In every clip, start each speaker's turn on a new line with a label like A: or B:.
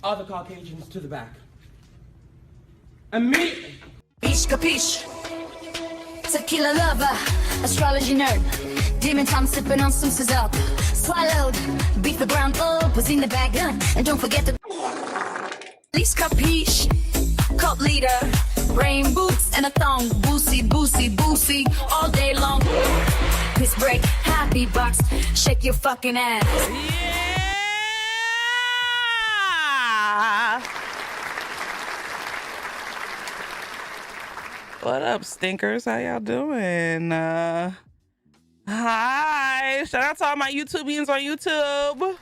A: other Caucasians to the back. Immediately.
B: Capiche, capiche. Tequila lover, astrology nerd. Demon time sipping on some sizzle. Swallowed, beat the ground up, was in the bag, and don't forget the. Least capiche, cult leader. Rain boots and a thong, boosie, boosie, boosie, all day long. Piss break, happy box, shake your fucking ass.
C: Yeah! What up, stinkers? How y'all doing? Hi! Shout out to all my YouTubians on YouTube.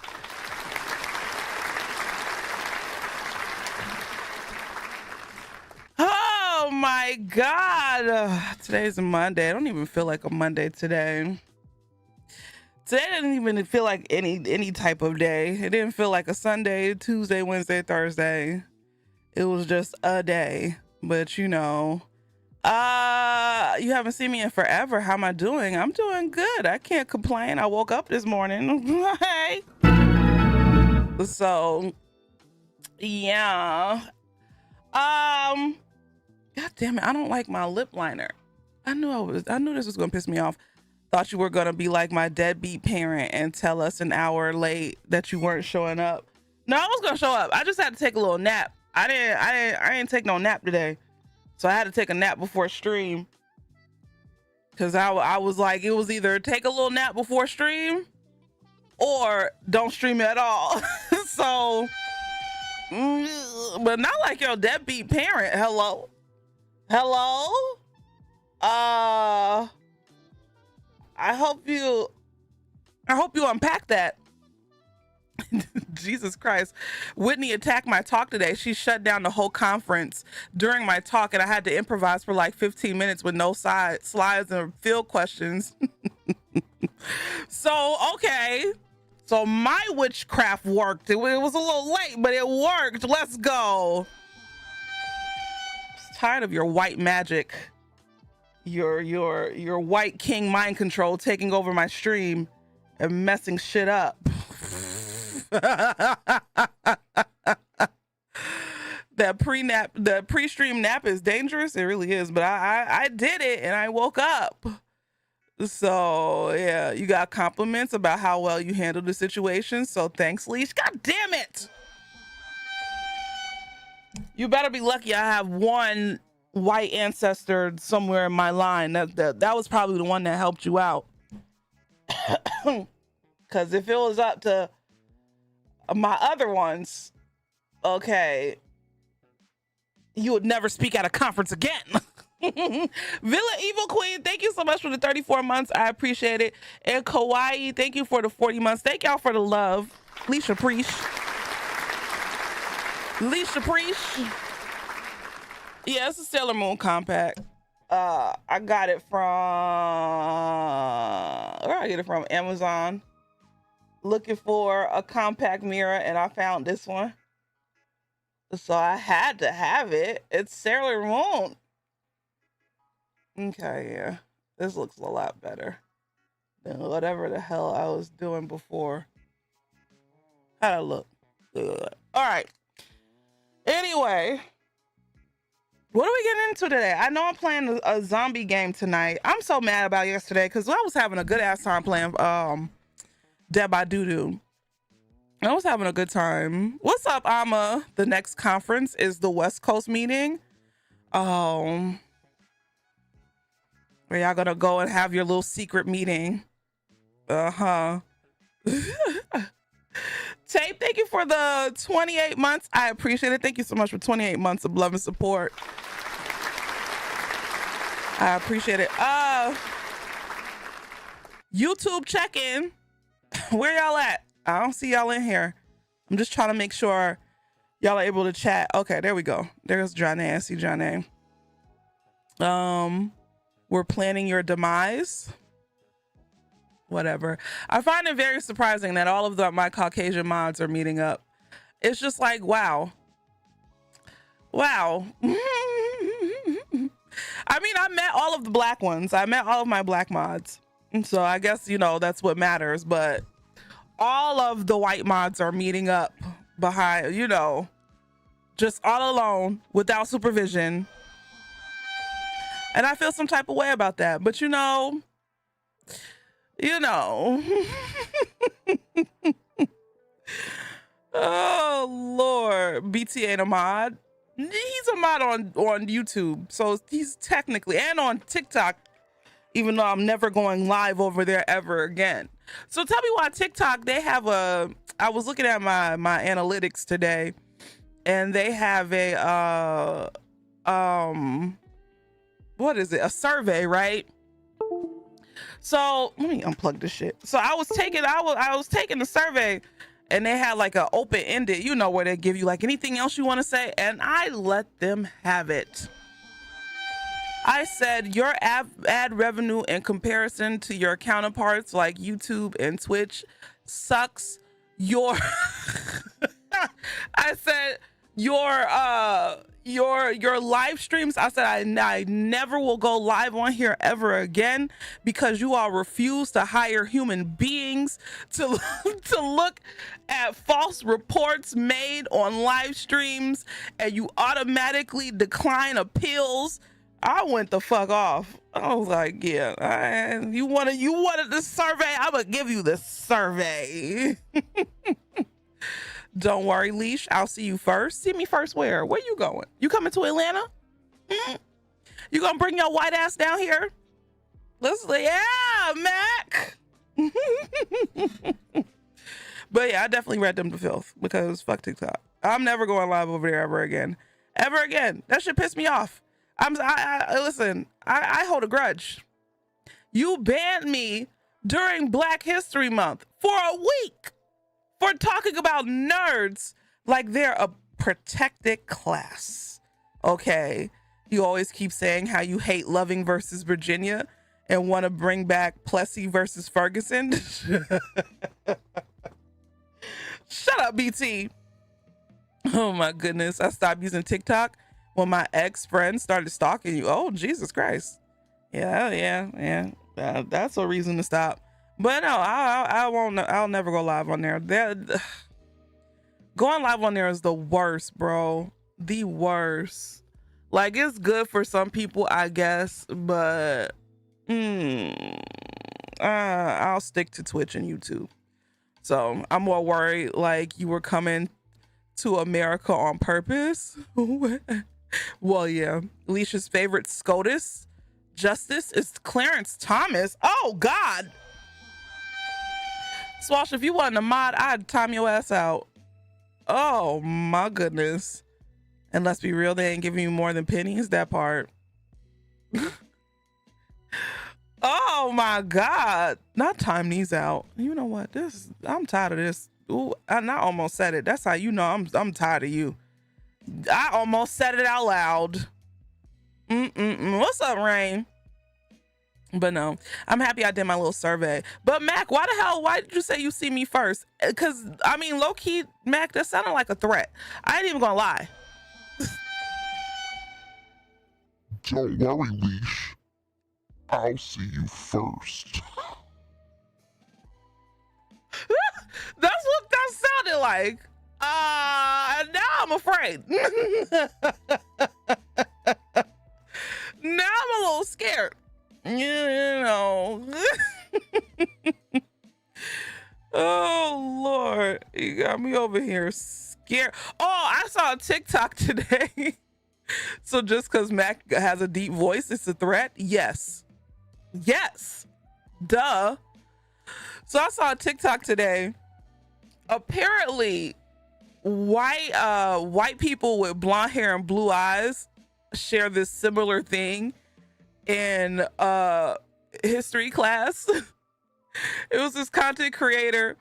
C: Oh my God. Today's a Monday. I don't even feel like a Monday today. Today didn't even feel like any type of day. It didn't feel like a Sunday, Tuesday, Wednesday, Thursday. It was just a day. But you know, you haven't seen me in forever. How am I doing? I'm doing good. I can't complain. I woke up this morning. Hey. So yeah. God damn it, I don't like my lip liner. I knew this was gonna piss me off. Thought you were gonna be like my deadbeat parent and tell us an hour late that you weren't showing up. No, I was gonna show up. I just had to take a little nap. I didn't take no nap today. So I had to take a nap before stream. Cause I was like, it was either take a little nap before stream or don't stream at all. So, but not like your deadbeat parent. Hello. I hope you unpack that. Jesus Christ. Whitney attacked my talk today. She shut down the whole conference during my talk, and I had to improvise for like 15 minutes with no slides and field questions. So, okay. So my witchcraft worked. It was a little late, but it worked. Let's go. I'm tired of your white magic. Your white king mind control taking over my stream and messing shit up. That pre-stream nap is dangerous. It really is, but I did it and I woke up. So yeah, you got compliments about how well you handled the situation. So thanks, Leash. God damn it. You better be lucky I have one white ancestor somewhere in my line. That was probably the one that helped you out. Because if it was up to my other ones, okay, you would never speak at a conference again. Villa Evil Queen, thank you so much for the 34 months. I appreciate it. And Kawaii, thank you for the 40 months. Thank y'all for the love. Leisha Preach. Yeah, it's a Sailor Moon compact. I got it from, where I get it from? Amazon. Looking for a compact mirror and I found this one. So I had to have it. It's Sailor Moon. Okay, yeah. This looks a lot better than whatever the hell I was doing before. How'd I look? Good. All right. Anyway, what are we getting into today? I know I'm playing a zombie game tonight. I'm so mad about yesterday because I was having a good ass time playing Dead by Doodoo. I was having a good time. What's up, Amma? The next conference is the West Coast meeting. Where y'all gonna go and have your little secret meeting. Tape, thank you for the 28 months. I appreciate it. Thank you so much for 28 months of love and support. I appreciate it. YouTube check-in. Where y'all at? I don't see y'all in here. I'm just trying to make sure y'all are able to chat. Okay, there we go. There's Johnny. I see Johnny. We're planning your demise. Whatever. I find it very surprising that all of my Caucasian mods are meeting up. It's just like, wow. I mean, I met all of the black ones. I met all of my black mods. And so I guess, you know, that's what matters. But all of the white mods are meeting up behind, you know, just all alone without supervision. And I feel some type of way about that. But you know, oh Lord, BT ain't a mod. He's a mod on YouTube, so he's technically, and on TikTok, even though I'm never going live over there ever again. So tell me why TikTok, they have I was looking at my analytics today, and they have a what is it, a survey, right? So let me unplug this shit. So I was taking the survey, and they had like an open-ended, you know, where they give you like anything else you want to say, and I let them have it. I said, your ad revenue in comparison to your counterparts like YouTube and Twitch sucks. I said, your live streams, I said, I never will go live on here ever again, because you all refuse to hire human beings to look at false reports made on live streams, and you automatically decline appeals. I went the fuck off. I was like, yeah, you wanted the survey, I'm gonna give you the survey. Don't worry, Leash, I'll see you first. See me first where? Where you going? You coming to Atlanta? You gonna bring your white ass down here? Yeah, Mac. But yeah, I definitely read them to filth, because fuck TikTok. I'm never going live over there ever again. Ever again. That shit pissed me off. Listen, I hold a grudge. You banned me during Black History Month for a week for talking about nerds like they're a protected class. Okay, you always keep saying how you hate Loving versus Virginia and want to bring back Plessy versus Ferguson. Shut up, BT. Oh my goodness, I stopped using TikTok when my ex-friend started stalking you. Oh, Jesus Christ. Yeah. That's a reason to stop. But no, I won't. I'll never go live on there. Going live on there is the worst, bro. The worst. Like, it's good for some people, I guess, but I'll stick to Twitch and YouTube. So I'm more worried like you were coming to America on purpose. Well, yeah. Alicia's favorite SCOTUS justice is Clarence Thomas. Oh, God. Swash, if you wasn't a mod, I'd time your ass out. Oh, my goodness. And let's be real, they ain't giving you more than pennies, that part. Oh, my God. Not time these out. You know what? I'm tired of this. Ooh, and I almost said it. That's how you know I'm tired of you. I almost said it out loud. What's up, Rain? But no, I'm happy I did my little survey. But Mac, why did you say you see me first? Because, I mean, low-key, Mac, that sounded like a threat. I ain't even gonna lie.
A: Don't worry, Leash. I'll see you first.
C: That's what that sounded like. Now I'm afraid. Now I'm a little scared. You know. Oh Lord, you got me over here scared. Oh, I saw a TikTok today. So just because Mac has a deep voice, it's a threat? Yes. Duh. So I saw a TikTok today. Apparently, white people with blonde hair and blue eyes share this similar thing in history class. It was this content creator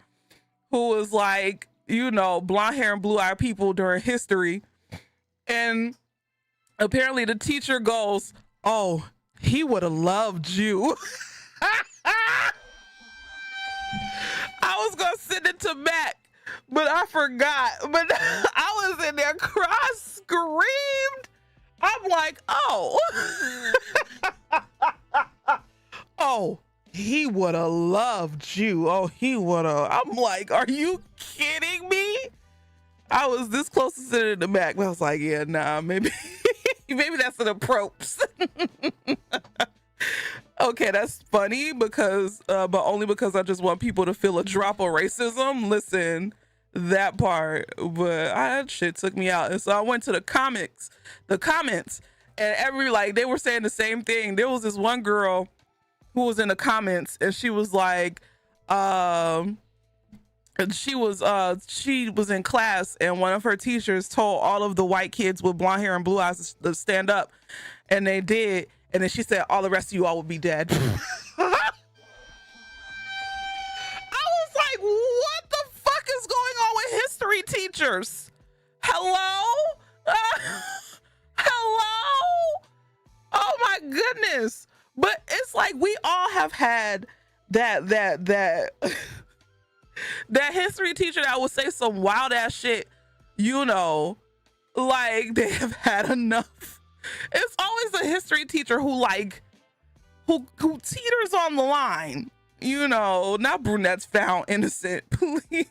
C: who was like, you know, blonde hair and blue eyed people during history. And apparently the teacher goes, "Oh, he would have loved you." I was gonna send it to Mac, but I forgot. But I was in there, screamed. I'm like, oh. Oh, he would have loved you. Oh, he would have. I'm like, are you kidding me? I was this close to sitting in the back, but I was like, yeah, nah, maybe maybe that's an approach. Okay, that's funny because but only because I just want people to feel a drop of racism. Listen, that part, but that shit took me out. And so I went to the comments, and they were saying the same thing. There was this one girl who was in the comments, and she was like, and she was in class, and one of her teachers told all of the white kids with blonde hair and blue eyes to stand up, and they did. And then she said, all the rest of you all would be dead. I was like, what the fuck is going on with history teachers? Hello? Hello? Oh my goodness. But it's like we all have had that history teacher that would say some wild ass shit, you know, like they have had enough. It's always a history teacher who teeters on the line, you know, not brunettes found innocent, please.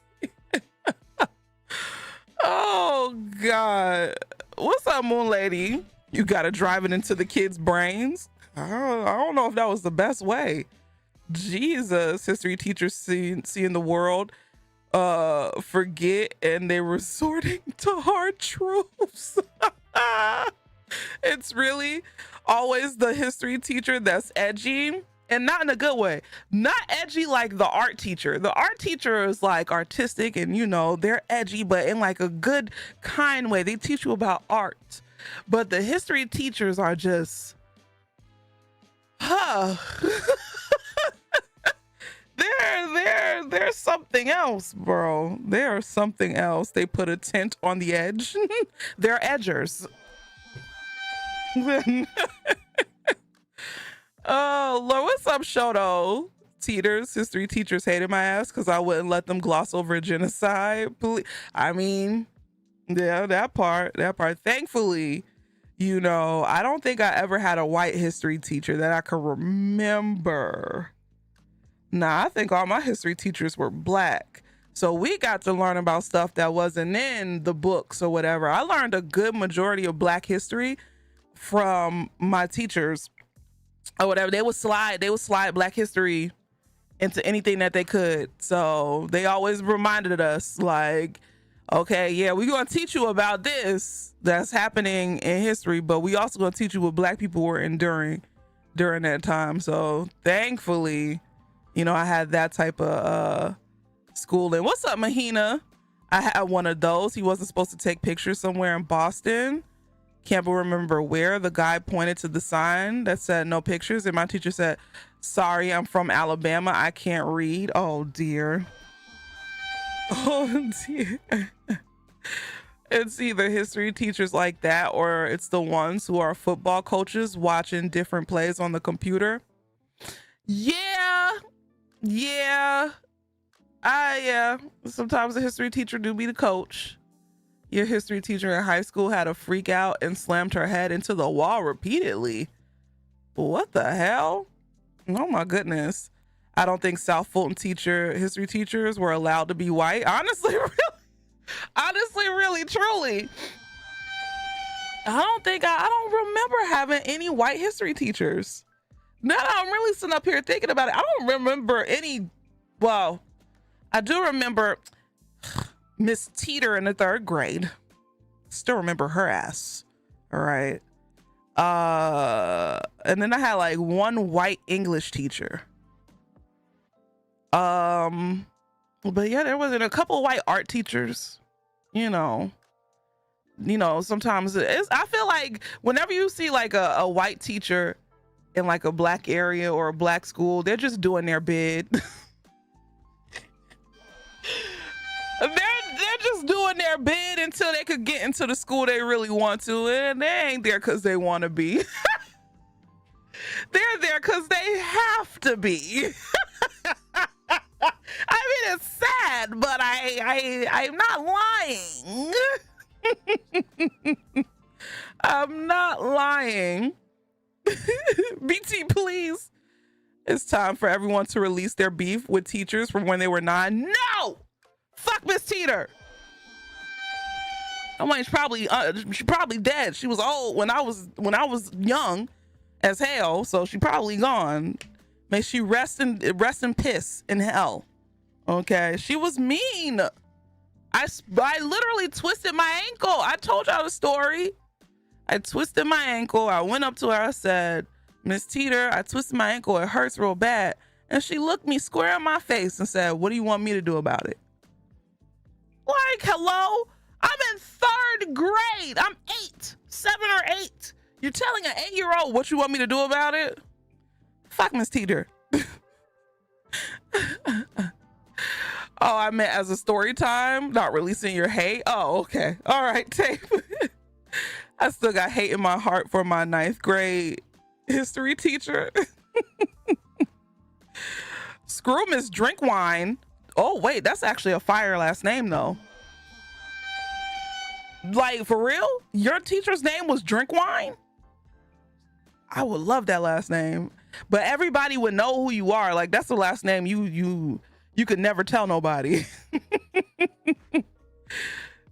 C: Oh God. What's up, Moon Lady? You gotta drive it into the kids' brains. I don't know if that was the best way. Jesus, history teachers seeing the world forget, and they resorting to hard truths. It's really always the history teacher that's edgy, and not in a good way. Not edgy like the art teacher. The art teacher is like artistic and, you know, they're edgy, but in like a good, kind way. They teach you about art. But the history teachers are just, they're something else, bro. They're something else. They put a tent on the edge. They're edgers. Oh Lord, what's up, Shoto? Teeters, history teachers hated my ass because I wouldn't let them gloss over genocide. I mean, yeah, that part. Thankfully, you know, I don't think I ever had a white history teacher that I could remember. Nah, I think all my history teachers were black. So we got to learn about stuff that wasn't in the books or whatever. I learned a good majority of black history from my teachers or whatever. They would slide black history into anything that they could. So they always reminded us like, okay, yeah, we're going to teach you about this that's happening in history, but we also going to teach you what black people were enduring during that time. So thankfully, you know, I had that type of schooling. What's up, Mahina? I had one of those. He wasn't supposed to take pictures somewhere in Boston. Can't remember where. The guy pointed to the sign that said no pictures, and my teacher said, sorry, I'm from Alabama, I can't read. Oh dear. Oh dear. It's either history teachers like that, or it's the ones who are football coaches watching different plays on the computer. Yeah. Sometimes a history teacher do be the coach. Your history teacher in high school had a freak out and slammed her head into the wall repeatedly. What the hell? Oh my goodness. I don't think South Fulton history teachers were allowed to be white. Honestly, really, truly. I don't remember having any white history teachers. Now that I'm really sitting up here thinking about it, I don't remember any. Well, I do remember Miss Teeter in the 3rd grade. Still remember her ass. All right. And then I had like one white English teacher. But yeah, there wasn't a couple white art teachers. You know, sometimes I feel like whenever you see like a white teacher in like a black area or a black school, they're just doing their bid. They're just doing their bid until they could get into the school they really want to, and they ain't there because they want to be. They're there because they have to be. I mean, it's sad, but I'm not lying. I'm not lying. BT, please. It's time for everyone to release their beef with teachers from when they were 9. No! Fuck Miss Teeter. I'm like, she probably dead. She was old when I was young as hell, so she probably gone. May she rest in piss in hell. Okay, she was mean. I literally twisted my ankle. I told y'all the story. I twisted my ankle. I went up to her. I said, Miss Teeter, I twisted my ankle. It hurts real bad. And she looked me square in my face and said, what do you want me to do about it? Like, hello? I'm in 3rd grade. I'm 7 or 8. You're telling an 8-year-old what you want me to do about it? Fuck Miss Teeter. Oh, I meant as a story time, not releasing your hate. Oh, okay. All right, tape. I still got hate in my heart for my 9th grade history teacher. Screw Miss Drink Wine. Oh, wait, that's actually a fire last name, though. Like, for real? Your teacher's name was Drink Wine? I would love that last name. But everybody would know who you are. Like, that's the last name you could never tell nobody.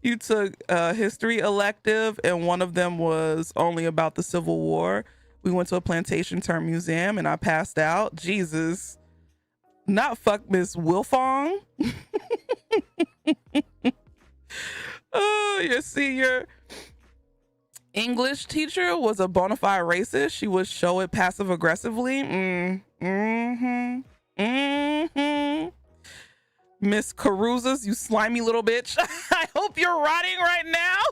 C: You took a history elective, and one of them was only about the Civil War. We went to a plantation term museum, and I passed out. Jesus. Not fuck Miss Wilfong. Oh, your senior English teacher was a bona fide racist. She would show it passive aggressively. Miss Caruzas, you slimy little bitch. I hope you're rotting right now.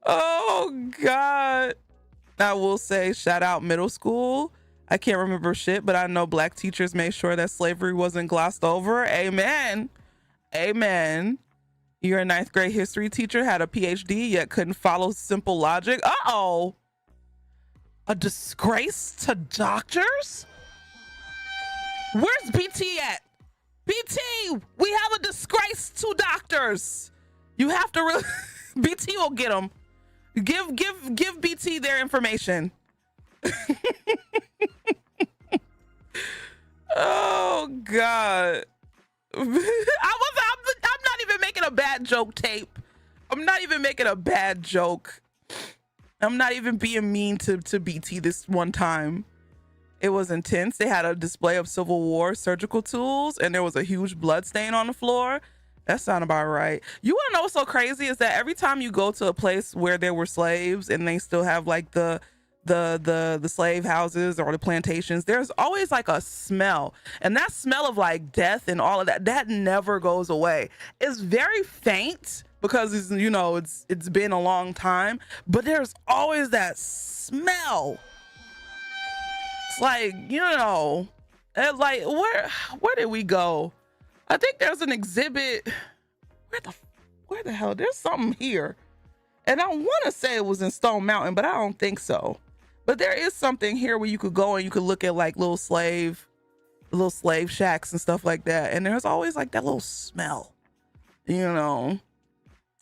C: Oh God. I will say shout out middle school. I can't remember shit, but I know black teachers made sure that slavery wasn't glossed over. Amen. Amen. Your 9th grade history teacher had a PhD yet couldn't follow simple logic. Uh-oh. A disgrace to doctors? Where's BT at? BT, we have a disgrace to doctors. You have to BT will get them. Give BT their information. Oh God. I'm not even making a bad joke, tape. I'm not even making a bad joke. I'm not even being mean to BT this one time. It was intense. They had a display of Civil War surgical tools, and there was a huge blood stain on the floor. That sounds about right. You want to know what's so crazy is that every time you go to a place where there were slaves and they still have like the slave houses or the plantations, there's always like a smell, and that smell of like death and all of that never goes away. It's very faint because it's, you know, it's been a long time, but there's always that smell. It's like, you know, it's like where did we go? I think there's an exhibit. Where the hell? There's something here, and I want to say it was in Stone Mountain, but I don't think so. But there is something here where you could go and you could look at like little slave shacks and stuff like that. And there's always like that little smell, you know.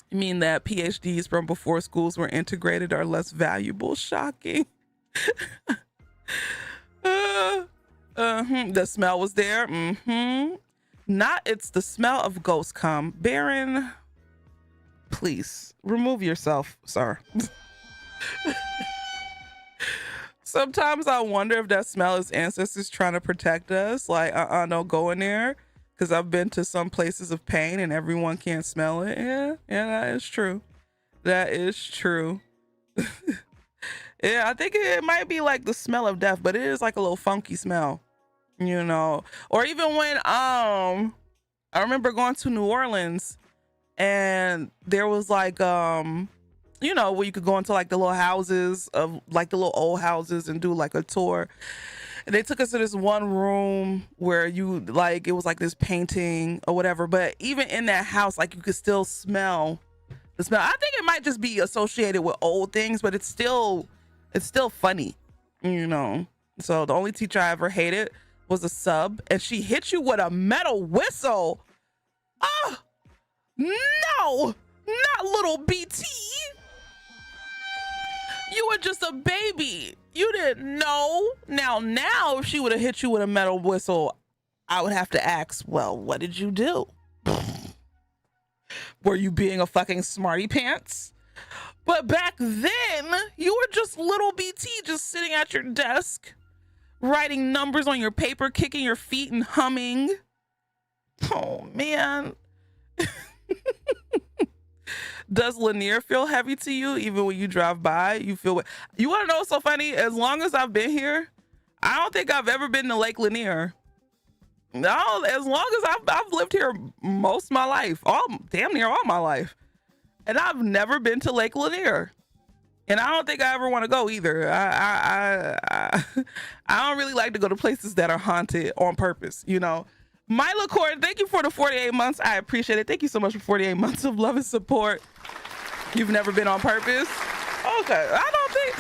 C: You mean that PhDs from before schools were integrated are less valuable? Shocking. The smell was there. Not, it's the smell of ghost cum. Baron, please remove yourself, sir. Sometimes I wonder if that smell is ancestors trying to protect us. Like, don't go in there, because I've been to some places of pain and everyone can't smell it. Yeah, that is true. That is true. Yeah, I think it might be like the smell of death, but it is like a little funky smell, you know. Or even when I remember going to New Orleans, and there was like you know, where you could go into like the little houses of like the little old houses and do like a tour. And they took us to this one room where you like, it was like this painting or whatever. But even in that house, like you could still smell the smell. I think it might just be associated with old things, but it's still funny, you know. So the only teacher I ever hated was a sub, and she hit you with a metal whistle. Oh, no, not little BT. You were just a baby. You didn't know. Now, if she would have hit you with a metal whistle, I would have to ask, well, what did you do? Were you being a fucking smarty pants? But back then, you were just little BT, just sitting at your desk, writing numbers on your paper, kicking your feet and humming. Oh, man. Does Lanier feel heavy to you even when you drive by? You feel you want to know what's so funny? As long as I've been here, I don't think I've ever been to Lake Lanier. No, as long as I've lived here most of my life, damn near all my life, and I've never been to Lake Lanier, and I don't think I ever want to go either. I don't really like to go to places that are haunted on purpose, you know. Mila Cord, thank you for the 48 months. I appreciate it. Thank you so much for 48 months of love and support. You've never been on purpose? Okay, I don't think.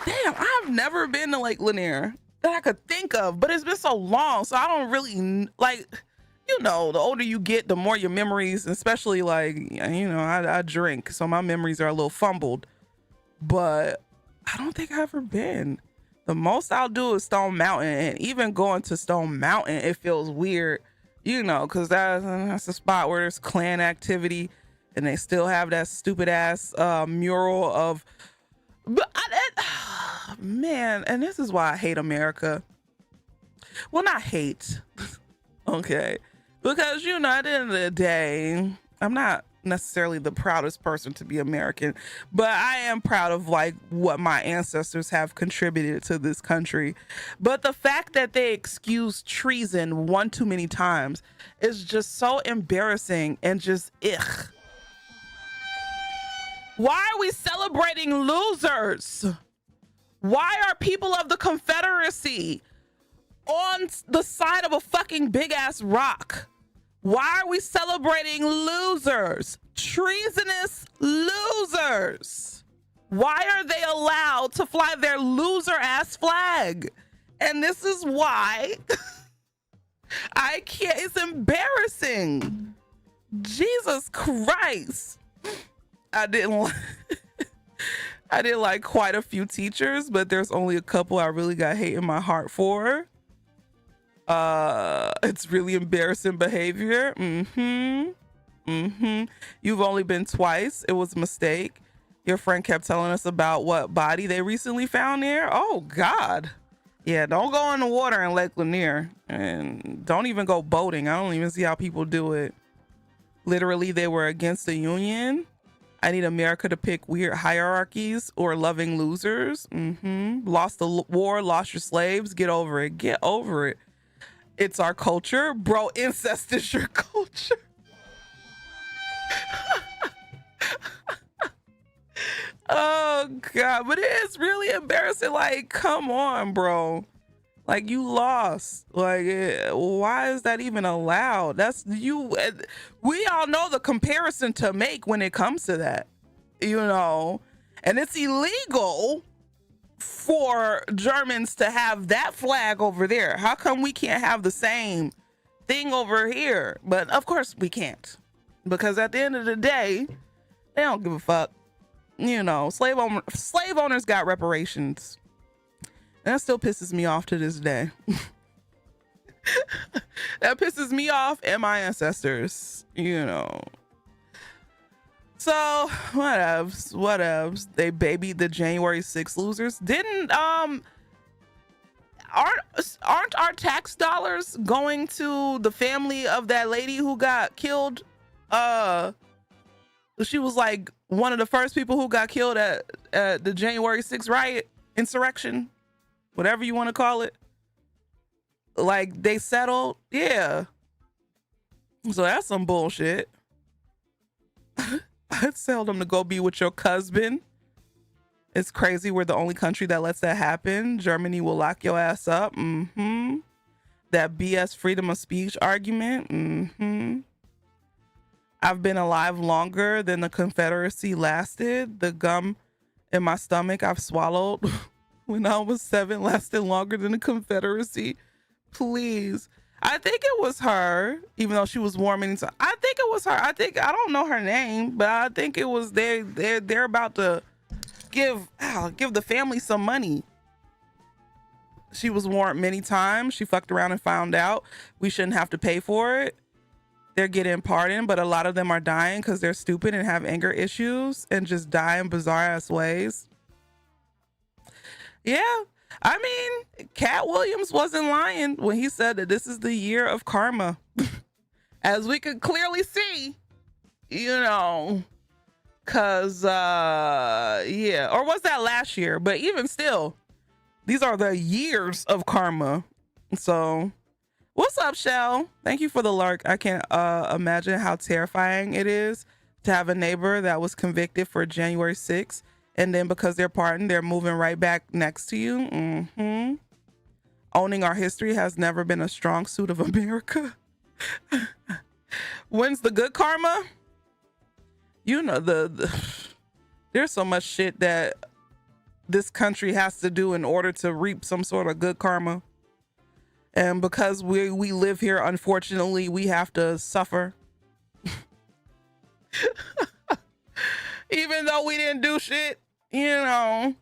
C: Damn, I've never been to Lake Lanier that I could think of, but it's been so long, so I don't really like. You know, the older you get, the more your memories, especially like, you know, I drink, so my memories are a little fumbled. But I don't think I've ever been. The most I'll do is Stone Mountain, and even going to Stone Mountain, it feels weird, you know, because that's a spot where there's clan activity, and they still have that stupid ass mural of, man, and this is why I hate America. Well, not hate, okay, because, you know, at the end of the day, I'm not necessarily the proudest person to be American, but I am proud of like what my ancestors have contributed to this country. But the fact that they excuse treason one too many times is just so embarrassing and just ugh. Why are we celebrating losers? Why are people of the Confederacy on the side of a fucking big ass rock? Why are we celebrating losers? Treasonous losers. Why are they allowed to fly their loser ass flag? And this is why I can't, it's embarrassing. Jesus Christ. I didn't like quite a few teachers, but there's only a couple I really got hate in my heart for. It's really embarrassing behavior. You've only been twice. It was a mistake. Your friend kept telling us about what body they recently found there. Oh God. Yeah, don't go in the water in Lake Lanier, and don't even go boating. I don't even see how people do it. Literally, they were against the union. I need America to pick weird hierarchies or loving losers. Lost the war, lost your slaves. Get over it. Get over it. It's our culture. Bro, incest is your culture. Oh God, but it is really embarrassing. Like, come on, bro. Like, you lost. Like, why is that even allowed? That's you. We all know the comparison to make when it comes to that, you know, and it's illegal for Germans to have that flag over there. How come we can't have the same thing over here? But of course we can't, because at the end of the day, they don't give a fuck. You know, slave owners got reparations. And that still pisses me off to this day. That pisses me off and my ancestors, you know. So whatevs. They babied the January 6th losers. Aren't our tax dollars going to the family of that lady who got killed? She was like one of the first people who got killed at the January 6th riot, insurrection, whatever you want to call it. Like, they settled. Yeah. So that's some bullshit. I'd tell them to go be with your husband. It's crazy. We're the only country that lets that happen. Germany will lock your ass up. That BS freedom of speech argument. I've been alive longer than the Confederacy lasted. The gum in my stomach I've swallowed when I was 7 lasted longer than the Confederacy. Please. I think it was her, even though she was warming. I think it was her. I don't know her name, but I think it was they're about to give the family some money. She was warned many times. She fucked around and found out. We shouldn't have to pay for it. they're getting pardoned, but a lot of them are dying because they're stupid and have anger issues and just die in bizarre ass ways. Yeah. I mean, Cat Williams wasn't lying when he said that this is the year of karma. As we could clearly see, you know, cause yeah, or was that last year? But even still, these are the years of karma. So what's up, Shell? Thank you for the lark. I can't imagine how terrifying it is to have a neighbor that was convicted for January 6th, and then because they're pardoned, they're moving right back next to you. Owning our history has never been a strong suit of America. When's the good karma? You know, there's so much shit that this country has to do in order to reap some sort of good karma. And because we live here, unfortunately, we have to suffer. Even though we didn't do shit, you know.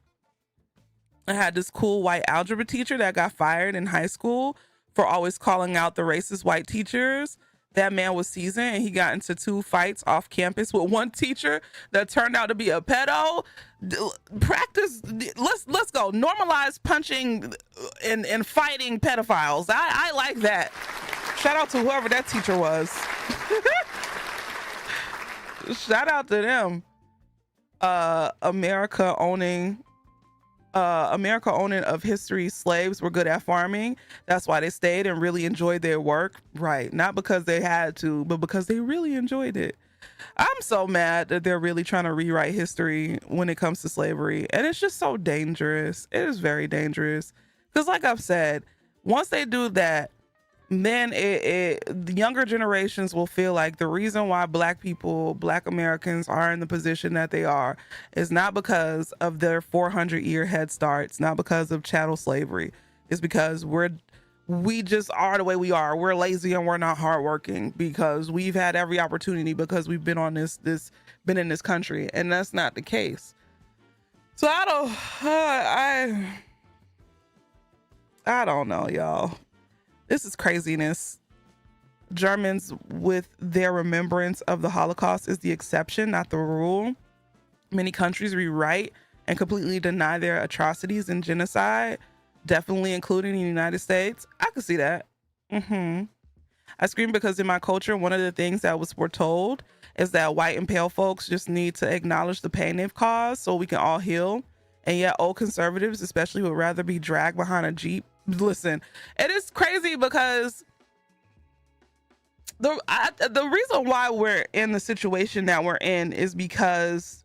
C: I had this cool white algebra teacher that got fired in high school for always calling out the racist white teachers. That man was seasoned, and he got into 2 fights off campus with one teacher that turned out to be a pedo. Practice, let's go. Normalize punching and fighting pedophiles. I like that. Shout out to whoever that teacher was. Shout out to them. America owning of history, slaves were good at farming. That's why they stayed and really enjoyed their work. Right. Not because they had to, but because they really enjoyed it. I'm so mad that they're really trying to rewrite history when it comes to slavery. And it's just so dangerous. It is very dangerous. Because like I've said, once they do that, then the younger generations will feel like the reason why Black people, Black Americans are in the position that they are is not because of their 400-year head start. It's not because of chattel slavery. It's because we just are the way we are. We're lazy and we're not hardworking because we've had every opportunity because we've been on been in this country, and that's not the case. So I don't know, y'all. This is craziness. Germans, with their remembrance of the Holocaust, is the exception, not the rule. Many countries rewrite and completely deny their atrocities and genocide, definitely including the United States. I could see that. I scream because in my culture, one of the things that was foretold is that white and pale folks just need to acknowledge the pain they've caused so we can all heal. And yet old conservatives especially would rather be dragged behind a Jeep. Listen, it is crazy because the reason why we're in the situation that we're in is because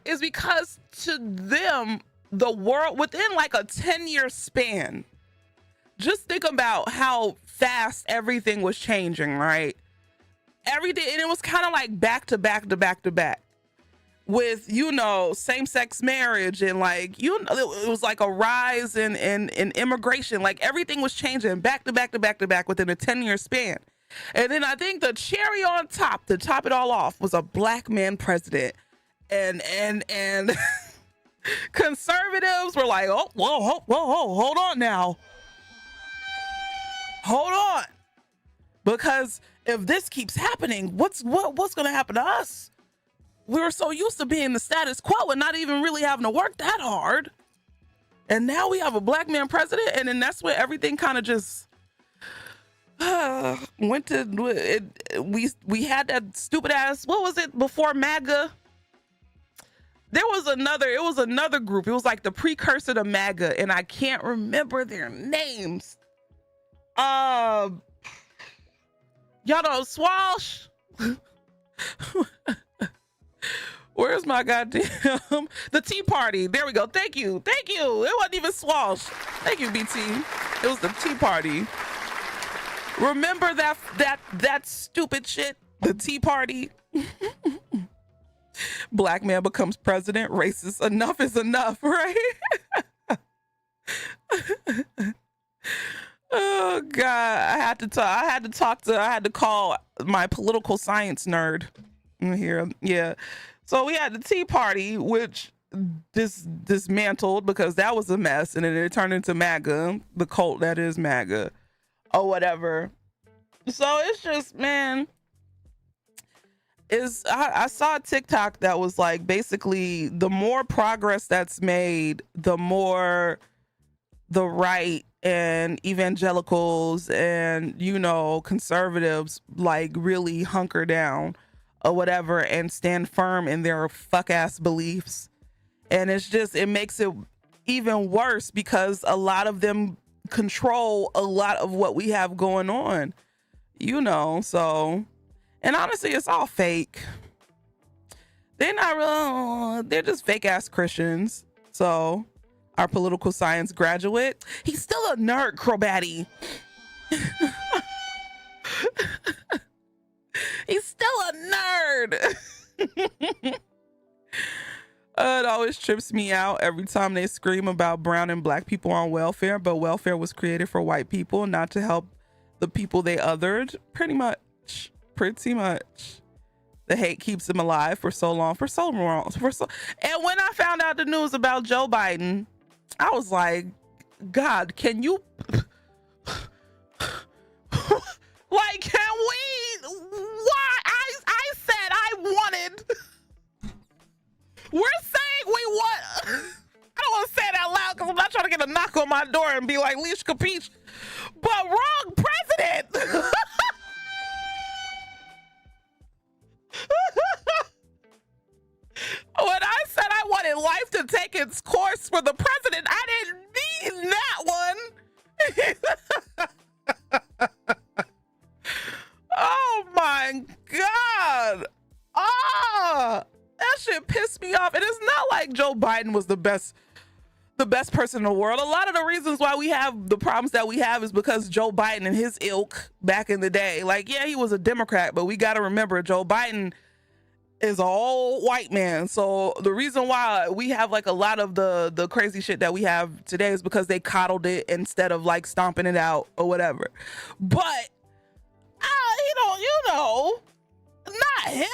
C: is because to them, the world within like a 10-year span, just think about how fast everything was changing, right? Everything, and it was kind of like back to back to back to back. With, you know, same-sex marriage and like, you know, it was like a rise in immigration. Like everything was changing back to back to back to back within a 10-year span. And then I think the cherry on top to top it all off was a Black man president. And conservatives were like, oh, whoa, hold on now. Hold on. Because if this keeps happening, what's going to happen to us? We were so used to being the status quo and not even really having to work that hard. And now we have a Black man president, and then that's where everything kind of just went to it. We had that stupid ass, what was it before MAGA? It was another group. It was like the precursor to MAGA, and I can't remember their names. Y'all know Swash? Where's my goddamn the Tea Party? There we go. Thank you. It wasn't even Swash. Thank you, BT. It was the Tea Party. Remember that stupid shit? The Tea Party. Black man becomes president. Racist. Enough is enough, right? Oh God. I had to call my political science nerd here. Yeah. So we had the Tea Party, which dismantled because that was a mess, and then it turned into MAGA, the cult that is MAGA, or whatever. So it's just, man, I saw a TikTok that was like, basically the more progress that's made, the more the right and evangelicals and, you know, conservatives like really hunker down or whatever and stand firm in their fuck ass beliefs. And it's just, it makes it even worse because a lot of them control a lot of what we have going on, you know. So, and honestly, it's all fake. They're not real, they're just fake ass Christians. So our political science graduate, he's still a nerd, Crobatty. He's still a nerd. It always trips me out every time they scream about brown and black people on welfare, but welfare was created for white people, not to help the people they othered. Pretty much. The hate keeps them alive for so long. And when I found out the news about Joe Biden, I was like, God, can you like, can we, why? I said I wanted, we're saying we want, I don't want to say it out loud because I'm not trying to get a knock on my door and be like, Leash Capiche, but wrong president. When I said I wanted life to take its course for the president, I didn't mean that one. Oh my God. That shit pissed me off. And it's not like Joe Biden was the best person in the world. A lot of the reasons why we have the problems that we have is because Joe Biden and his ilk back in the day. Like, yeah, he was a Democrat, but we got to remember Joe Biden is an old white man. So the reason why we have like a lot of the crazy shit that we have today is because they coddled it instead of like stomping it out or whatever. But you know, not him.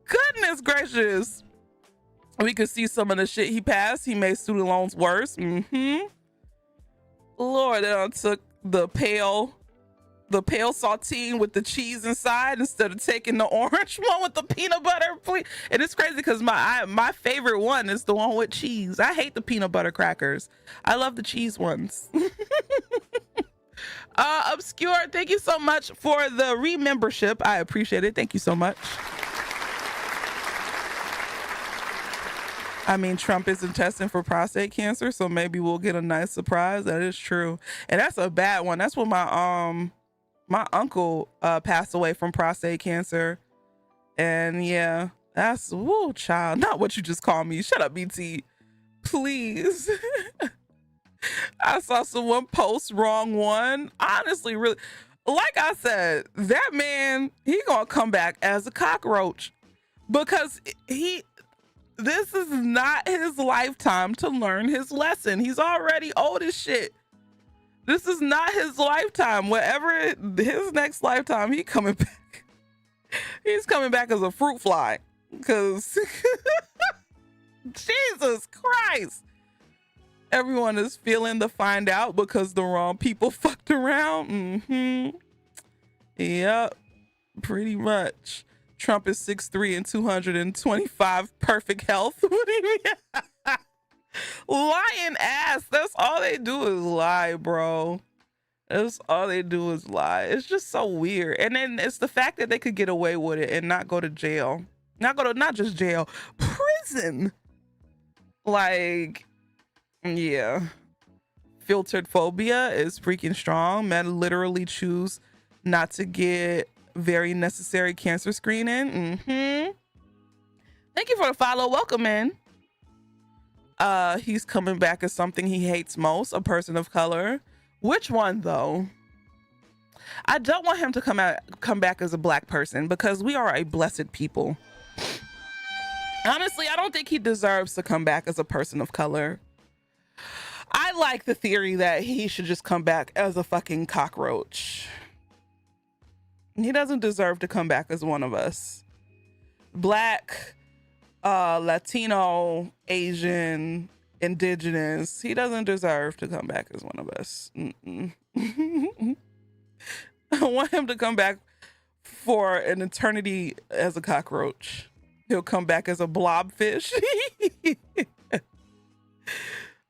C: Goodness gracious. We could see some of the shit he passed. He made student loans worse. Lord, they took the pale saltine with the cheese inside instead of taking the orange one with the peanut butter. Please. And it's crazy because my favorite one is the one with cheese. I hate the peanut butter crackers. I love the cheese ones. Obscure, thank you so much for the remembership. I appreciate it. Thank you so much. I mean, Trump isn't testing for prostate cancer, so maybe we'll get a nice surprise. That is true. And that's a bad one. That's what my uncle passed away from prostate cancer. And yeah, that's, woo, child, not what you just called me. Shut up, BT, please. I saw someone post wrong one. Honestly, really, like I said, that man, he gonna come back as a cockroach because this is not his lifetime to learn his lesson. He's already old as shit. This is not his lifetime. Whatever his next lifetime, he coming back. He's coming back as a fruit fly. Because Jesus Christ. Everyone is feeling the find out because the wrong people fucked around. Yep. Pretty much. Trump is 6'3" and 225 perfect health. What do you mean? Lying ass. That's all they do is lie, bro. That's all they do is lie. It's just so weird. And then it's the fact that they could get away with it and not go to jail. Not just jail, prison. Like, yeah. Filtered phobia is freaking strong. Men literally choose not to get very necessary cancer screening. Thank you for the follow. Welcome in. He's coming back as something he hates most, a person of color. Which one though? I don't want him to come back as a black person because we are a blessed people. Honestly, I don't think he deserves to come back as a person of color. I like the theory that he should just come back as a fucking cockroach. He doesn't deserve to come back as one of us. Black, Latino, Asian indigenous. He doesn't deserve to come back as one of us. I want him to come back for an eternity as a cockroach. He'll come back as a blobfish.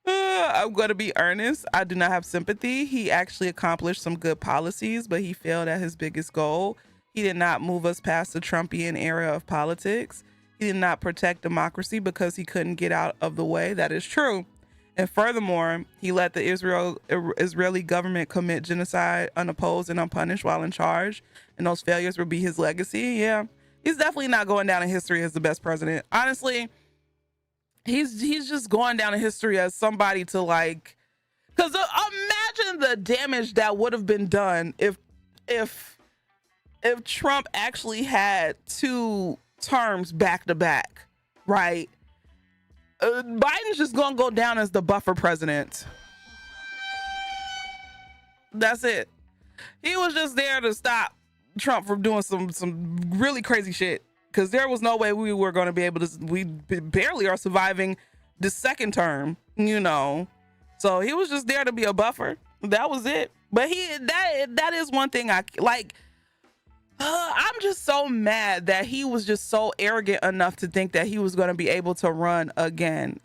C: I'm going to be earnest. I do not have sympathy. He actually accomplished some good policies, but he failed at his biggest goal. He did not move us past the Trumpian era of politics. He did not protect democracy because he couldn't get out of the way. That is true. And furthermore, he let the Israeli government commit genocide unopposed and unpunished while in charge. And those failures will be his legacy. Yeah, he's definitely not going down in history as the best president. Honestly, he's just going down in history as somebody to like, because imagine the damage that would have been done if Trump actually had 2 terms back to back, right? Biden's just gonna go down as the buffer president. That's it. He was just there to stop Trump from doing some really crazy shit, because there was no way we were going to be able to. We barely are surviving the second term, you know. So he was just there to be a buffer. That was it. But that is one thing I like. I'm just so mad that he was just so arrogant enough to think that he was going to be able to run again.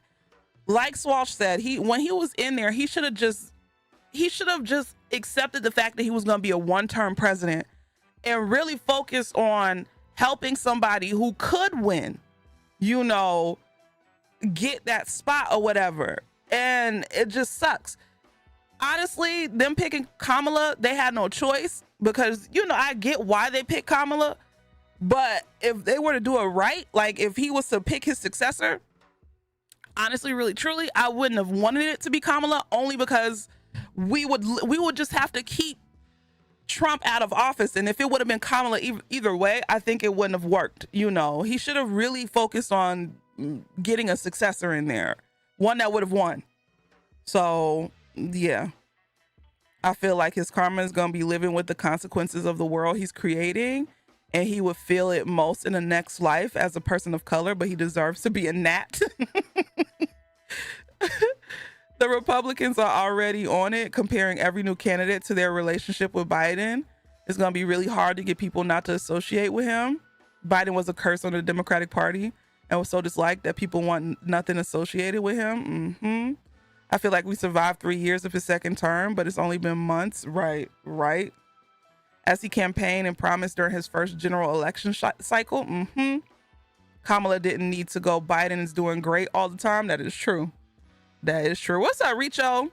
C: Like Swalsh said, when he was in there, he should have just accepted the fact that he was going to be a one-term president and really focused on helping somebody who could win, you know, get that spot or whatever. And it just sucks. Honestly, them picking Kamala, they had no choice, because, you know, I get why they picked Kamala, but if they were to do it right, like if he was to pick his successor, honestly, really, truly, I wouldn't have wanted it to be Kamala, only because we would just have to keep Trump out of office. And if it would have been Kamala either way, I think it wouldn't have worked. You know, he should have really focused on getting a successor in there, one that would have won. So yeah, I feel like his karma is going to be living with the consequences of the world he's creating, and he would feel it most in the next life as a person of color, but he deserves to be a gnat. The Republicans are already on it, comparing every new candidate to their relationship with Biden. It's going to be really hard to get people not to associate with him. Biden was a curse on the Democratic Party and was so disliked that people want nothing associated with him. I feel like we survived 3 years of his second term, but it's only been months. Right. As he campaigned and promised during his first general election cycle. Kamala didn't need to go. Biden is doing great all the time. That is true. What's up, Richo?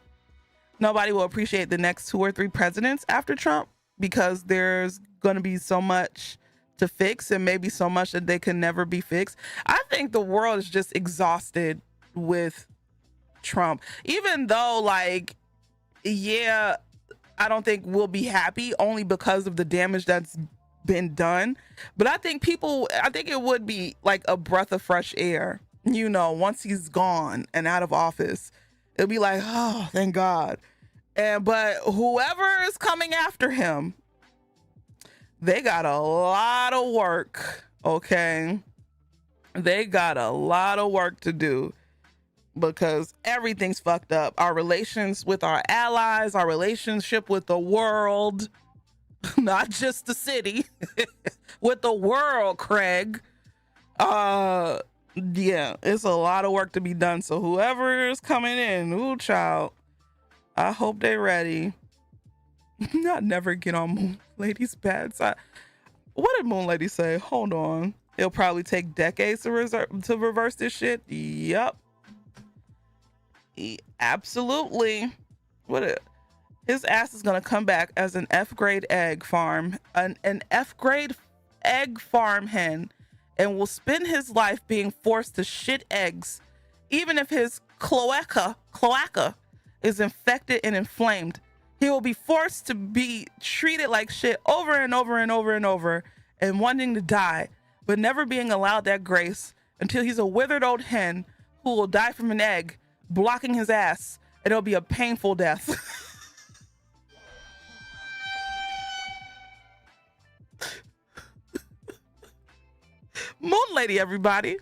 C: Nobody will appreciate the next 2 or 3 presidents after Trump, because there's going to be so much to fix, and maybe so much that they can never be fixed. I think the world is just exhausted with Trump, even though, like, yeah, I don't think we'll be happy only because of the damage that's been done. But I think it would be like a breath of fresh air, you know, once he's gone and out of office. It'll be like, oh, thank God. But whoever is coming after him, they got a lot of work. Okay, they got a lot of work to do, because everything's fucked up. Our relations with our allies, our relationship with the world, not just the city, with the world, Craig. Yeah, it's a lot of work to be done. So whoever is coming in, ooh, child, I hope they're ready. I'll never get on Moon Lady's bad side. What did Moon Lady say? Hold on. It'll probably take decades to reverse this shit. Yup. Absolutely. His ass is gonna come back as an F-grade egg farm, an F-grade egg farm hen, and will spend his life being forced to shit eggs, even if his cloaca is infected and inflamed. He will be forced to be treated like shit over and over and over and over, and wanting to die, but never being allowed that grace until he's a withered old hen who will die from an egg blocking his ass, and it'll be a painful death. Moon Lady, everybody.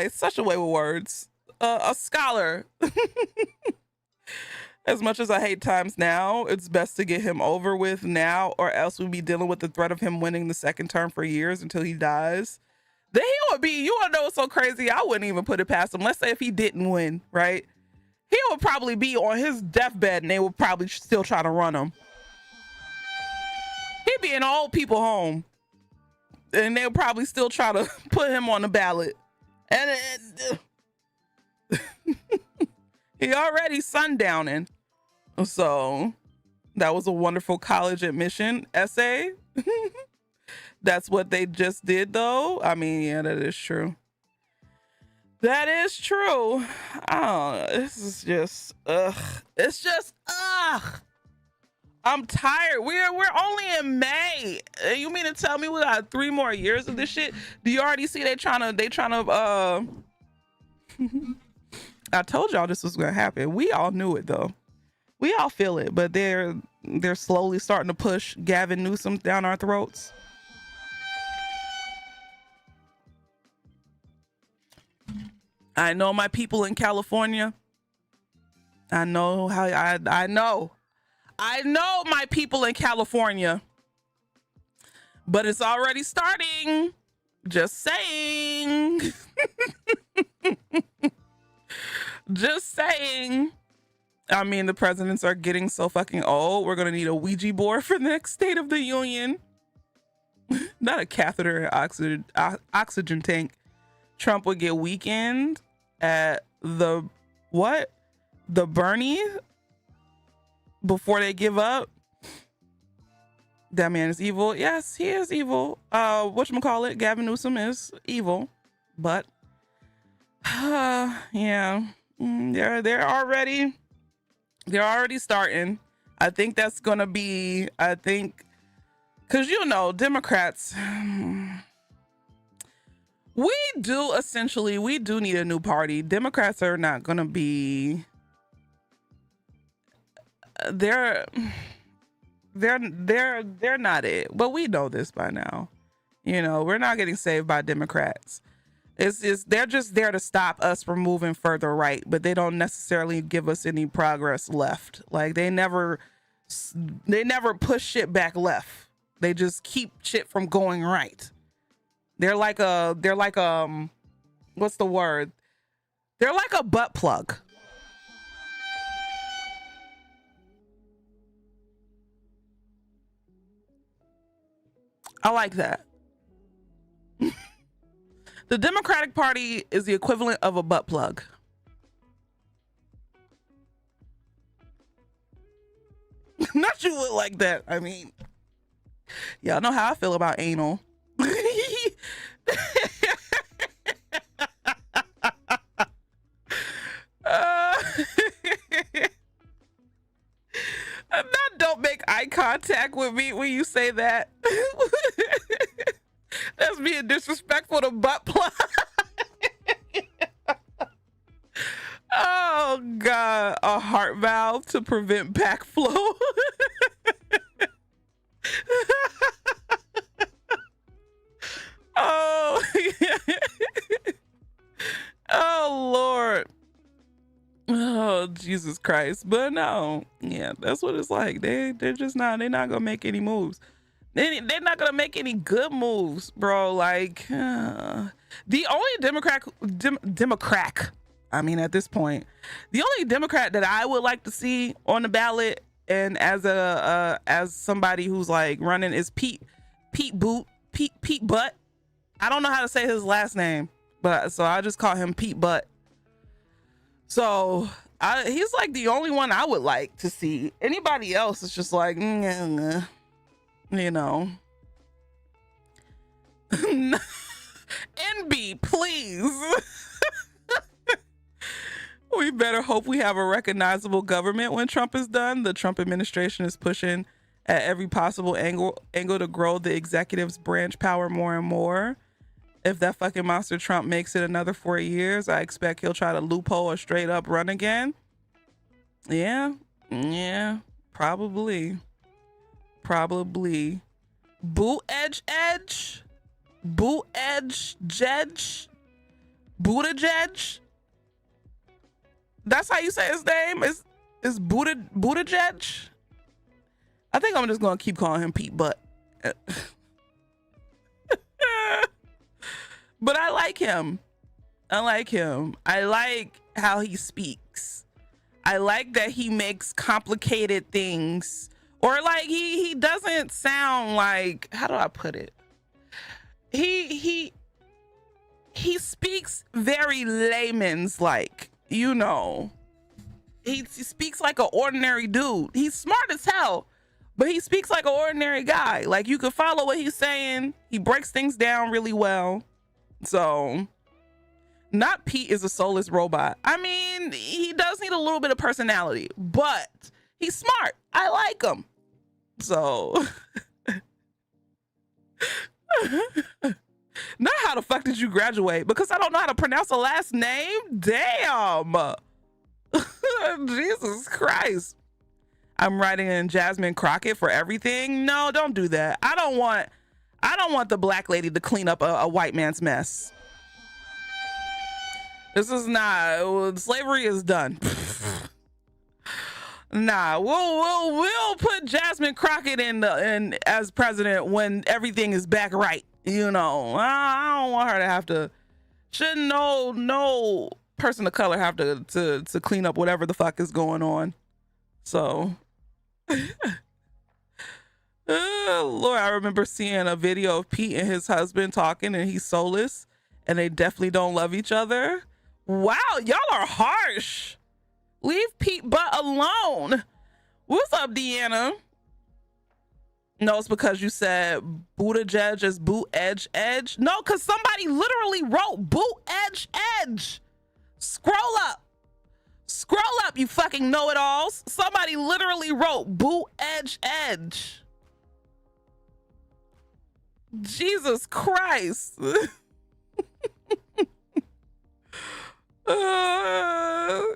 C: guy. Such a way with words. A scholar. As much as I hate Times Now, it's best to get him over with now, or else we'll be dealing with the threat of him winning the second term for years until he dies. Then he would be, you wanna know what's so crazy? I wouldn't even put it past him. Let's say if he didn't win, right? He would probably be on his deathbed and they would probably still try to run him. He'd be in an old people home and they'll probably still try to put him on the ballot. And he already sundowning. So that was a wonderful college admission essay. That's what they just did though. I mean, yeah, that is true. That is true. Oh, this is just, it's just, I'm tired. We're only in May. You mean to tell me we got 3 more years of this shit? Do you already see they trying to I told y'all this was gonna happen. We all knew it though. We all feel it, but they're slowly starting to push Gavin Newsom down our throats. I know my people in California. I know how I know my people in California. But it's already starting. Just saying. Just saying. I mean, the presidents are getting so fucking old. We're going to need a Ouija board for the next State of the Union. Not a catheter and oxygen tank. Trump would get weakened at the Bernie before they give up. That man is evil. Yes, he is evil. Whatchamacallit, Gavin Newsom is evil. But yeah, they're already starting. I think that's gonna be, because Democrats, we do need a new party. Democrats are not gonna be, they're not it, but we know this by now. We're not getting saved by Democrats. They're just there to stop us from moving further right, but they don't necessarily give us any progress left. Like they never push shit back left. They just keep shit from going right. They're like what's the word? They're like a butt plug. I like that. The Democratic Party is the equivalent of a butt plug. Not you look like that. I mean, y'all know how I feel about anal. Don't make eye contact with me when you say that. That's being disrespectful to butt plug. Oh God, a heart valve to prevent backflow. Oh, oh Lord. Oh Jesus Christ. But no, yeah, that's what it's like. They're not gonna make any moves. They're not gonna make any good moves, bro. Like the only Democrat, I mean, at this point, the only Democrat that I would like to see on the ballot, and as somebody who's like running, is Pete Butt. I don't know how to say his last name, but so I just call him Pete Butt. So he's like the only one I would like to see. Anybody else is just like, NB, please. We better hope we have a recognizable government when Trump is done. The Trump administration is pushing at every possible angle to grow the executive's branch power more and more. If that fucking monster Trump makes it another 4 years, I expect he'll try to loophole or straight up run again. Yeah, probably. Boot edge. Buttigieg. That's how you say his name? Is Buttigieg? I think I'm just gonna keep calling him Pete Butt. But I like him. I like how he speaks. I like that he makes complicated things, or like he doesn't sound like, how do I put it? He speaks very layman's like, you know. He speaks like an ordinary dude. He's smart as hell, but he speaks like an ordinary guy. Like, you can follow what he's saying. He breaks things down really well. So, not Pete is a soulless robot. I mean, he does need a little bit of personality, but he's smart. I like him. So, now how the fuck did you graduate? Because I don't know how to pronounce a last name? Damn. Jesus Christ. I'm writing in Jasmine Crockett for everything. No, don't do that. I don't want the black lady to clean up a white man's mess. This is not, slavery is done. Nah, we'll put Jasmine Crockett in as president when everything is back right. You know, I don't want her to have to. Shouldn't no person of color have to clean up whatever the fuck is going on. So, Lord, I remember seeing a video of Pete and his husband talking, and he's soulless, and they definitely don't love each other. Wow, y'all are harsh. Leave Pete Butt alone. What's up, Deanna? No, it's because you said Buttigieg is boot edge edge. No, because somebody literally wrote boot edge edge. Scroll up, you fucking know-it-alls. Somebody literally wrote boot edge edge. Jesus Christ.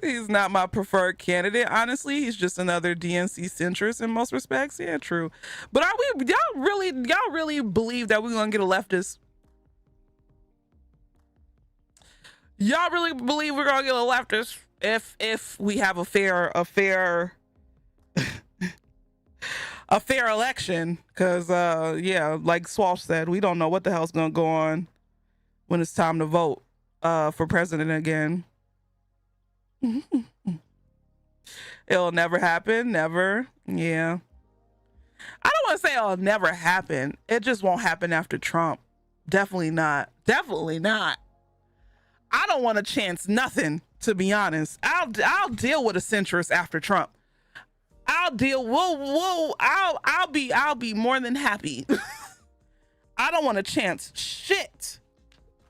C: He's not my preferred candidate. Honestly, he's just another DNC centrist in most respects. Yeah, true. But y'all really believe that we're gonna get a leftist? Y'all really believe we're gonna get a leftist if we have a fair a fair election? Because yeah, like Swalsh said, we don't know what the hell's gonna go on when it's time to vote for president again. It'll never happen. Never. Yeah. I don't want to say it'll never happen. It just won't happen after Trump. Definitely not. Definitely not. I don't want to chance nothing, to be honest. I'll deal with a centrist after Trump. I'll be more than happy. I don't want to chance shit.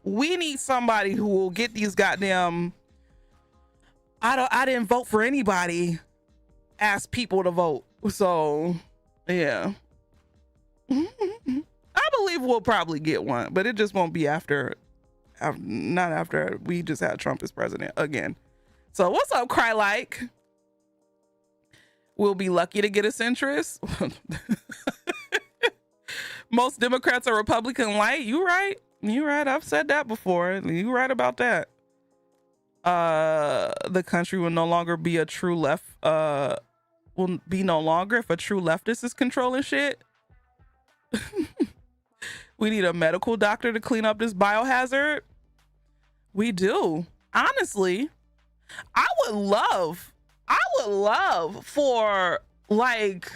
C: We need somebody who will get these goddamn I didn't vote for anybody, ask people to vote. So yeah. I believe we'll probably get one, but it just won't be not after we just had Trump as president again. So what's up, Cry Like? We'll be lucky to get a centrist. Most Democrats are Republican light. You right. I've said that before. You right about that. The country will no longer be a true left. Will be no longer if a true leftist is controlling shit. We need a medical doctor to clean up this biohazard. We do. Honestly, I would love for, like,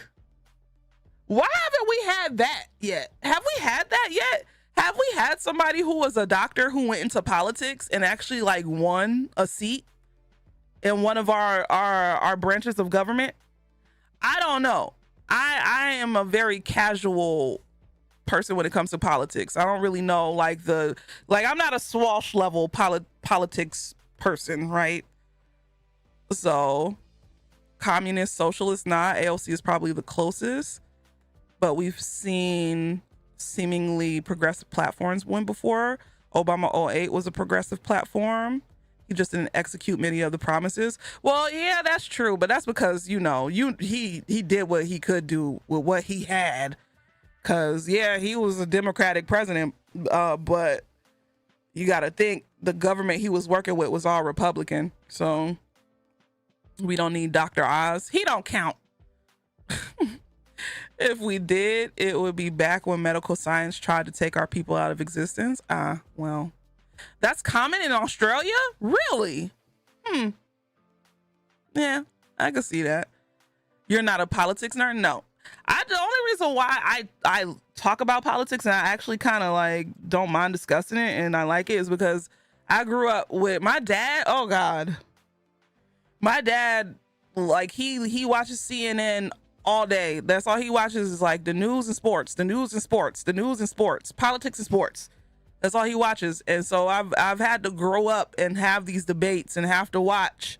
C: why haven't we had that yet? Have we had that yet? Have we had somebody who was a doctor who went into politics and actually like won a seat in one of our branches of government? I don't know. I am a very casual person when it comes to politics. I don't really know like I'm not a Swalsh level politics person, right? So communist, socialist, not. AOC is probably the closest, but we've seen seemingly progressive platforms win before. Obama 08 was a progressive platform. He just didn't execute many of the promises. Well, yeah, that's true, but that's because, you know, he did what he could do with what he had. Cause yeah, he was a Democratic president, but you got to think the government he was working with was all Republican. So we don't need Dr. Oz. He don't count. If we did, it would be back when medical science tried to take our people out of existence. Well, that's common in Australia? Really? Yeah, I can see that. You're not a politics nerd? No. The only reason why I talk about politics and I actually kind of like don't mind discussing it and I like it is because I grew up with my dad. Oh God. My dad, like he watches CNN all day. That's all he watches is like the news and sports, the news and sports, the news and sports, politics and sports. That's all he watches. And so I've had to grow up and have these debates and have to watch,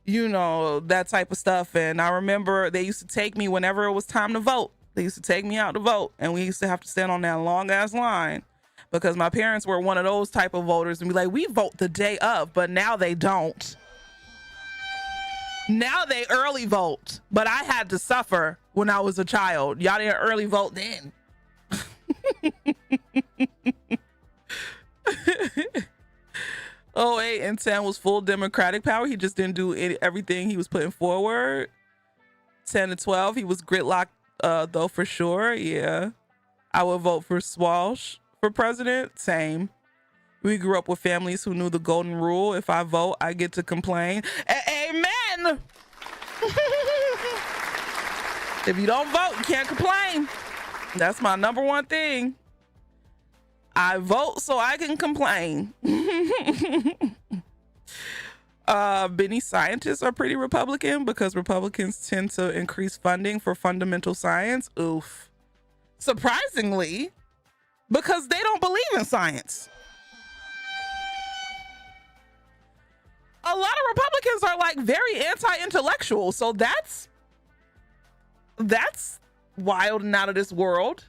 C: you know, that type of stuff. And I remember they used to take me whenever it was time to vote. They used to take me out to vote and we used to have to stand on that long ass line because my parents were one of those type of voters and be like, we vote the day of, but now they don't. Now they early vote, but I had to suffer when I was a child. Y'all didn't early vote then. 08 and 10 was full Democratic power. He just didn't do everything he was putting forward. 10 to 12, he was gridlock, though, for sure. Yeah. I would vote for Swalsh for president. Same. We grew up with families who knew the golden rule. If I vote, I get to complain. Amen. If you don't vote, you can't complain. That's my number one thing. I vote so I can complain. Many scientists are pretty Republican because Republicans tend to increase funding for fundamental science. Oof. Surprisingly, because they don't believe in science. A lot of Republicans are like very anti-intellectual. So that's wild and out of this world.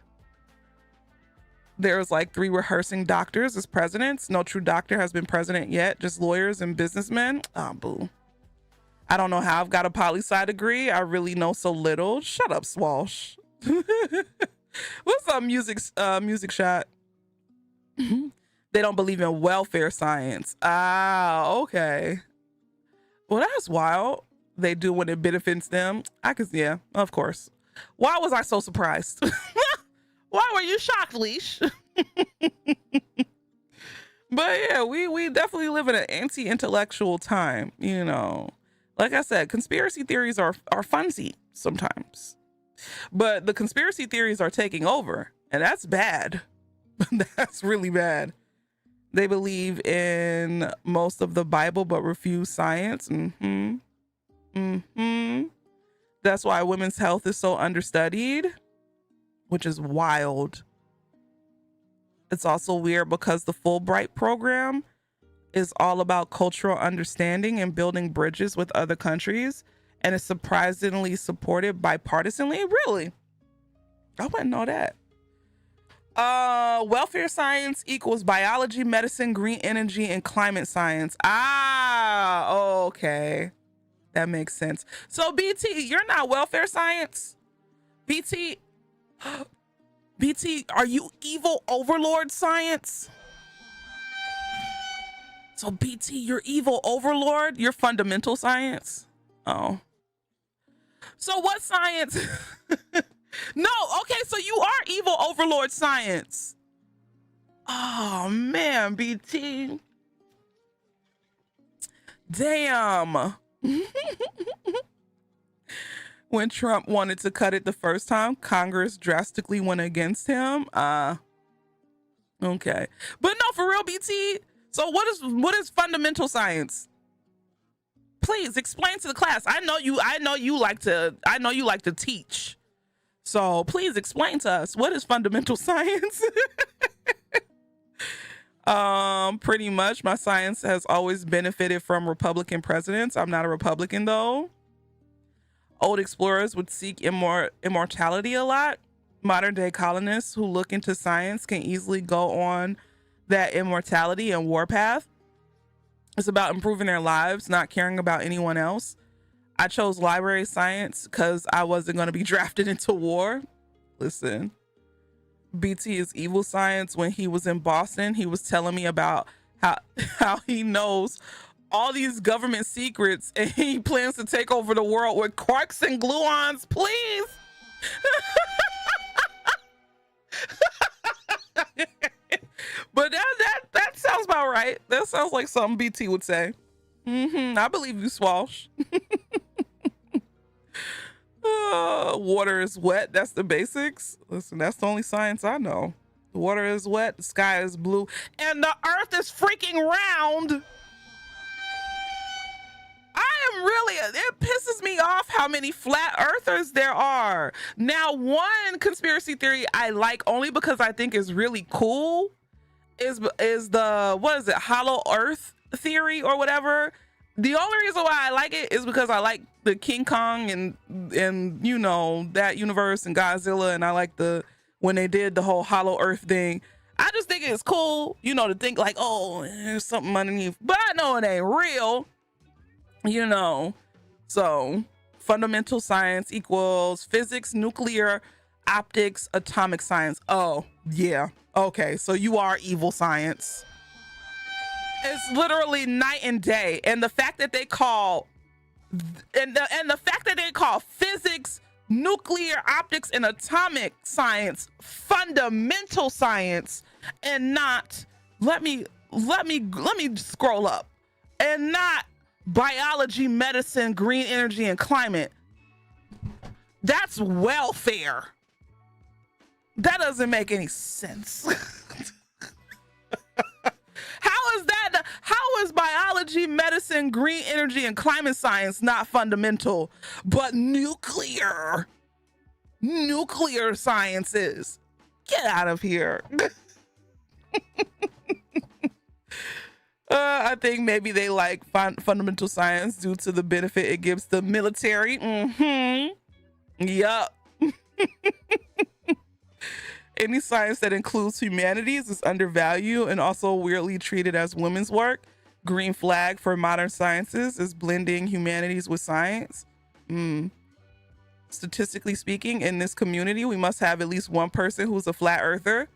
C: There's like 3 rehearsing doctors as presidents. No true doctor has been president yet, just lawyers and businessmen. Oh, boo. I don't know how I've got a poli-sci degree. I really know so little. Shut up, Swalsh. What's up, music shot? They don't believe in welfare science. Ah, okay. Well, that's wild. They do when it benefits them. Yeah, of course. Why was I so surprised? Why were you shocked, Leash? But yeah, we definitely live in an anti-intellectual time, you know. Like I said, conspiracy theories are funsy sometimes. But the conspiracy theories are taking over, and that's bad. That's really bad. They believe in most of the Bible, but refuse science. That's why women's health is so understudied, which is wild. It's also weird because the Fulbright program is all about cultural understanding and building bridges with other countries, and is surprisingly supported bipartisanly. Really? I wouldn't know that. Welfare science equals biology, medicine, green energy, and climate science. Ah, okay. That makes sense. So BT, you're not welfare science? BT, are you evil overlord science? So BT, you're evil overlord? You're fundamental science? Oh. So what science? No, okay, so you are evil overlord science. Oh man, BT. Damn. When Trump wanted to cut it the first time, Congress drastically went against him. Okay. But no, for real, BT. So what is fundamental science? Please explain to the class. I know you like to teach. So please explain to us, what is fundamental science? Pretty much my science has always benefited from Republican presidents. I'm not a Republican though. Old explorers would seek immortality a lot. Modern day colonists who look into science can easily go on that immortality and warpath. It's about improving their lives, not caring about anyone else. I chose library science because I wasn't going to be drafted into war. Listen, BT is evil science. When he was in Boston, he was telling me about how he knows all these government secrets and he plans to take over the world with quarks and gluons, please. But that sounds about right. That sounds like something BT would say. I believe you, Swash. Water is wet. That's the basics. Listen, that's the only science I know. The water is wet, the sky is blue, and the earth is freaking round. It pisses me off how many flat earthers there are. Now, one conspiracy theory I like only because I think is really cool is the, what is it, hollow earth theory or whatever. The only reason why I like it is because I like the King Kong and you know, that universe and Godzilla, and I like when they did the whole hollow earth thing. I just think it's cool, you know, to think like, oh, there's something underneath, but I know it ain't real, you know. So fundamental science equals physics, nuclear, optics, atomic science. Oh yeah, okay, so you are evil science. It's literally night and day. And the fact that they call the fact that they call physics, nuclear, optics, and atomic science fundamental science, and not, let me scroll up, and not biology, medicine, green energy, and climate. That's welfare. That doesn't make any sense. How is biology, medicine, green energy, and climate science not fundamental, but nuclear science is? Get out of here. I think maybe they like fundamental science due to the benefit it gives the military. Yup. Any science that includes humanities is undervalued and also weirdly treated as women's work. Green flag for modern sciences is blending humanities with science. Statistically speaking, in this community, we must have at least one person who's a flat earther.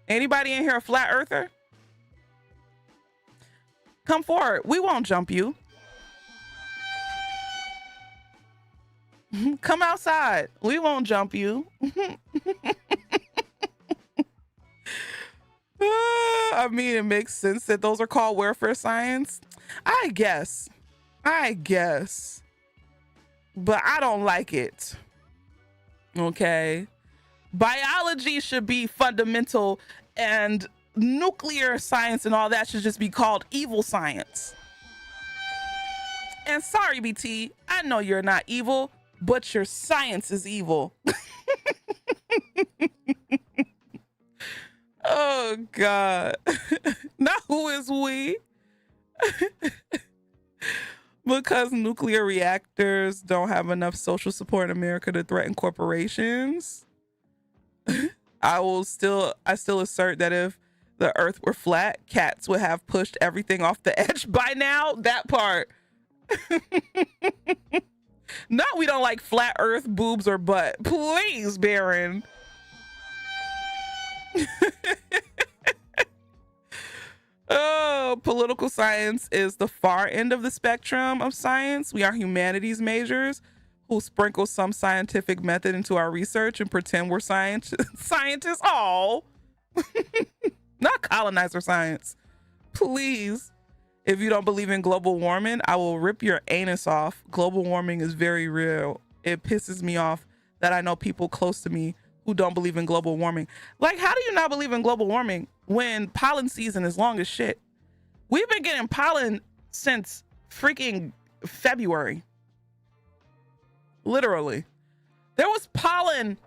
C: Anybody in here a flat earther? Come forward. We won't jump you. Come outside. We won't jump you. I mean, it makes sense that those are called welfare science. I guess. But I don't like it. Okay. Biology should be fundamental, and nuclear science and all that should just be called evil science. And sorry, BT, I know you're not evil, but your science is evil. Oh God. Now who is we? Because nuclear reactors don't have enough social support in America to threaten corporations. I still assert that if the earth were flat, cats would have pushed everything off the edge by now. That part. No, we don't like flat earth, boobs, or butt. Please, Baron. Oh, political science is the far end of the spectrum of science. We are humanities majors who sprinkle some scientific method into our research and pretend we're scientists. Oh, not colonizer science. Please. If you don't believe in global warming, I will rip your anus off. Global warming is very real. It pisses me off that I know people close to me who don't believe in global warming. Like, how do you not believe in global warming when pollen season is long as shit? We've been getting pollen since freaking February. Literally. There was pollen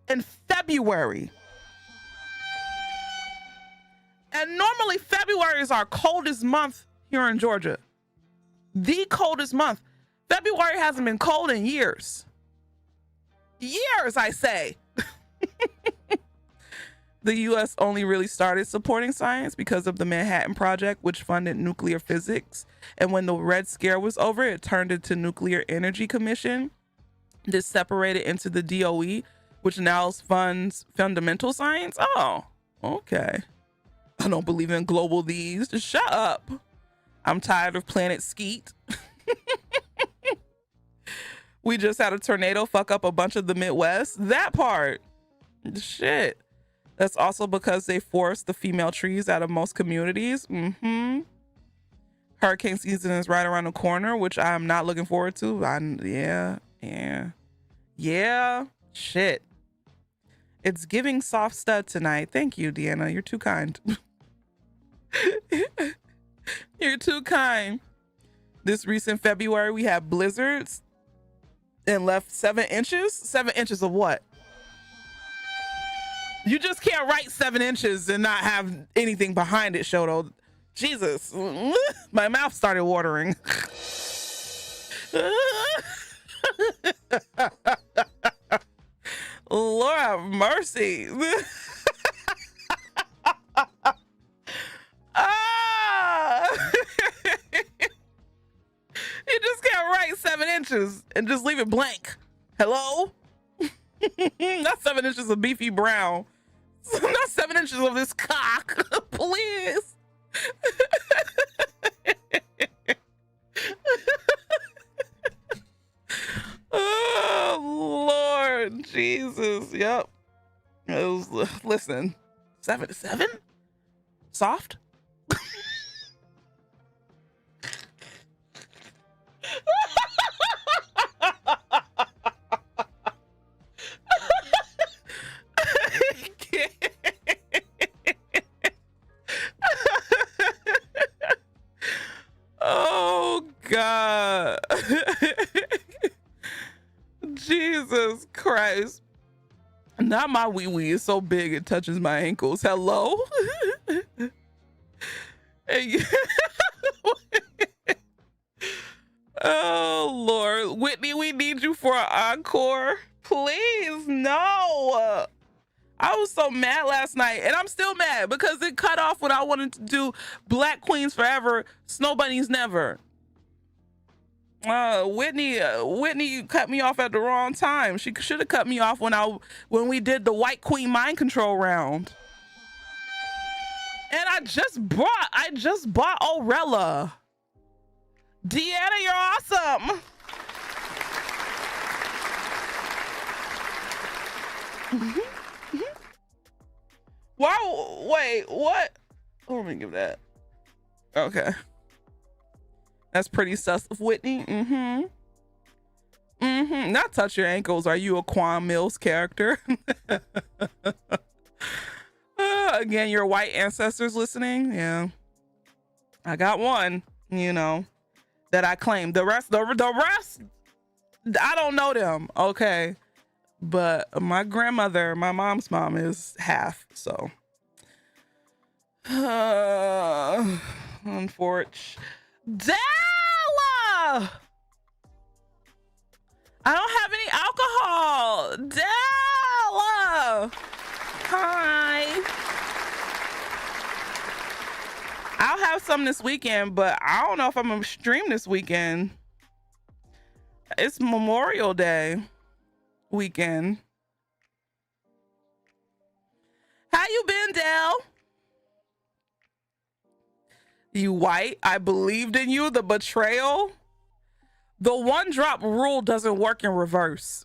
C: in February. And normally February is our coldest month here in Georgia. The coldest month. February hasn't been cold in years. Years, I say. The US only really started supporting science because of the Manhattan Project, which funded nuclear physics. And when the Red Scare was over, it turned into Nuclear Energy Commission. This separated into the DOE, which now funds fundamental science. Oh, Okay. I don't believe in global these. Just shut up. I'm tired of Planet Skeet. We just had a tornado fuck up a bunch of the Midwest. That part. Shit. That's also because they forced the female trees out of most communities. Hurricane season is right around the corner, which I'm not looking forward to. Yeah. Shit. It's giving soft stud tonight. Thank you, Deanna. You're too kind. You're too kind. This recent February, we had blizzards and left 7 inches. 7 inches of what? You just can't write 7 inches and not have anything behind it, Shoto. Jesus. My mouth started watering. Lord have mercy. You just can't write 7 inches and just leave it blank. Hello? Not 7 inches of beefy brown. Not 7 inches of this cock. Please. Oh, Lord Jesus. Yep. It was, listen, 7 to 7? Soft? Oh God. Jesus Christ. Not my wee wee is so big it touches my ankles. Hello? Oh Lord. Whitney, we need you for an encore. Please, no. I was so mad last night, and I'm still mad because it cut off when I wanted to do Black Queens Forever, Snow Bunnies Never. Whitney cut me off at the wrong time. She should have cut me off when we did the White Queen Mind Control round. And I just bought Orella. Deanna, you're awesome. Wow, wait, what? Oh, let me give that. Okay. That's pretty sus of Whitney. Not touch your ankles. Are you a Quan Mills character? Again, your white ancestors listening. Yeah. I got one, that I claim. The rest, I don't know them. Okay. But my grandmother, my mom's mom, is half, so. Unfortunate. Della! I don't have any alcohol. Della! Hi. I'll have some this weekend, but I don't know if I'm gonna stream this weekend. It's Memorial Day weekend. How you been, Dell? You white? I believed in you. The betrayal. The 1-drop rule doesn't work in reverse.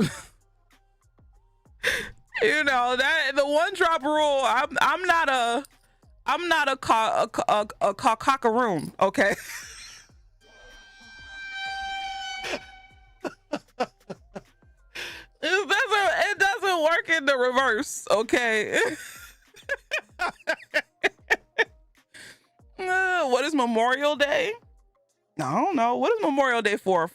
C: That the 1-drop rule. I'm not a cockaroon. Okay. It doesn't work in the reverse, okay? What is Memorial Day? I don't know. What is Memorial Day for? Is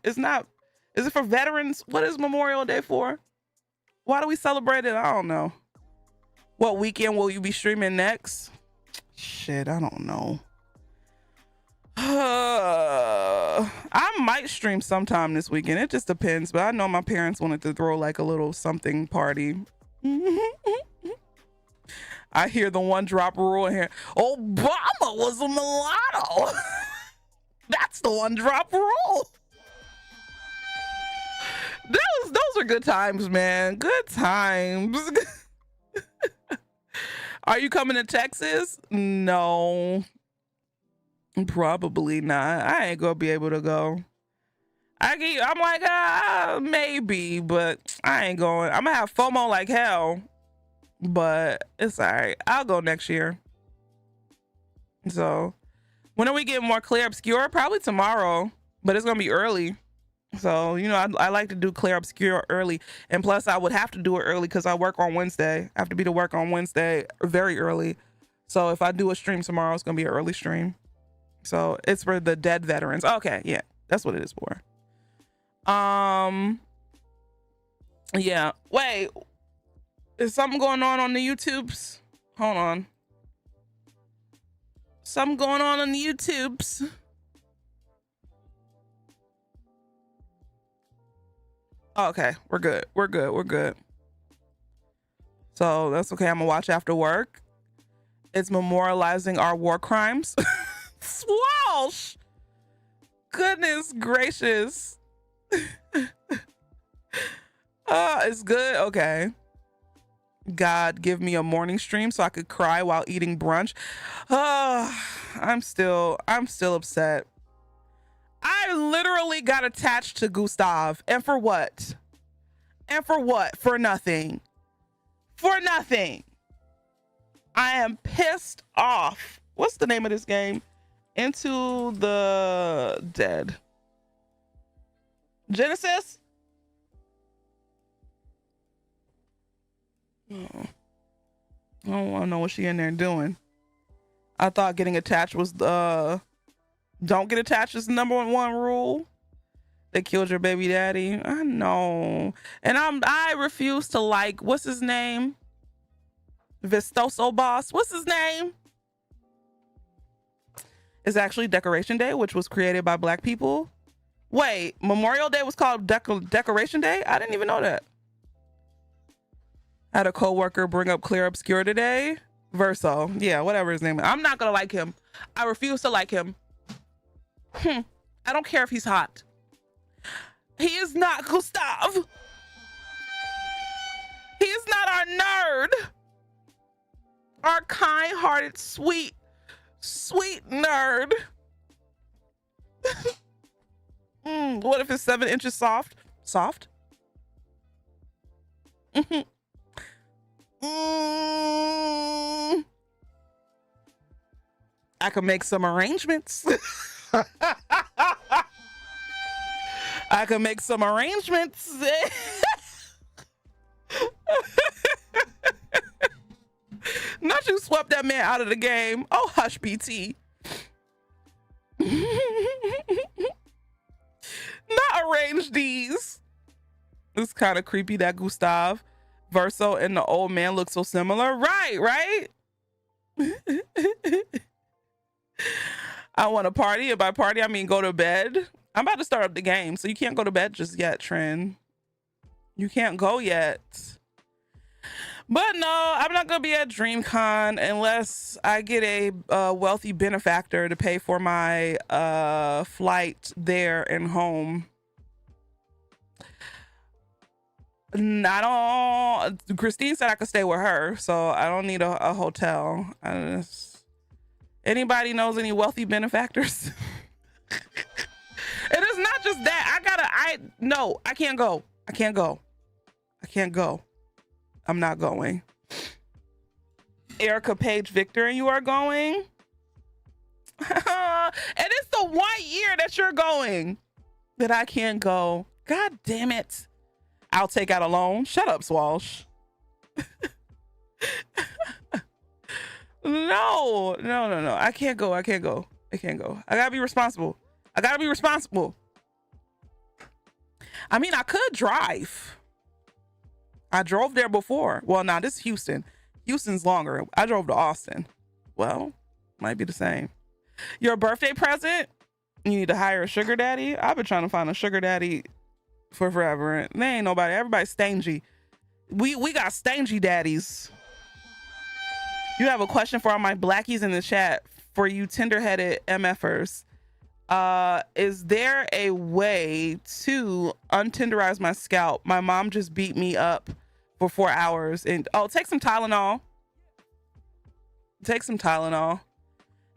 C: it for veterans? What is Memorial Day for? Why do we celebrate it? I don't know. What weekend will you be streaming next? Shit, I don't know. I might stream sometime this weekend. It just depends, but I know my parents wanted to throw like a little something party. I hear the 1-drop rule in here. Obama was a mulatto. That's the 1-drop rule. Those are good times, man. Good times. Are you coming to Texas? No, probably not. I ain't gonna be able to go. I'm like, maybe, but I ain't going. I'm gonna have FOMO like hell, but it's all right. I'll go next year. So when are we getting more Clear Obscure? Probably tomorrow, but it's gonna be early. So, you know, I like to do Clear Obscure early. And plus I would have to do it early because I work on Wednesday. I have to be to work on Wednesday very early. So if I do a stream tomorrow, it's gonna be an early stream. So it's for the dead veterans. Okay, yeah, that's what it is for. Yeah, wait, is something going on the YouTubes? Hold on. Something going on the YouTubes. Okay, we're good. We're good. We're good. So that's okay. I'm gonna watch after work. It's memorializing our war crimes. Swalsh! Goodness gracious. It's good. Okay. God, give me a morning stream so I could cry while eating brunch. I'm still upset. I literally got attached to Gustav. And for what? And for what? For nothing. For nothing. I am pissed off. What's the name of this game? Into the Dead. Genesis? Oh. I don't want to know what she in there doing. I thought getting attached was don't get attached is the #1 rule. They killed your baby daddy. I know. And I refuse to like, what's his name? Vistoso boss. What's his name? It's actually Decoration Day, which was created by Black people. Wait, Memorial Day was called Decoration Day? I didn't even know that. I had a coworker bring up Clear Obscure today. Verso. Yeah, whatever his name is. I'm not gonna like him. I refuse to like him. I don't care if he's hot. He is not Gustav. He is not our nerd. Our kind-hearted, sweet nerd. What if it's 7 inches soft? Soft? I could make some arrangements. I could make some arrangements. Not you swept that man out of the game. Oh, hush, BT. Not arrange these. It's kind of creepy that Gustav, Verso, and the old man look so similar. Right? I want to party. And by party, I mean go to bed. I'm about to start up the game, so you can't go to bed just yet, Trin. You can't go yet. But no, I'm not gonna be at DreamCon unless I get a wealthy benefactor to pay for my flight there and home. Christine said I could stay with her, so I don't need a hotel. Anybody knows any wealthy benefactors? It is not just that. No, I can't go. I can't go. I'm not going. Erica Page Victor, and you are going? And it's the 1 year that you're going that I can't go. God damn it. I'll take out a loan. Shut up, Swalsh. No. I can't go. I gotta be responsible. I mean, I could drive. I drove there before. Well, now this is Houston. Houston's longer. I drove to Austin. Well, might be the same. Your birthday present? You need to hire a sugar daddy? I've been trying to find a sugar daddy for forever. There ain't nobody. Everybody's stingy. We got stingy daddies. You have a question for all my blackies in the chat. For you tender-headed MFers. Is there a way to untenderize my scalp? My mom just beat me up for 4 hours. And oh, take some Tylenol. Take some Tylenol.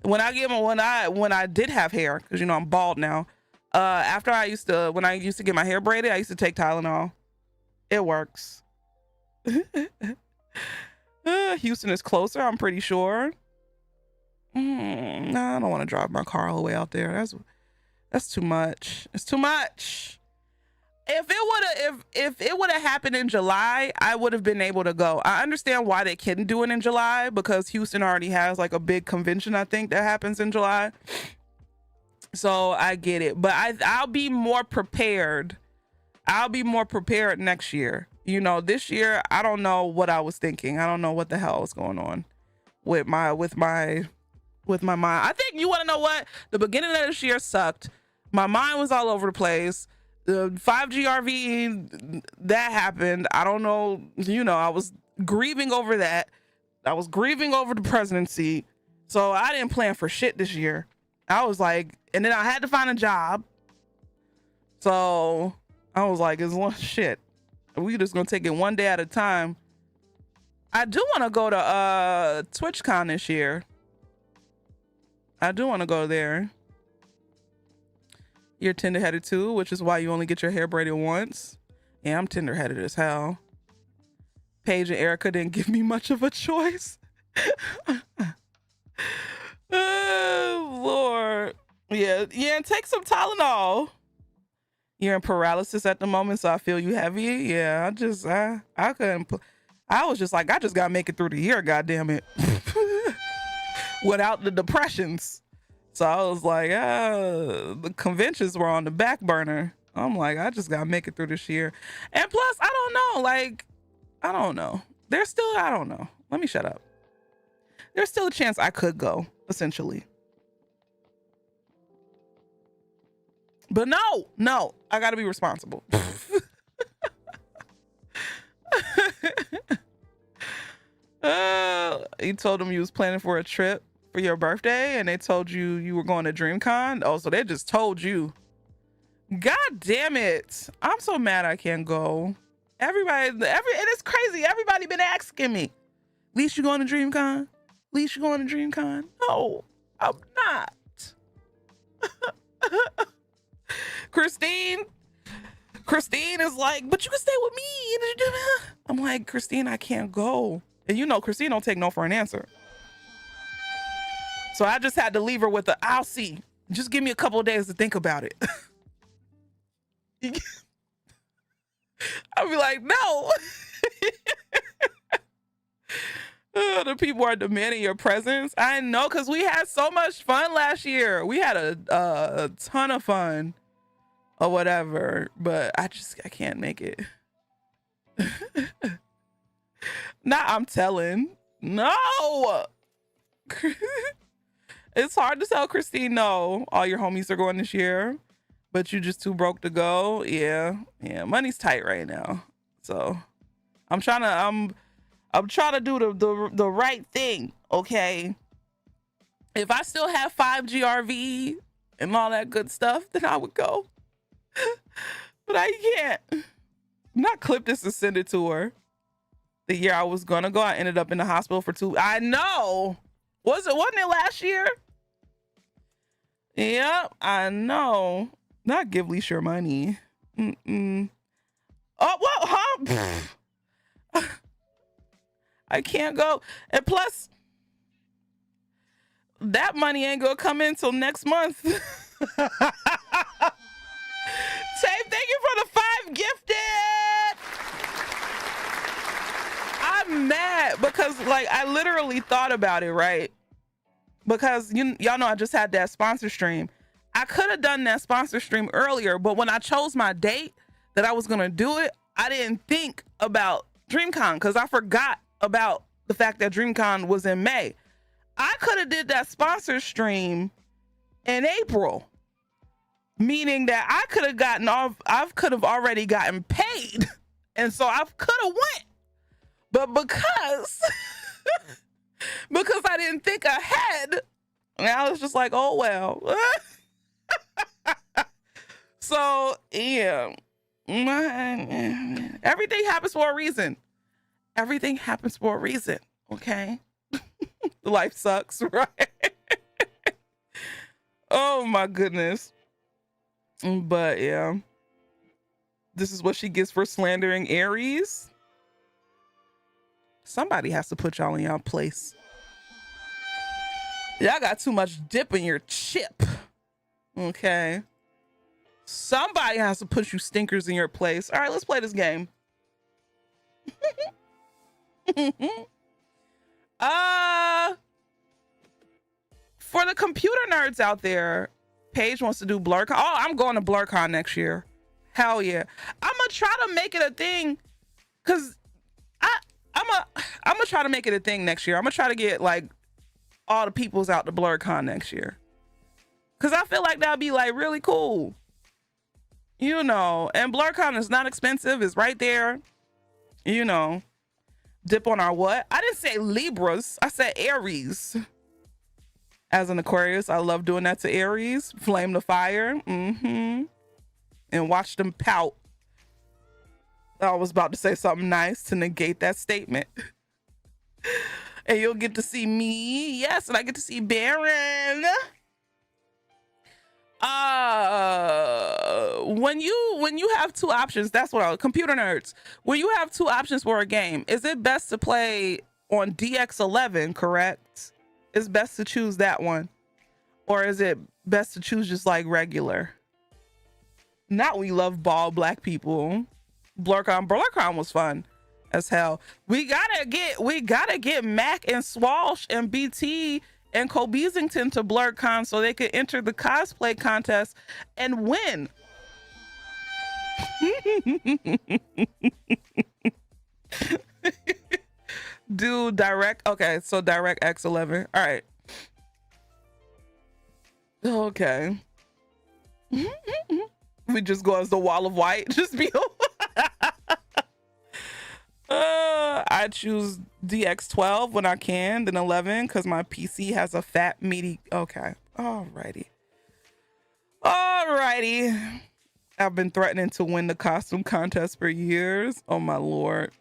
C: When I did have hair, because you know I'm bald now. After when I used to get my hair braided, I used to take Tylenol. It works. Houston is closer, I'm pretty sure. No, I don't want to drive my car all the way out there. That's too much. It's too much. If it would have happened in July, I would have been able to go. I understand why they couldn't do it in July, because Houston already has like a big convention, I think, that happens in July. So I get it, but I'll be more prepared. I'll be more prepared next year. You know, this year I don't know what I was thinking. I don't know what the hell is going on with my mind. I think, you want to know what? The beginning of this year sucked. My mind was all over the place. The 5G RV that happened, I don't know, you know, I was grieving over that. I was grieving over the presidency. So I didn't plan for shit this year. I was like, and then I had to find a job. So I was like, it's one shit. We just gonna take it one day at a time. I do want to go to TwitchCon this year. I do want to go there. You're tender-headed too, which is why you only get your hair braided once. Yeah, I'm tender-headed as hell. Paige and Erica didn't give me much of a choice. Oh, Lord. Yeah, and take some Tylenol. You're in paralysis at the moment, so I feel you heavy. Yeah, I couldn't. I was just like, I just gotta make it through the year, goddamn it, without the depressions. So I was like, the conventions were on the back burner. I'm like, I just gotta make it through this year. And plus, I don't know, like, I don't know. I don't know. Let me shut up. There's still a chance I could go, essentially. But no, I gotta be responsible. You told them you was planning for a trip for your birthday, and they told you you were going to DreamCon. Oh, so they just told you. God damn it! I'm so mad I can't go. And it's crazy. Everybody been asking me. Least you going to DreamCon? Least you going to DreamCon? No, I'm not. Christine is like, but you can stay with me. I'm like, Christine, I can't go. And you know, Christine don't take no for an answer. So I just had to leave her with the, I'll see. Just give me a couple of days to think about it. I'll be like, no. The people are demanding your presence. I know, because we had so much fun last year. We had a ton of fun or whatever, but I can't make it. Nah, I'm telling. No. It's hard to tell Christine no. All your homies are going this year, but you just too broke to go. Yeah, money's tight right now. So I'm trying to do the right thing, okay? If I still have 5G RV and all that good stuff, then I would go. But I can't. Not clip this and send it to her. The year I was gonna go, I ended up in the hospital for 2. I know. Wasn't it last year? Yep, I know. Not give Leash your money. Oh, what? Huh? I can't go. And plus, that money ain't gonna come in till next month. Tape, thank you for the 5 gifted. I'm mad because, like, I literally thought about it, right? Because y'all know I just had that sponsor stream. I could have done that sponsor stream earlier, but when I chose my date that I was gonna do it, I didn't think about DreamCon because I forgot about the fact that DreamCon was in May. I could have did that sponsor stream in April, meaning that I could have already gotten paid, and so I could have went. But because I didn't think ahead, and I was just like, oh well. So yeah, everything happens for a reason. Everything happens for a reason, okay? Life sucks, right? Oh my goodness. But yeah, this is what she gets for slandering Aries. Somebody has to put y'all in y'all place. Y'all got too much dip in your chip. Okay. Somebody has to put you stinkers in your place. All right, let's play this game. For the computer nerds out there, Paige wants to do BlurCon. Oh, I'm going to BlurCon next year. Hell yeah. I'm gonna try to make it a thing, because I'm gonna try to make it a thing next year. I'm gonna try to get like all the peoples out to BlurCon next year, because I feel like that'd be like really cool, you know. And BlurCon is not expensive. It's right there, you know. Dip on our what? I didn't say Libras. I said Aries. As an Aquarius, I love doing that to Aries. Flame the fire. And watch them pout. I was about to say something nice to negate that statement. And you'll get to see me. Yes, and I get to see Baron. When you have two options, that's what computer nerds. When you have two options for a game, is it best to play on DX11, correct? It's best to choose that one. Or is it best to choose just like regular? Not we love bald black people. BlurCon was fun as hell. We gotta get Mac and Swalsh and BT and Kobeasington to BlurCon so they could enter the cosplay contest and win. Do direct. Okay, so direct X11. All right. Okay. We just go as the wall of white. Just be. I choose DX12 when I can, then 11 because my PC has a fat meaty. Okay. Alrighty. I've been threatening to win the costume contest for years. Oh my lord.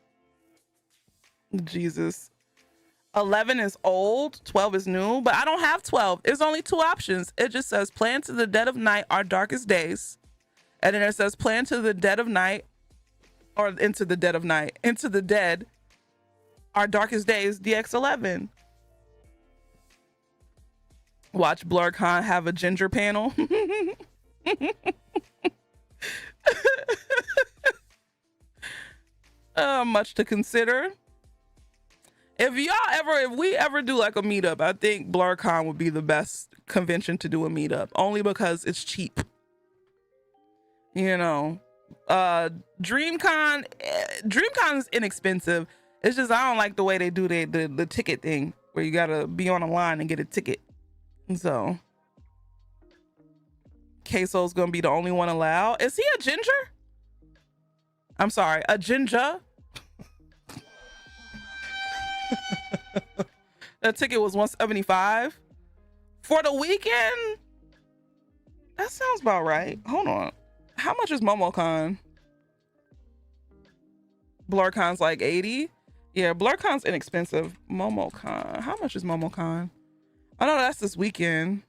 C: Jesus. 11 is old, 12 is new, but I don't have 12. There's only two options. It just says play into the dead of night, our darkest days. And then it says play into the dead of night, or into the dead of night, into the dead, our darkest days, DX11. Watch BlurCon have a ginger panel. Much to consider. If we ever do like a meetup, I think BlurCon would be the best convention to do a meetup, only because it's cheap. You know, DreamCon is inexpensive. It's just I don't like the way they do the ticket thing where you gotta be on a line and get a ticket. So Queso's gonna be the only one allowed. Is he a ginger? I'm sorry, a ginger. That ticket was $175 for the weekend. That sounds about right. Hold on. How much is MomoCon? BlurCon's like 80. Yeah, BlurCon's inexpensive. MomoCon. How much is MomoCon? I know that's this weekend.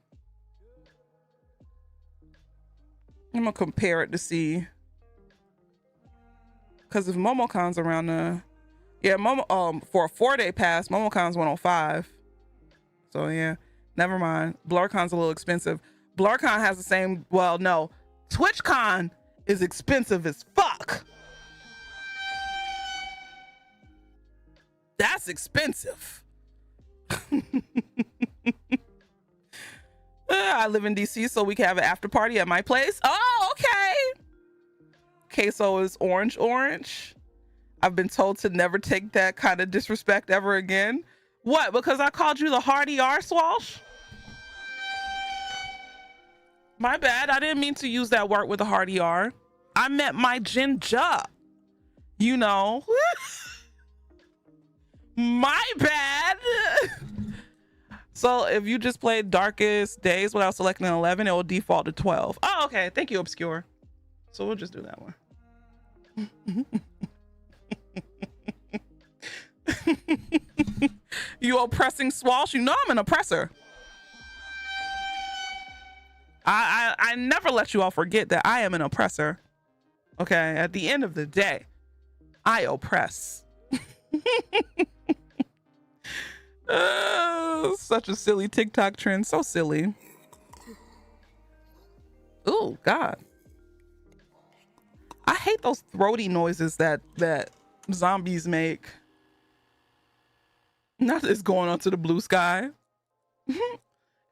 C: I'm gonna compare it to see. Because if MomoCon's around the for a 4-day pass, MomoCon's 105. So yeah, never mind. BlurCon's a little expensive. BlurCon has the same, well, no. TwitchCon is expensive as fuck. That's expensive. I live in DC, so we can have an after party at my place. Oh, okay. Queso is orange. I've been told to never take that kind of disrespect ever again. What? Because I called you the Hardy R Swalsh? My bad. I didn't mean to use that word with a Hardy R. I meant my ginger. You know. My bad. So if you just played Darkest Days without selecting an 11, it will default to 12. Oh, okay. Thank you, Obscure. So we'll just do that one. You oppressing Swash? You know I'm an oppressor. I never let you all forget that I am an oppressor. Okay, at the end of the day, I oppress. Such a silly TikTok trend, so silly. Oh God, I hate those throaty noises that zombies make. Not this going onto the blue sky.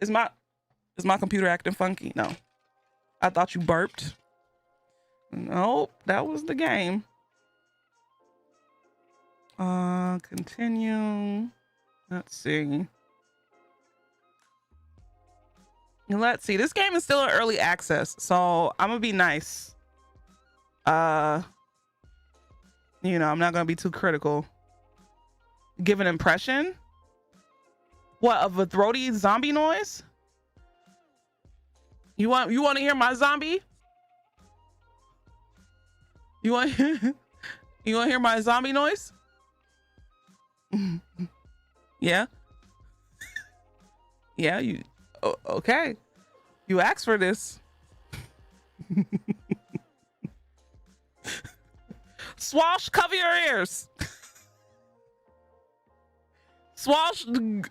C: Is my computer acting funky? No. I thought you burped. Nope, that was the game. Continue. Let's see. Let's see. This game is still in early access, so I'm gonna be nice. You know, I'm not gonna be too critical. Give an impression? What, of a throaty zombie noise? You want to hear my zombie? You want to hear my zombie noise? Yeah. Yeah, you okay. You asked for this. Swash, cover your ears. Swash,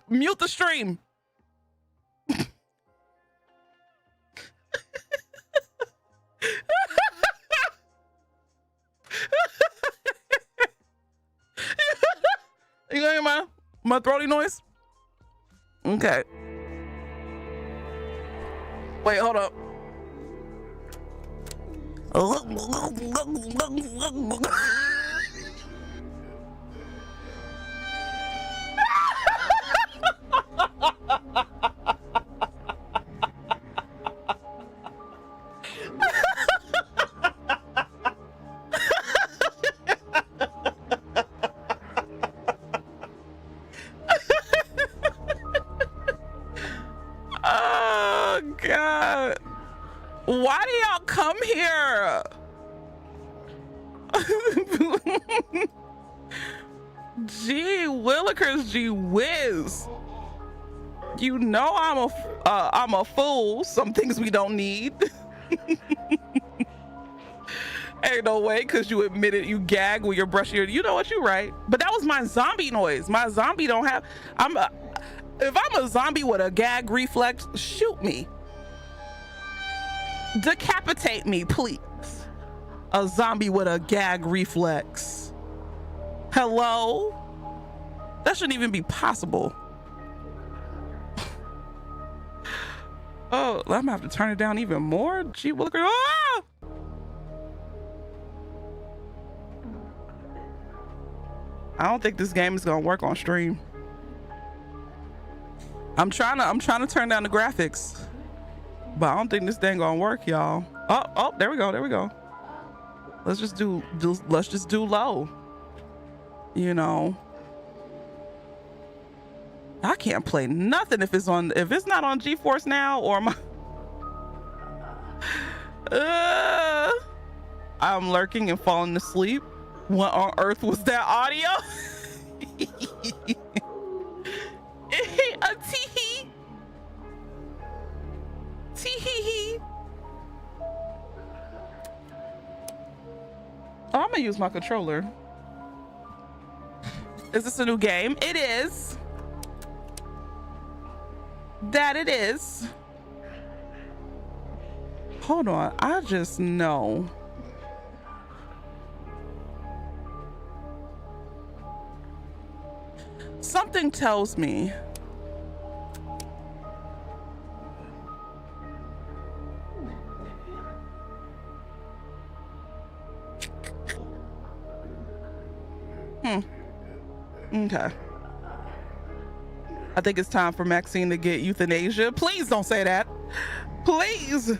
C: mute the stream. You gonna hear my throaty noise? Okay. Wait, hold up. Oh God. Why do y'all come here? Gee willikers, gee whiz. You know I'm a fool. Some things we don't need. Ain't no way, because you admitted you gag when you're brushing your, you know what, you're right. But that was my zombie noise. My zombie don't have, if I'm a zombie with a gag reflex, shoot me. Decapitate me, please. A zombie with a gag reflex. Hello? That shouldn't even be possible. Oh, I'm gonna have to turn it down even more. Gee, look at, ah! I don't think this game is gonna work on stream. I'm trying to turn down the graphics, but I don't think this thing gonna work, y'all. Oh, there we go. Let's just do low. You know, I can't play nothing if it's not on GeForce Now or my. I'm lurking and falling asleep. What on earth was that audio? A tee-hee. Tee-hee-hee. Oh, I'm gonna use my controller. Is this a new game? It is. That it is. Hold on, I just know. Something tells me okay. I think it's time for Maxine to get euthanasia. Please don't say that. Please.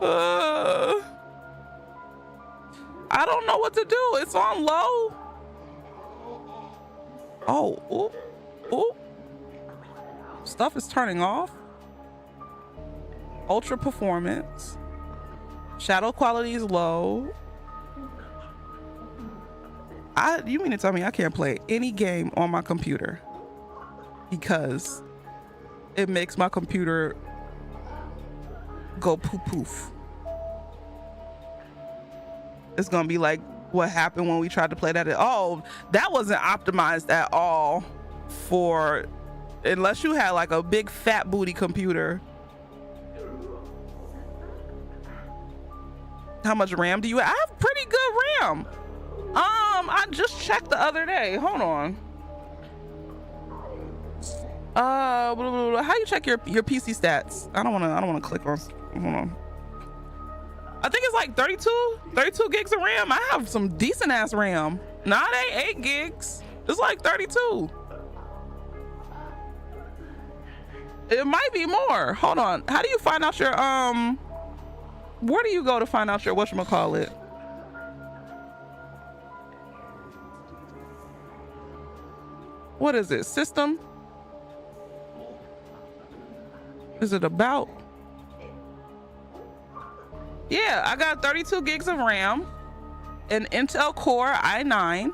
C: I don't know what to do. It's on low. Oh, ooh. Stuff is turning off. Ultra performance. Shadow quality is low. You mean to tell me I can't play any game on my computer because it makes my computer go poof poof? It's gonna be like what happened when we tried to play that. Oh, that wasn't optimized at all for, unless you had like a big fat booty computer. How much RAM do you have? I have pretty good RAM. I just checked the other day. Hold on. How you check your PC stats? I don't wanna click on. Hold on. I think it's like 32 gigs of RAM. I have some decent ass RAM. Nah, it ain't 8 gigs. It's like 32. It might be more. Hold on. How do you find out your where do you go to find out your whatchamacallit? What is it? System? Is it about? Yeah, I got 32 gigs of RAM, an Intel Core i9,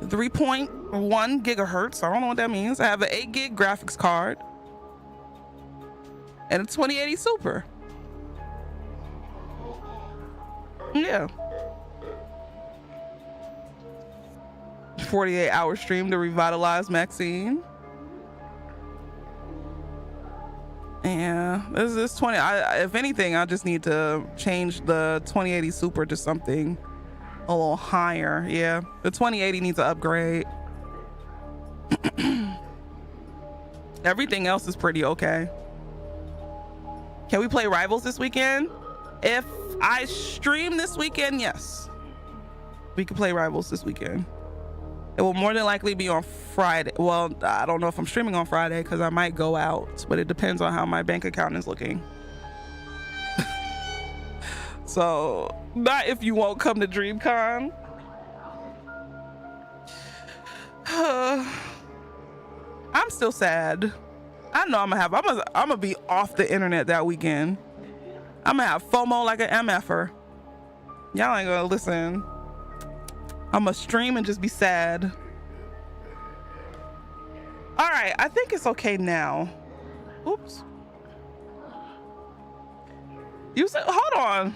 C: 3.1 gigahertz. I don't know what that means. I have an 8 gig graphics card and a 2080 Super. Yeah. 48-hour stream to revitalize Maxine. Yeah, this is 20. If anything, I just need to change the 2080 Super to something a little higher. Yeah, the 2080 needs an upgrade. Everything else is pretty okay. Can we play Rivals this weekend? If I stream this weekend, yes. We can play Rivals this weekend. It will more than likely be on Friday. Well, I don't know if I'm streaming on Friday because I might go out, but it depends on how my bank account is looking. So, not if you won't come to DreamCon. I'm still sad. I know I'm gonna be off the internet that weekend. I'm gonna have FOMO like an MFer. Y'all ain't gonna listen. I'm gonna stream and just be sad. All right, I think it's okay now. Oops. You said, hold on.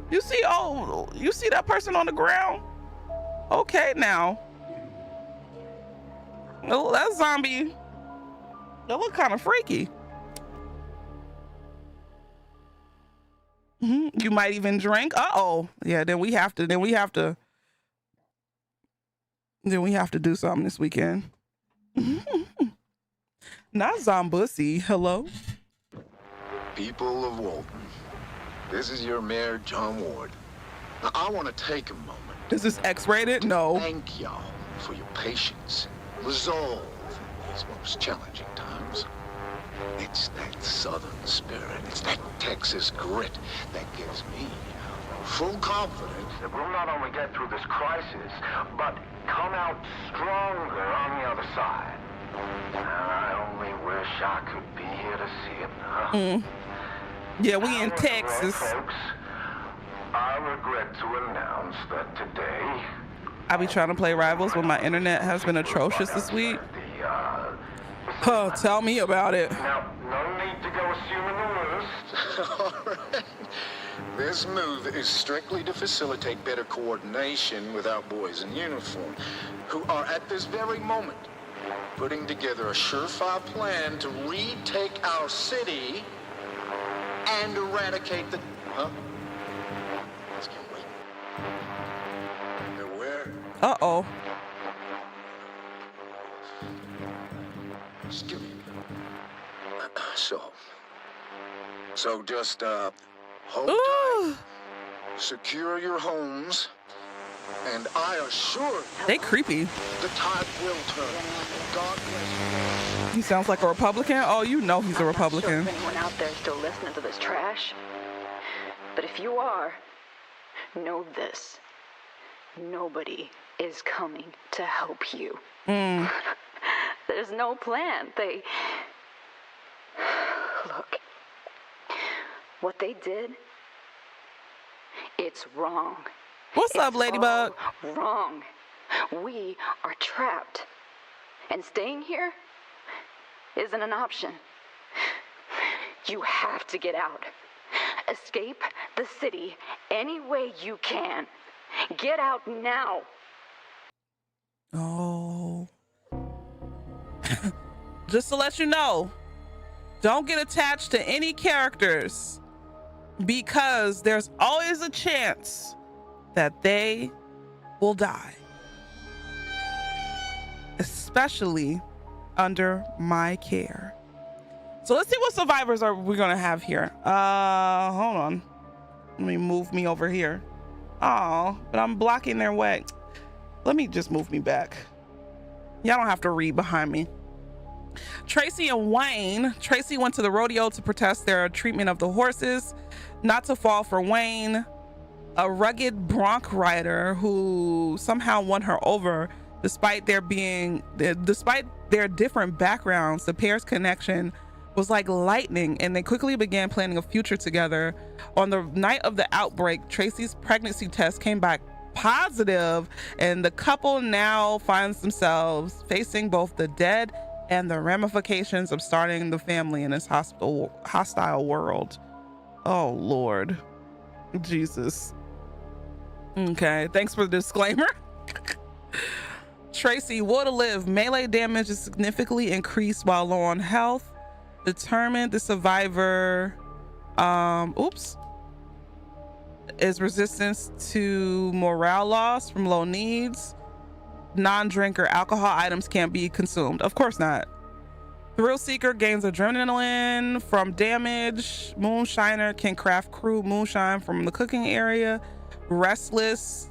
C: You see that person on the ground? Okay now. Oh, that zombie, that look kind of freaky. You might even drink. Uh-oh. Yeah, then we have to do something this weekend. Not Zombussy. Hello?
D: People of Walton, this is your mayor, John Ward. Now, I want to take a moment.
C: Is this X-rated? No.
D: Thank y'all for your patience and resolve in these most challenging times. It's that Southern spirit, it's that Texas grit that gives me full confidence that we'll not only get through this crisis, but come out stronger on the other side. And I only wish I could be here to see it.
C: Yeah, we in Texas.
D: Folks, I regret to announce that today
C: I be trying to play Rivals when my internet has been atrocious this week. Oh, tell me about it.
D: Now, no need to go assuming the worst. All right. This move is strictly to facilitate better coordination with our boys in uniform, who are at this very moment putting together a surefire plan to retake our city and eradicate the... Huh? Let's get wait. They're where?
C: Uh-oh.
D: Just give me... So just, hold tight, secure your homes, and I assure you...
C: They creepy.
D: The tide will turn. God bless you.
C: He sounds like a Republican. Oh, you know he's a Republican.
E: I'm not sure if anyone out there is still listening to this trash. But if you are, know this. Nobody is coming to help you. There's no plan. Look. What they did, it's wrong.
C: What's up,
E: It's
C: Ladybug?
E: all wrong. We are trapped. And staying here isn't an option. You have to get out. Escape the city any way you can. Get out now.
C: Oh. Just to let you know, don't get attached to any characters because there's always a chance that they will die. Especially under my care. So let's see what survivors are we gonna have here. Hold on. Let me move me over here. Oh, but I'm blocking their way. Let me just move me back. Y'all don't have to read behind me. Tracy and Wayne. Tracy went to the rodeo to protest their treatment of the horses. Not to fall for Wayne, a rugged bronc rider who somehow won her over despite their different backgrounds. The pair's connection was like lightning, and they quickly began planning a future together. On the night of the outbreak, Tracy's pregnancy test came back positive, and the couple now finds themselves facing both the dead and the ramifications of starting the family in this hostile world. Oh Lord Jesus. Okay, thanks for the disclaimer. Tracy would have lived. Melee damage is significantly increased while low on health. Determined the survivor is resistance to morale loss from low needs. Non-drinker alcohol items can't be consumed. Of course not. Thrill seeker gains adrenaline from damage. Moonshiner can craft crude moonshine from the cooking area. Restless,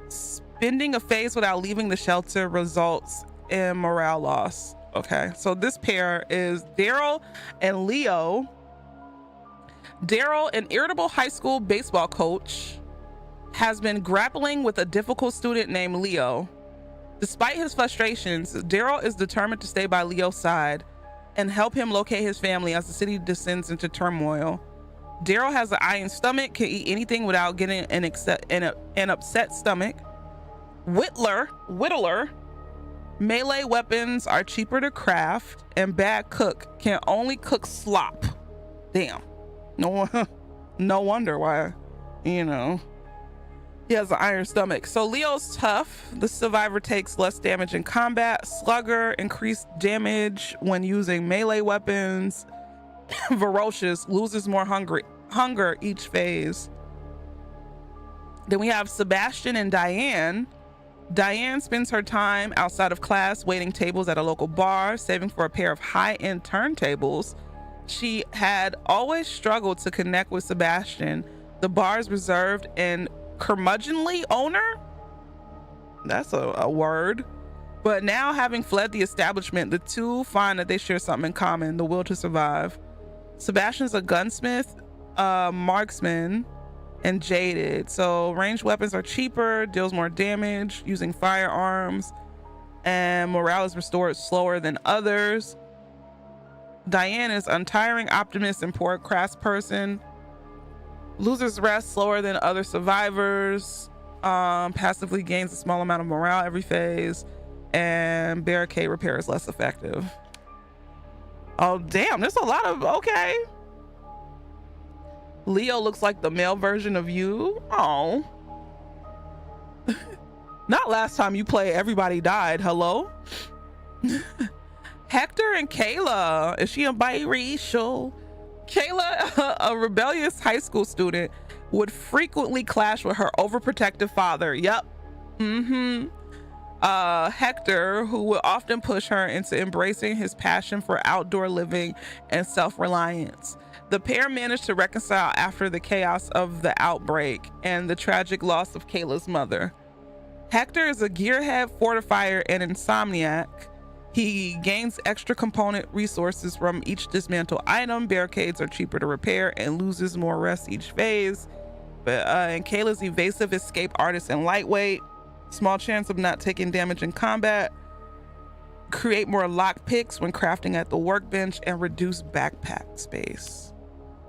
C: spending a phase without leaving the shelter results in morale loss. Okay, so this pair is Daryl and Leo. Daryl, an irritable high school baseball coach, has been grappling with a difficult student named Leo. Despite his frustrations, Daryl is determined to stay by Leo's side and help him locate his family as the city descends into turmoil. Daryl has an iron stomach, can eat anything without getting an upset stomach. Whittler, melee weapons are cheaper to craft, and bad cook can only cook slop. Damn. No wonder why, he has an iron stomach. So Leo's tough. The survivor takes less damage in combat. Slugger, increased damage when using melee weapons. Ferocious, loses more hunger each phase. Then we have Sebastian and Diane. Diane spends her time outside of class waiting tables at a local bar, saving for a pair of high-end turntables. She had always struggled to connect with Sebastian, the bar's reserved and curmudgeonly owner. That's a word. But now, having fled the establishment, the two find that they share something in common: the will to survive. Sebastian's a gunsmith, marksman, and jaded. So ranged weapons are cheaper, deals more damage using firearms, and morale is restored slower than others. Diane is untiring optimist and poor craftsperson. Loses rest slower than other survivors. Passively gains a small amount of morale every phase, and barricade repair is less effective. Oh damn, there's a lot of, okay. Leo looks like the male version of you. Oh. Not last time you played Everybody Died. Hello. Hector and Kayla. Is she a biracial? Kayla, a rebellious high school student, would frequently clash with her overprotective father. Yep. Hector, who would often push her into embracing his passion for outdoor living and self-reliance. The pair managed to reconcile after the chaos of the outbreak and the tragic loss of Kayla's mother. Hector is a gearhead, fortifier, and insomniac. He gains extra component resources from each dismantled item. Barricades are cheaper to repair and loses more rest each phase. And Kayla's evasive, escape artist, and lightweight. Small chance of not taking damage in combat. Create more lock picks when crafting at the workbench, and reduce backpack space.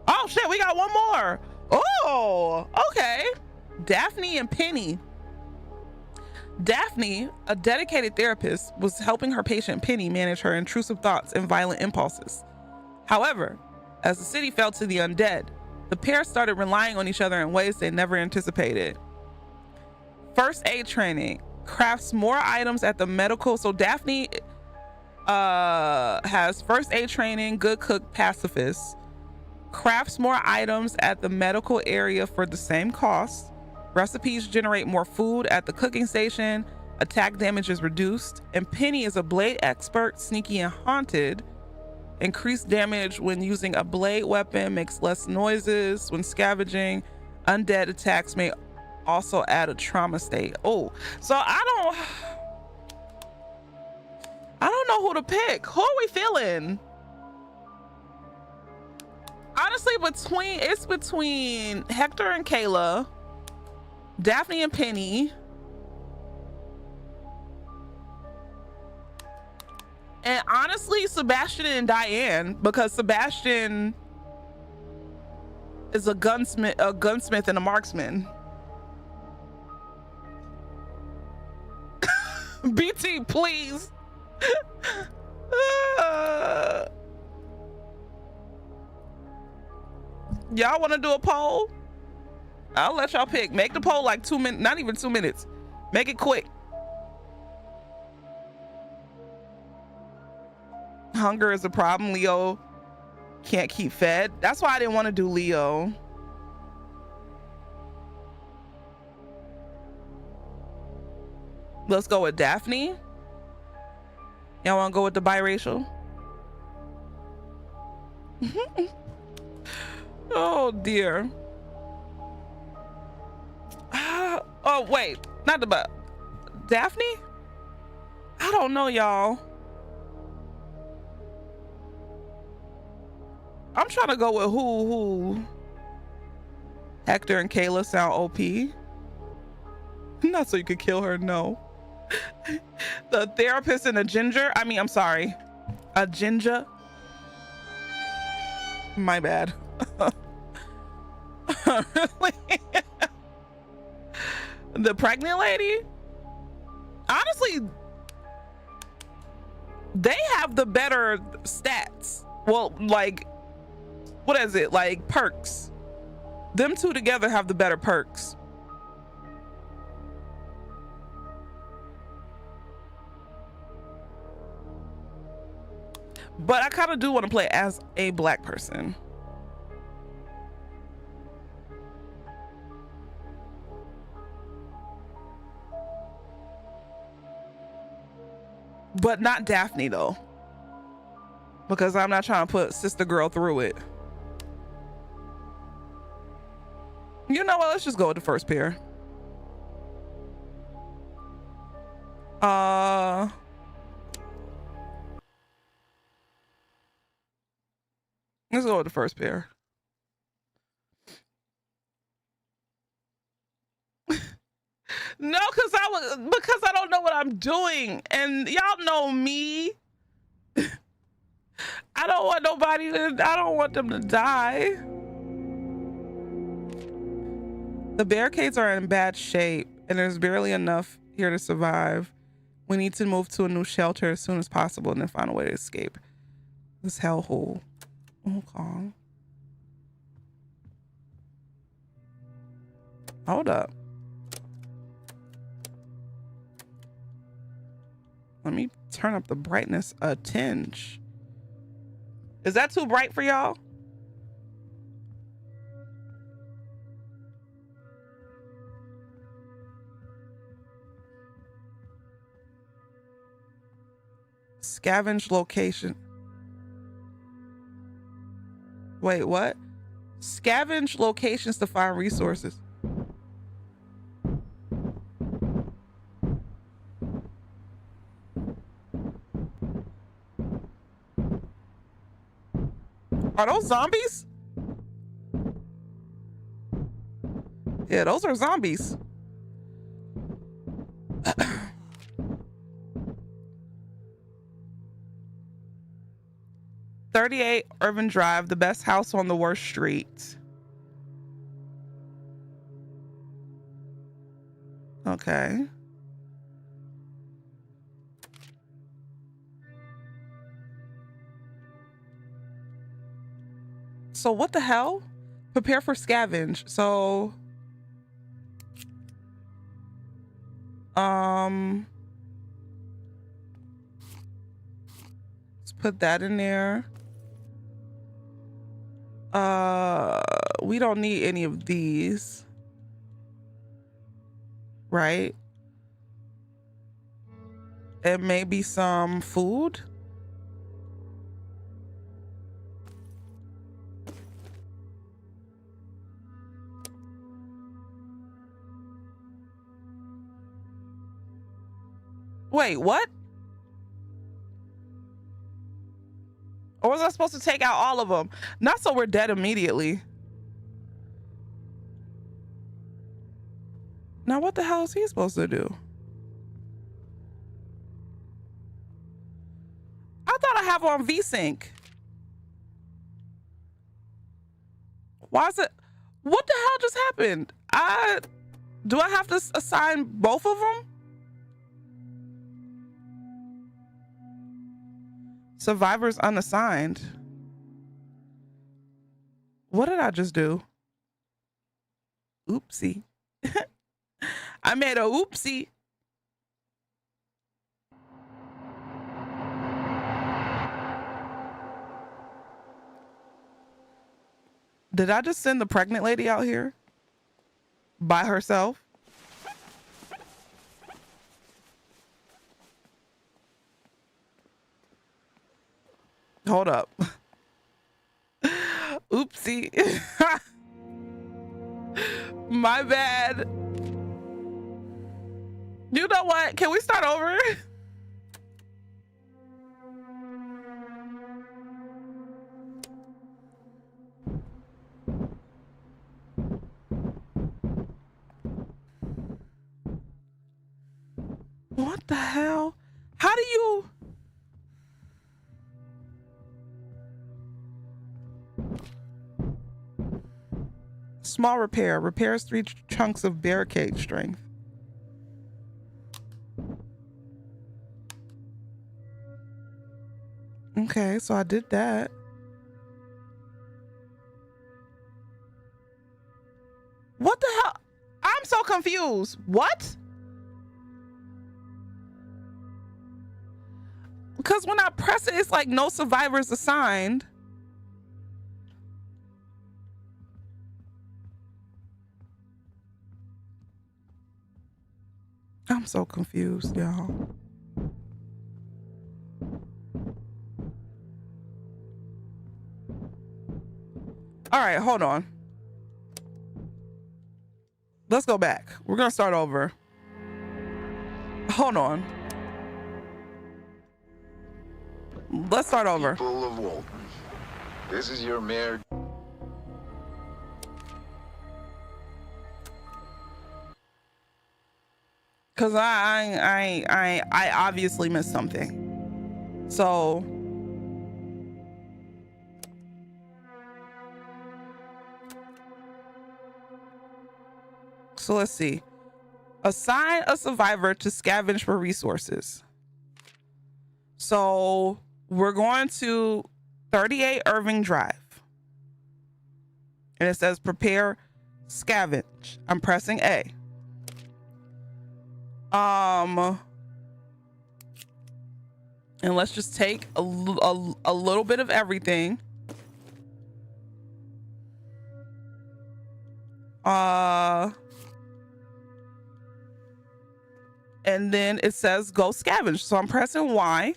C: Oh shit, we got one more. Oh, okay. Daphne and Penny. Daphne, a dedicated therapist, was helping her patient Penny manage her intrusive thoughts and violent impulses. However, as the city fell to the undead, the pair started relying on each other in ways they never anticipated. First aid training. Crafts more items at the medical. So Daphne has first aid training, good cook, pacifist. Crafts more items at the medical area for the same cost. Recipes generate more food at the cooking station. Attack damage is reduced. And Penny is a blade expert, sneaky and haunted. Increased damage when using a blade weapon, makes less noises when scavenging. Undead attacks may also add a trauma state. Oh, so I don't know who to pick. Who are we feeling? Honestly, it's between Hector and Kayla, Daphne and Penny, and honestly Sebastian and Diane, because Sebastian is a gunsmith and a marksman. BT, please. Y'all want to do a poll? I'll let y'all pick. Make the poll like 2 minutes, not even 2 minutes. Make it quick. Hunger is a problem. Leo can't keep fed. That's why I didn't want to do Leo. Let's go with Daphne. Y'all want to go with the biracial? Oh dear. Oh wait, not the Daphne? I don't know, y'all. I'm trying to go with who. Hector and Kayla sound OP. Not so you could kill her, no. The therapist and a ginger. I mean, I'm sorry. A ginger. My bad. Really? The pregnant lady? Honestly, they have the better stats. Well, like, what is it? Like perks. Them two together have the better perks. But I kind of do want to play as a black person. But not Daphne though. Because I'm not trying to put sister girl through it. You know what? Let's just go with the first pair. Let's go with the first pair. No, because I don't know what I'm doing, and y'all know me. I don't want them to die. The barricades are in bad shape, and there's barely enough here to survive. We need to move to a new shelter as soon as possible and then find a way to escape this hellhole. Okay. Hold up. Let me turn up the brightness a tinge. Is that too bright for y'all? Scavenge location. Wait, what? Scavenge locations to find resources. Are those zombies? Yeah, those are zombies. 38 Irvin Drive, the best house on the worst street. Okay. So what the hell? Prepare for scavenge. So let's put that in there. We don't need any of these, right? And maybe some food. Wait, what? Or was I supposed to take out all of them? Not so we're dead immediately. Now what the hell is he supposed to do? I thought I have on VSync. Why is it? What the hell just happened? Do I have to assign both of them? Survivors unassigned. What did I just do? Oopsie. I made a oopsie. Did I just send the pregnant lady out here by herself? Hold up. Oopsie. My bad. You know what? Can we start over? What the hell? How do you... Small repair. Repairs 3 chunks of barricade strength. Okay, so I did that. What the hell? I'm so confused. What? Because when I press it, it's like no survivors assigned. I'm so confused, y'all. All right, hold on. Let's go back. We're gonna start over. Hold on. Let's start over.
D: People of Walton, this is your mayor.
C: Cause I obviously missed something. So let's see. Assign a survivor to scavenge for resources. So we're going to 38 Irving Drive. And it says prepare scavenge. I'm pressing A. And let's just take a little bit of everything. And then it says go scavenge. So I'm pressing Y.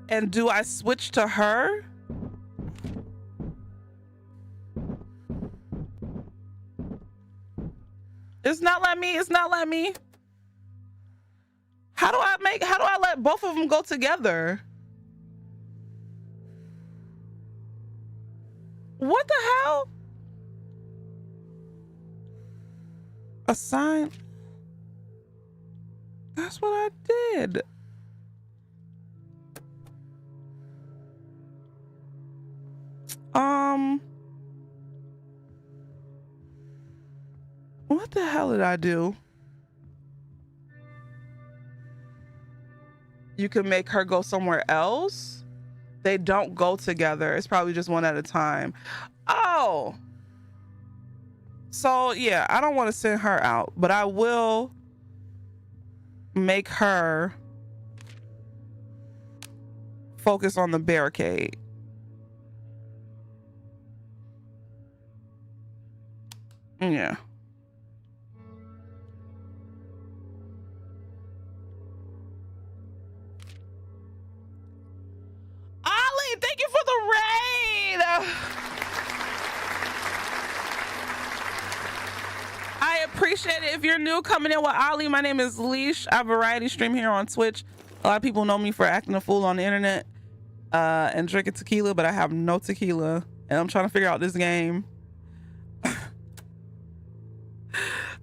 C: And do I switch to her? It's not letting me. It's not letting me. How do I let both of them go together? What the hell? Assign. That's what I did. What the hell did I do? You can make her go somewhere else. They don't go together. It's probably just one at a time. Oh. So yeah, I don't want to send her out, but I will make her focus on the barricade. Yeah. Ollie, thank you for the raid. I appreciate it. If you're new coming in with Ollie, my name is Leash. I variety stream here on Twitch. A lot of people know me for acting a fool on the internet and drinking tequila, but I have no tequila, and I'm trying to figure out this game.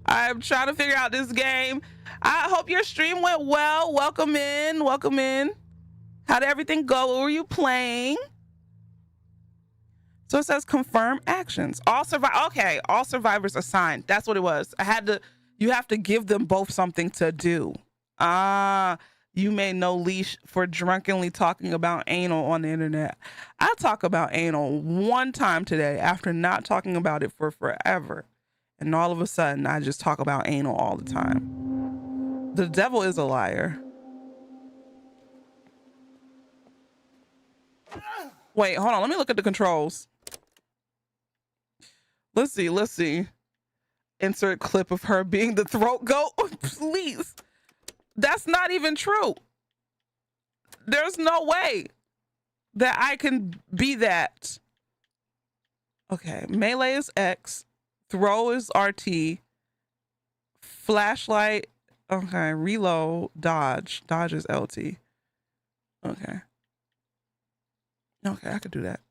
C: I'm trying to figure out this game. I hope your stream went well. Welcome in. Welcome in. How did everything go? What were you playing? So it says confirm actions. All survivors assigned. That's what it was. You have to give them both something to do. You may know Leash for drunkenly talking about anal on the internet. I talk about anal one time today after not talking about it for forever. And all of a sudden, I just talk about anal all the time. The devil is a liar. Wait, hold on. Let me look at the controls. Let's see. Insert clip of her being the throat goat. Please. That's not even true. There's no way that I can be that. Okay, melee is X. Throw is RT. Flashlight. Okay, reload, dodge. Dodge is LT. Okay. Okay, I could do that.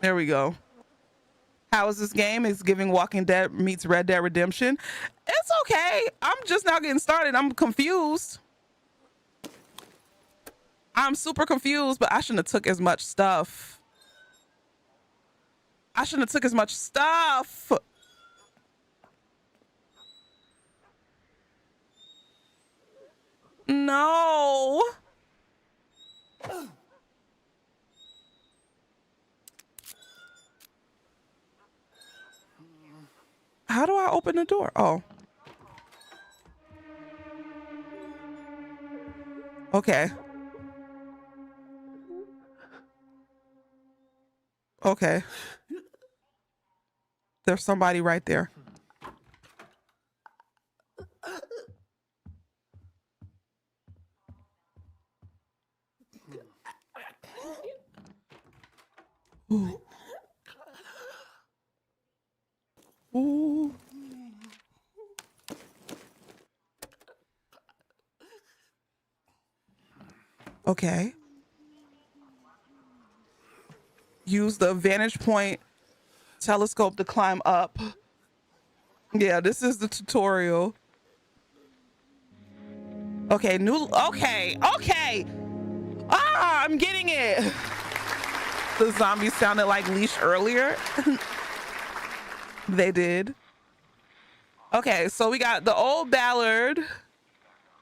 C: There we go. How is this game? It's giving Walking Dead meets Red Dead Redemption. It's okay. I'm just now getting started. I'm confused. I'm super confused, but I shouldn't have took as much stuff. No. How do I open the door? Oh. Okay. Okay. There's somebody right there. Ooh. Ooh. Okay. Use the vantage point telescope to climb up. Yeah, this is the tutorial. Okay, okay. I'm getting it. The zombies sounded like Leash earlier. They did. Okay, so we got the old Ballard,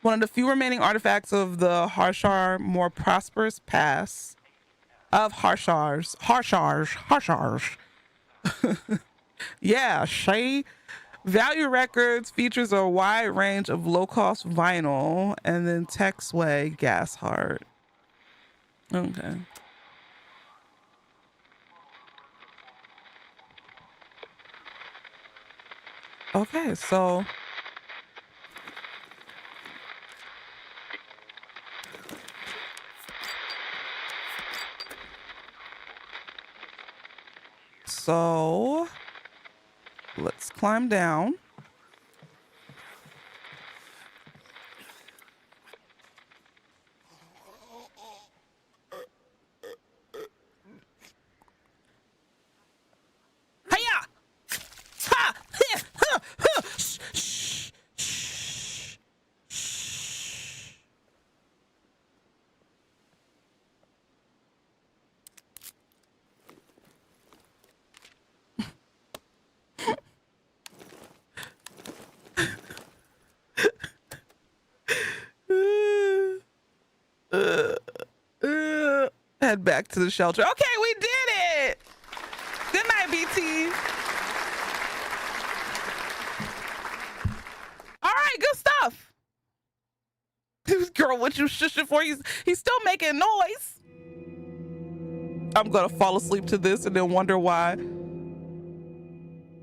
C: one of the few remaining artifacts of the Harshar more prosperous past of Harshars. Yeah, Shay. Value Records features a wide range of low-cost vinyl, and then Texway Gas Heart. Okay. Okay, so let's climb down. Hiya! Ha! Shh, shh, shh, shh. Head back to the shelter. Okay, we did it. Good night, BT. All right, good stuff. Girl, what you shushing for? He's still making noise. I'm gonna fall asleep to this and then wonder why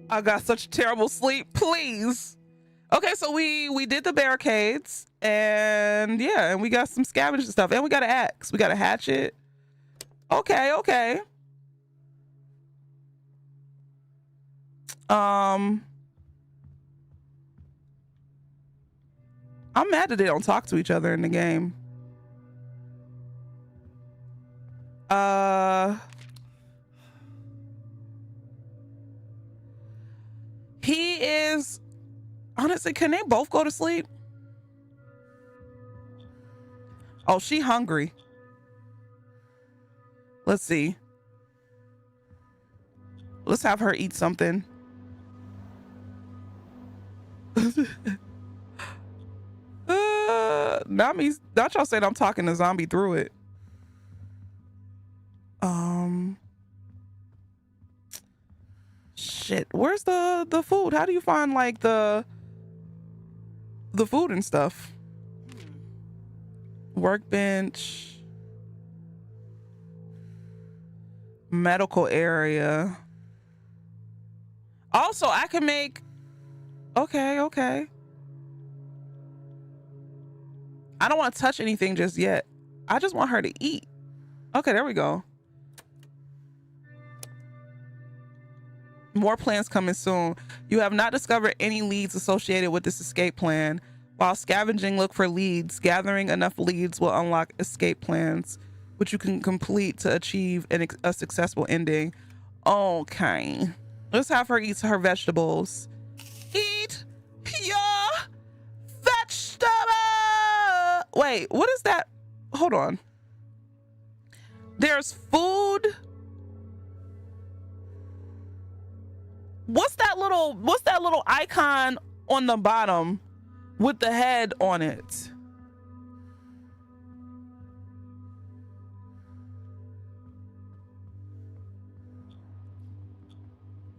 C: I got such terrible sleep. Please. Okay, so we did the barricades, and yeah, and we got some scavenging stuff, and we got an axe, we got a hatchet. Okay. I'm mad that they don't talk to each other in the game. He is, honestly, can they both go to sleep? Oh, she hungry. Let's see. Let's have her eat something. Not y'all saying I'm talking to zombie through it. Shit, where's the food? How do you find like the food and stuff? Workbench, medical area. Also, I can make, okay. I don't want to touch anything just yet. I just want her to eat. Okay, there we go. More plans coming soon. You have not discovered any leads associated with this escape plan. While scavenging, look for leads. Gathering enough leads will unlock escape plans, which you can complete to achieve a successful ending. Okay. Let's have her eat her vegetables. Eat your vegetable. Wait, what is that? Hold on. There's food. What's that little icon on the bottom with the head on it?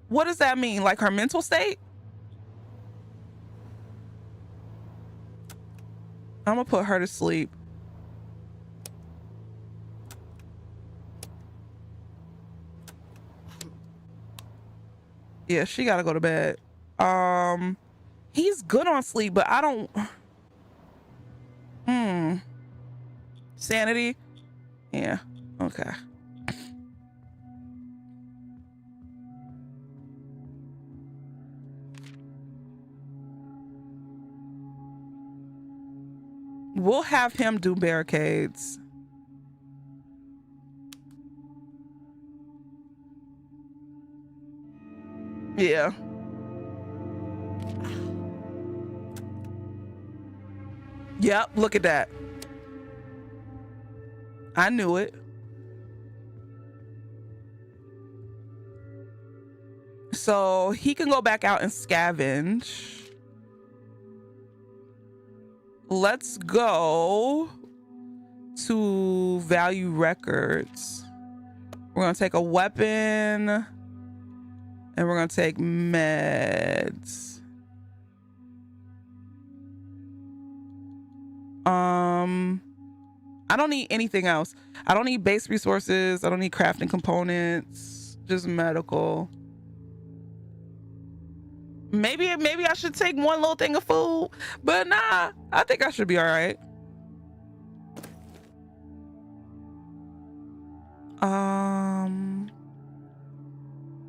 C: What does that mean? Like her mental state? I'm gonna put her to sleep. Yeah, she gotta go to bed. He's good on sleep, but I don't. Sanity? Yeah, okay. We'll have him do barricades. Yeah. Yep, look at that. I knew it. So he can go back out and scavenge. Let's go to value records. We're gonna take a weapon and we're gonna take meds. I don't need anything else. I don't need base resources. I don't need crafting components. Just medical. Maybe I should take one little thing of food, but nah, I think I should be all right.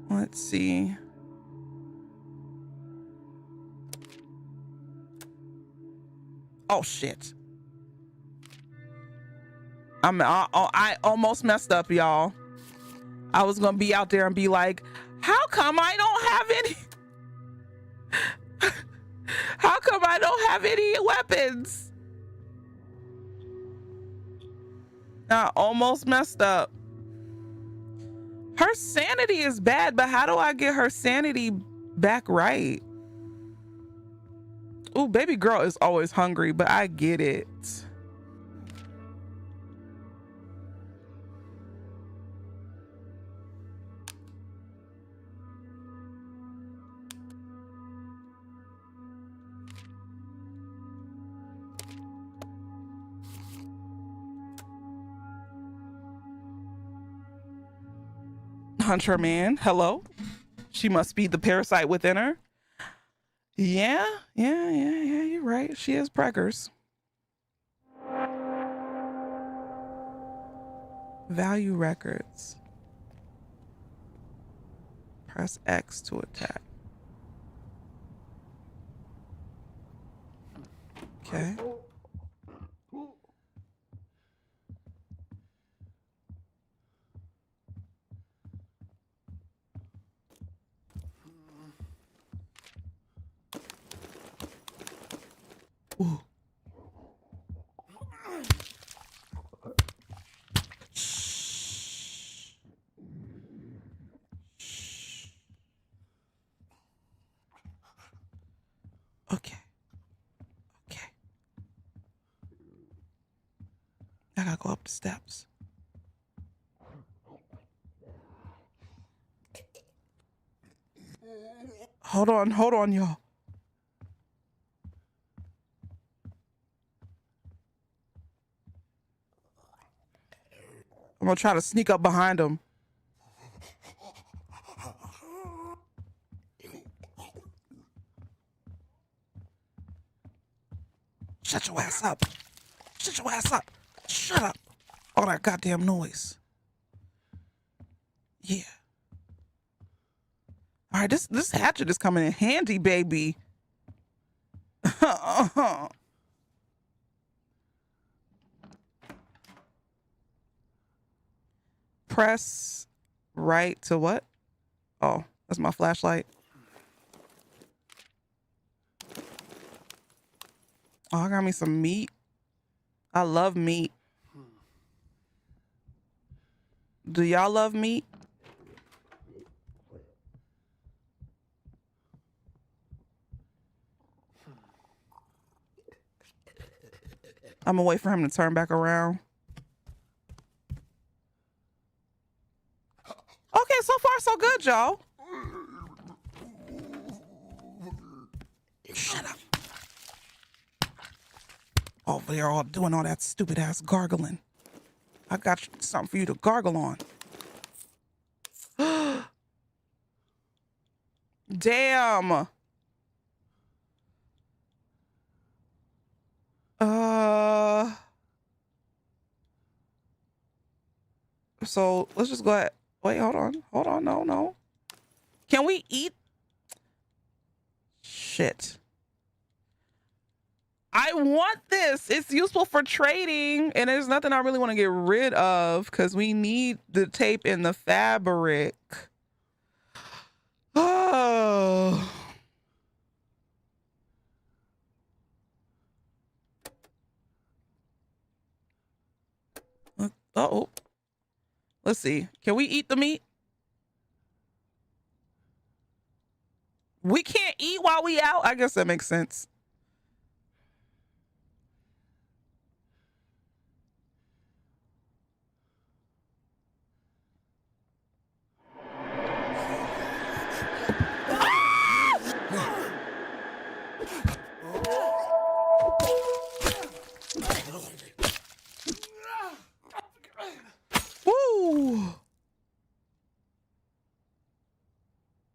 C: Let's see. Oh shit. I almost messed up, y'all. I was gonna be out there and be like, how come I don't have any? How come I don't have any weapons? I almost messed up. Her sanity is bad, but how do I get her sanity back right? Ooh, baby girl is always hungry, but I get it. Hunter man, hello. She must be the parasite within her. Yeah, you're right. She has preggers. Value records. Press X to attack. Okay. Ooh. Okay. I gotta go up the steps. Hold on, y'all. I'm gonna try to sneak up behind him. Shut your ass up. Shut your ass up. Shut up. All that goddamn noise. Yeah. All right, this hatchet is coming in handy, baby. Press right to what? Oh, that's my flashlight. Oh, I got me some meat. I love meat. Do y'all love meat? I'm gonna wait for him to turn back around. Okay, so far so good, y'all. Shut up. Over there all doing all that stupid ass gargling. I got something for you to gargle on. Damn. So let's just go ahead. Wait, hold on. No. Can we eat? Shit. I want this. It's useful for trading, and there's nothing I really want to get rid of because we need the tape in the fabric. Oh. Uh-oh. Let's see. Can we eat the meat? We can't eat while we out? I guess that makes sense. Woo!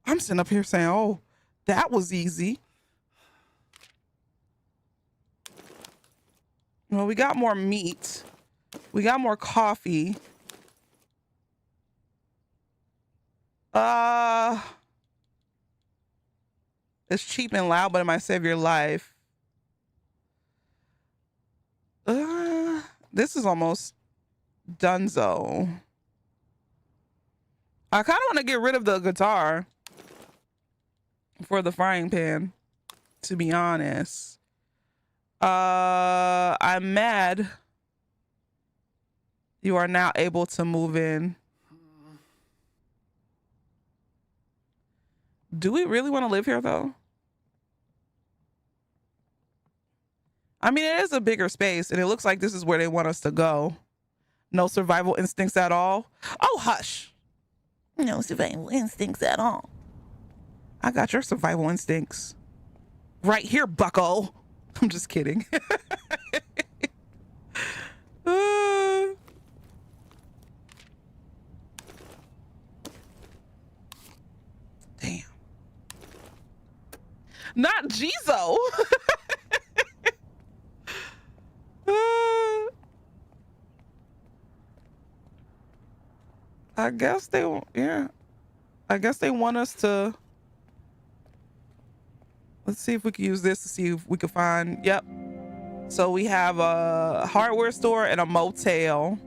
C: I'm sitting up here saying, oh, that was easy. Well, we got more meat. We got more coffee. It's cheap and loud, but it might save your life. This is almost donezo. I kind of want to get rid of the guitar for the frying pan, to be honest. I'm mad. You are now able to move in. Do we really want to live here though? I mean, it is a bigger space and it looks like this is where they want us to go. No survival instincts at all. Oh, hush. No survival instincts at all. I got your survival instincts right here, bucko. I'm just kidding. Not Jizo. I guess they, yeah. I guess they want us to. Let's see if we can use this to see if we can find. Yep. So we have a hardware store and a motel.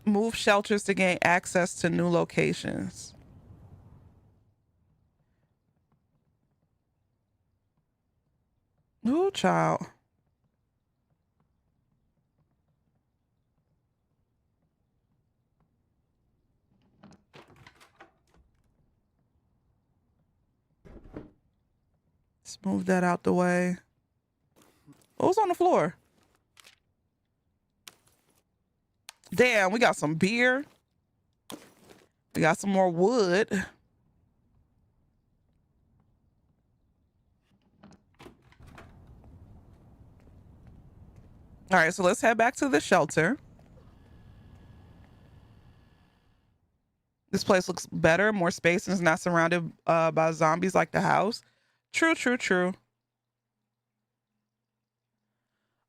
C: Move shelters to gain access to new locations. Ooh, child. Let's move that out the way. What's on the floor? Damn, we got some beer. We got some more wood. All right, so let's head back to the shelter. This place looks better, more space, and is not surrounded by zombies like the house. True, true, true.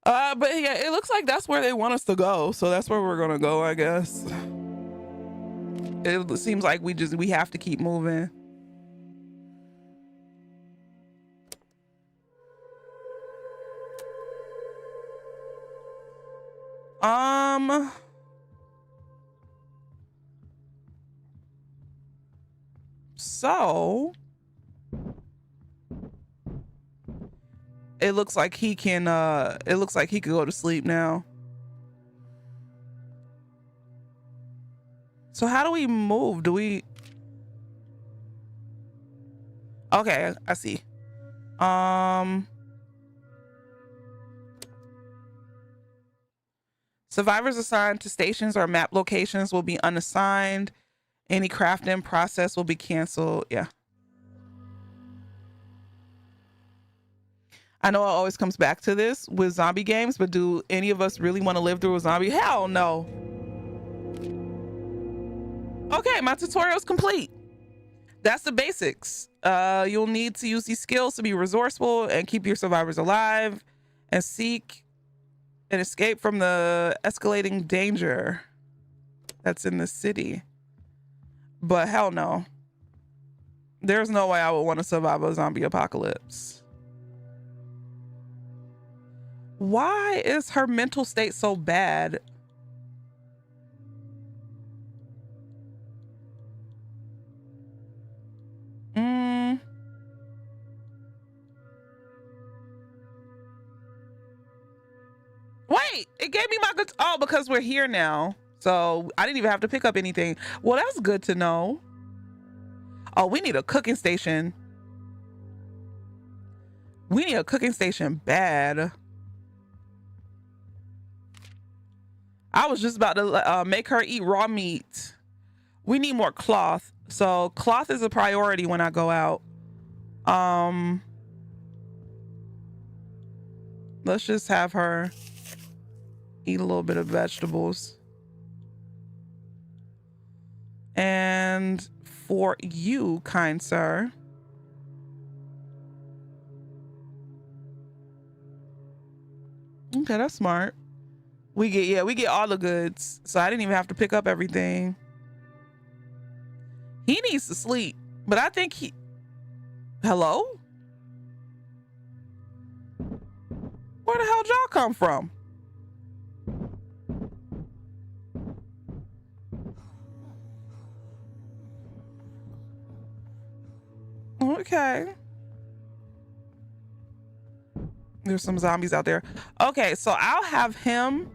C: But yeah, it looks like that's where they want us to go. So that's where we're gonna go, I guess. It seems like we have to keep moving. So it looks like he can it looks like he could go to sleep now. So how do we move? Do we? Okay, I see. Survivors assigned to stations or map locations will be unassigned. Any crafting process will be canceled. Yeah. I know it always comes back to this with zombie games, but do any of us really want to live through a zombie? Hell no. Okay, my tutorial is complete. That's the basics. You'll need to use these skills to be resourceful and keep your survivors alive and seek and escape from the escalating danger that's in the city. But hell no. There's no way I would want to survive a zombie apocalypse. Why is her mental state so bad? Wait, it gave me my good. Oh, because we're here now. So I didn't even have to pick up anything. Well, that's good to know. Oh, we need a cooking station. We need a cooking station bad. I was just about to make her eat raw meat. We need more cloth. So cloth is a priority when I go out. Let's just have her eat a little bit of vegetables. And for you, kind sir, okay, that's smart. We get all the goods. So I didn't even have to pick up everything. He needs to sleep, but I think hello? Where the hell did y'all come from? Okay. There's some zombies out there. Okay, so I'll have him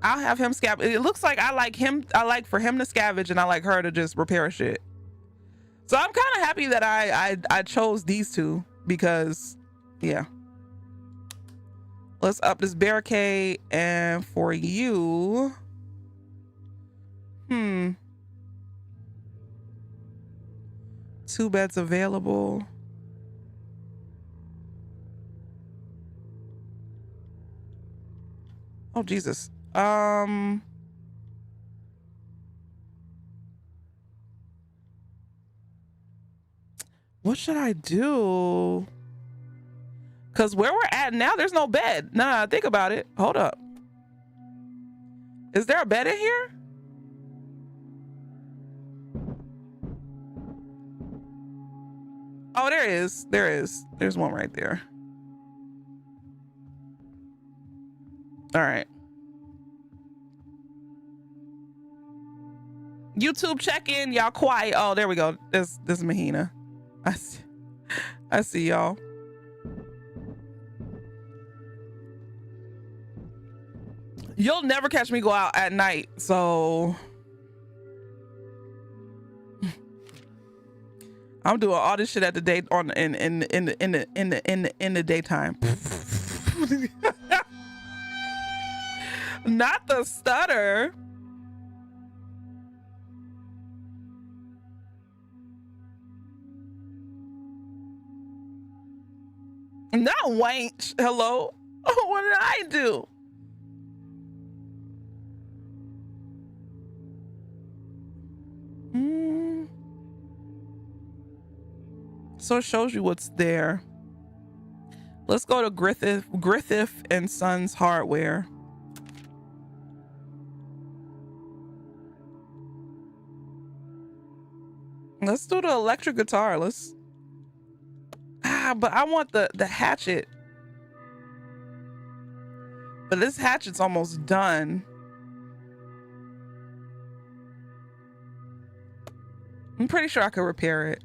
C: scavenge. It looks like I like for him to scavenge and I like her to just repair shit. So I'm kind of happy that I chose these two because yeah. Let's up this barricade, and for you, 2 beds available. Oh Jesus. What should I do? Because where we're at now, there's no bed. Nah, think about it. Hold up. Is there a bed in here? Oh, there is. There is. There's one right there. All right. YouTube check-in. Y'all quiet. Oh, there we go. This is Mahina. I see y'all. You'll never catch me go out at night, so I'm doing all this shit at the day on in the daytime. Not the stutter. Not wank. Hello. What did I do? So it shows you what's there. Let's go to Griffith and Sons Hardware. Let's do the electric guitar. But I want the hatchet. But this hatchet's almost done. I'm pretty sure I could repair it.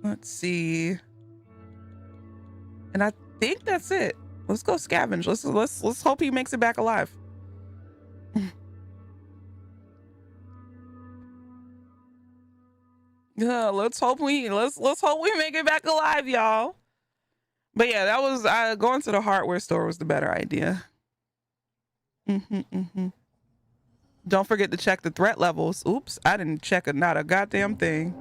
C: Let's see. And I think that's it. Let's go scavenge. Let's hope he makes it back alive. Yeah, let's hope we make it back alive, y'all. But yeah, that was going to the hardware store was the better idea. Don't forget to check the threat levels. Oops, I didn't check not a goddamn thing.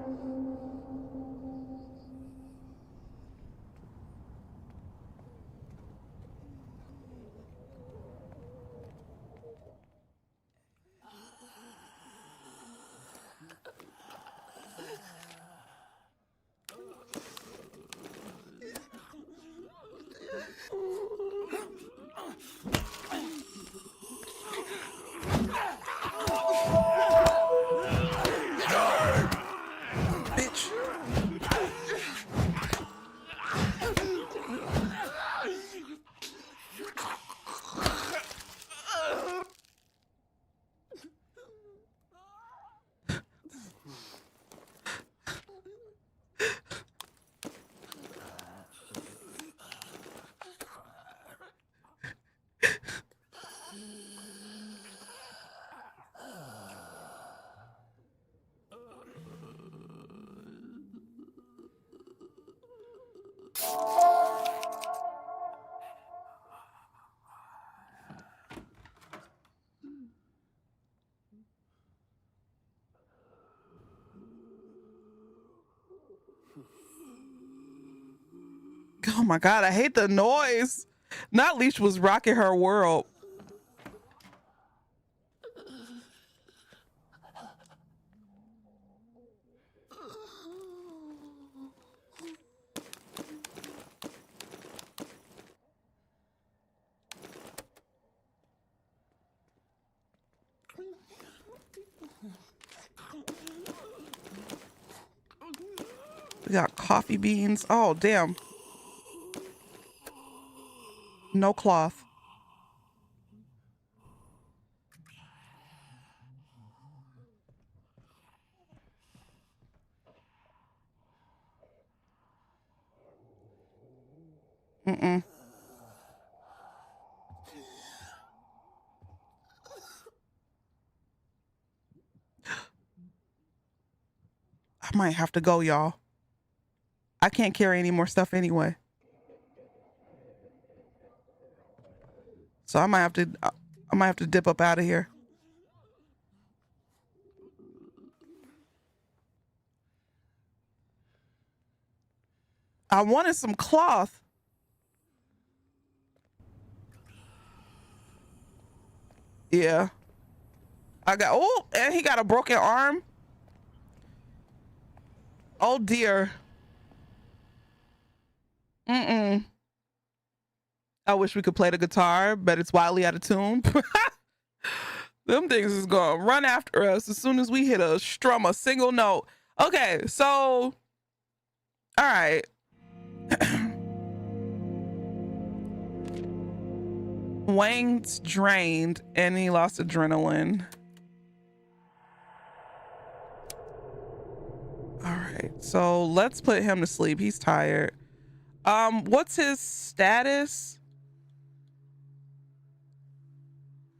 C: Oh my God, I hate the noise. Not Leash was rocking her world. We got coffee beans. Oh, damn. No cloth. I might have to go, y'all. I can't carry any more stuff anyway. So I might have to dip up out of here. I wanted some cloth. Yeah. I got, oh, and he got a broken arm. Oh dear. I wish we could play the guitar, but it's wildly out of tune. Them things is gonna run after us as soon as we hit strum a single note. Okay, so, all right. Wayne's drained and he lost adrenaline. All right, so let's put him to sleep. He's tired. What's his status?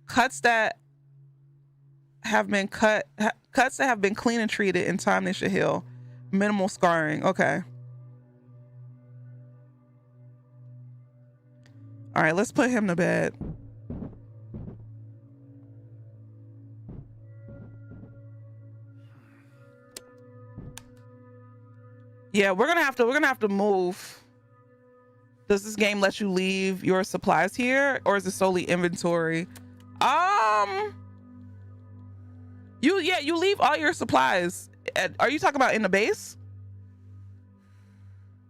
C: Cuts that have been cuts that have been clean and treated in time they should heal. Minimal scarring. Okay. All right, let's put him to bed. Yeah, we're gonna have to move. Does this game let you leave your supplies here, or is it solely inventory? You leave all your supplies. Are you talking about in the base?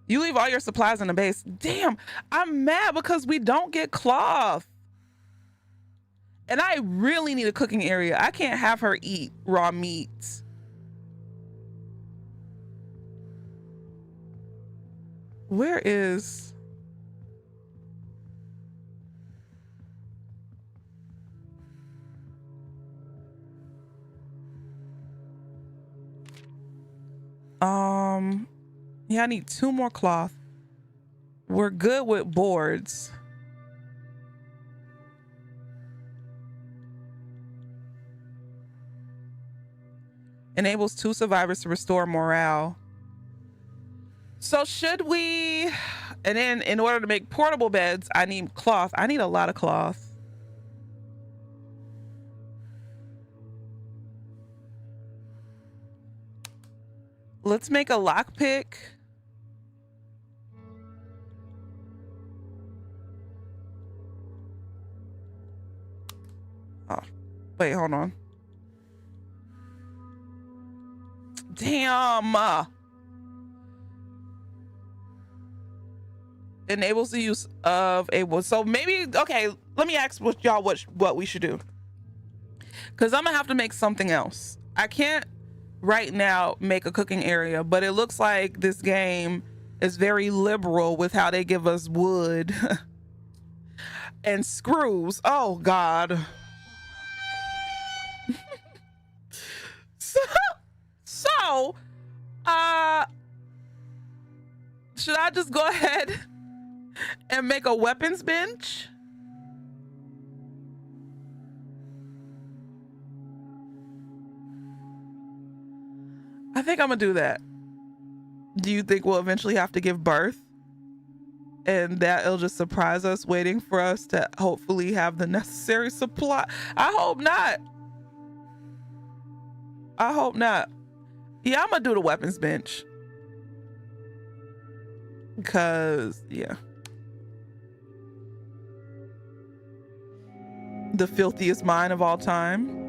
C: You leave all your supplies in the base. Damn, I'm mad because we don't get cloth. And I really need a cooking area. I can't have her eat raw meat. Where is... Yeah, I need 2 more cloth. We're good with boards. Enables 2 survivors to restore morale. So should we... And then in order to make portable beds, I need cloth. I need a lot of cloth. Let's make a lockpick. Oh, wait, hold on. Damn. Enables the use of a... So maybe, okay, let me ask y'all what we should do. Because I'm gonna have to make something else. I can't right now make a cooking area, but it looks like this game is very liberal with how they give us wood and screws. Oh God. so should I just go ahead and make a weapons bench? I think I'm gonna do that. Do you think we'll eventually have to give birth? And that it'll just surprise us, waiting for us to hopefully have the necessary supply? I hope not. I hope not. Yeah, I'm gonna do the weapons bench. Because, yeah. The filthiest mine of all time.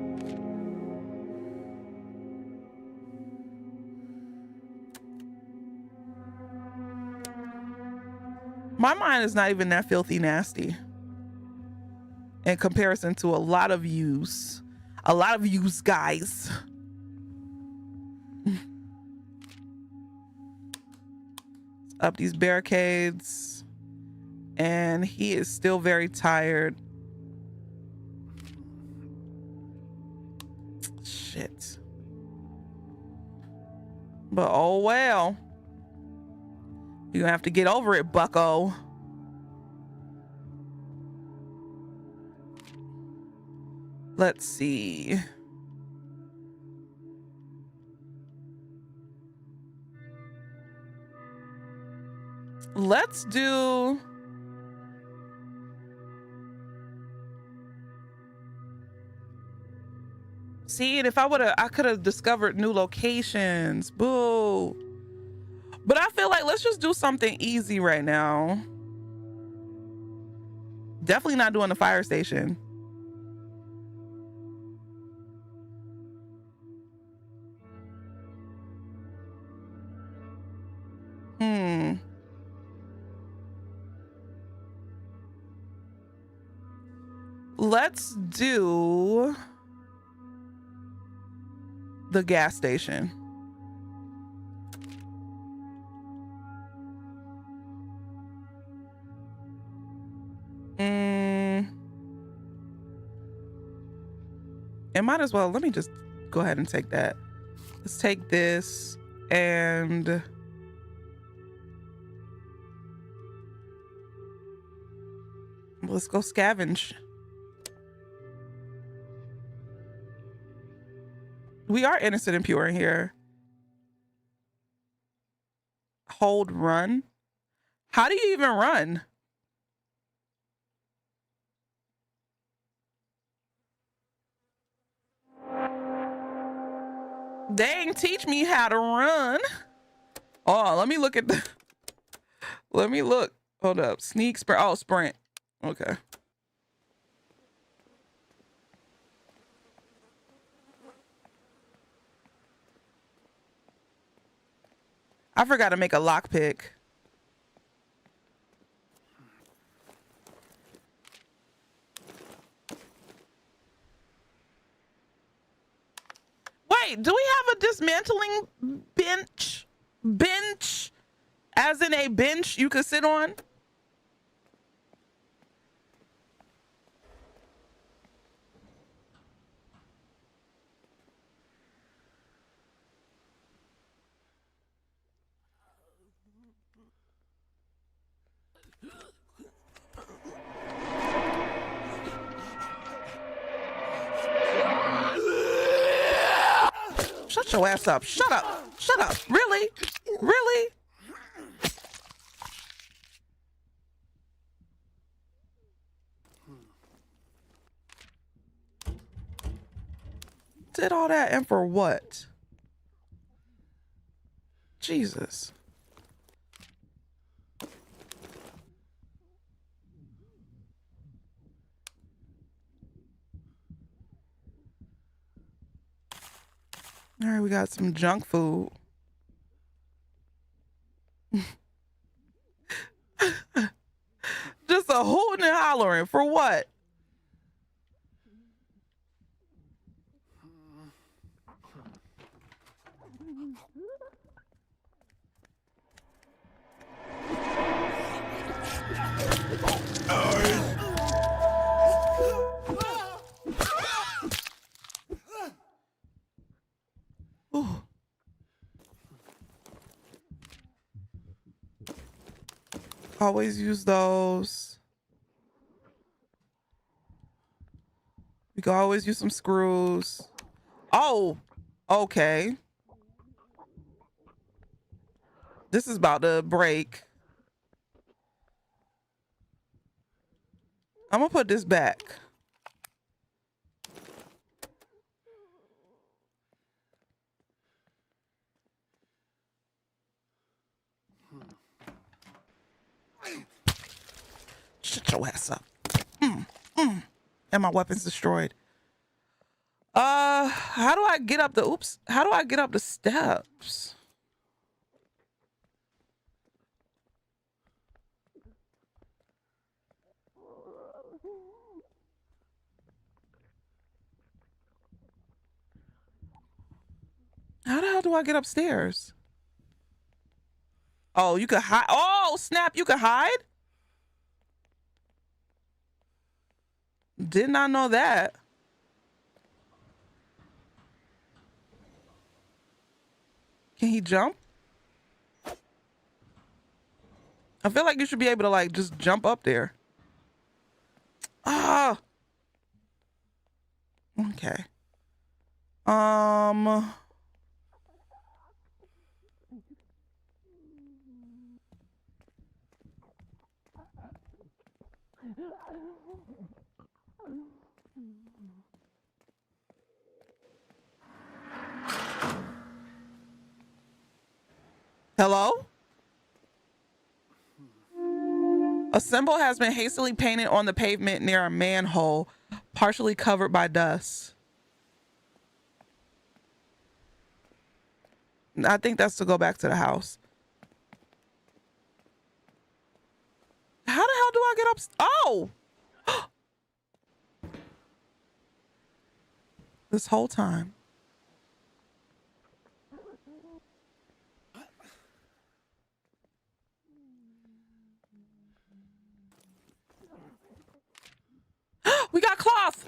C: My mind is not even that filthy nasty in comparison to a lot of yous guys. Up these barricades, and he is still very tired. Shit. But oh well. You're gonna have to get over it, bucko. Let's see. Let's do... See, and if I could have discovered new locations. Boo. But I feel like let's just do something easy right now. Definitely not doing the fire station. Let's do the gas station. It might as well. Let me just go ahead and take that. Let's take this and let's go scavenge. We are innocent and pure in here. Hold run. How do you even run? Dang, teach me how to run. Oh, let me look at the, let me look. Hold up. Sneak, sprint. Oh, sprint. Okay. I forgot to make a lockpick. Wait, do we have a dismantling bench? Bench? As in a bench you could sit on? Shut your ass up. Shut up. Shut up. Really? Really? Did all that and for what? Jesus. All right, we got some junk food. Just a hooting and hollering for what? Ooh. Always use those. We can always use some screws. Oh, okay. This is about to break. I'm gonna put this back. Shut your ass up. And my weapon's destroyed. How do I get up the, oops. How do I get up the steps? How the hell do I get upstairs? Oh, you could hide. Oh, snap. You could hide? Did not know that. Can he jump? I feel like you should be able to like just jump up there. Ah. Okay. Hello? A symbol has been hastily painted on the pavement near a manhole, partially covered by dust. I think that's to go back to the house. How the hell do I get up? Oh! This whole time. We got cloth.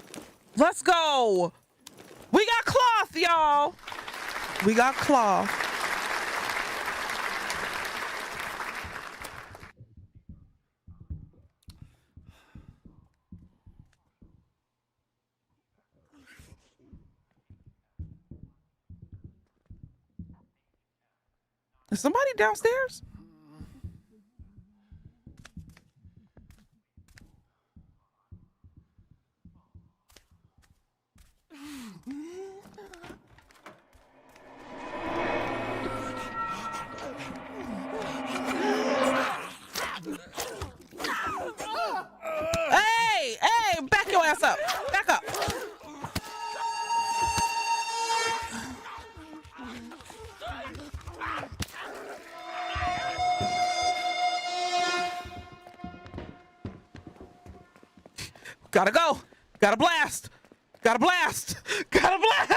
C: Let's go. We got cloth, y'all. We got cloth. Is somebody downstairs? Hey, back your ass up. Back up. Gotta go. Gotta blast. Gotta blast. Gotta blast.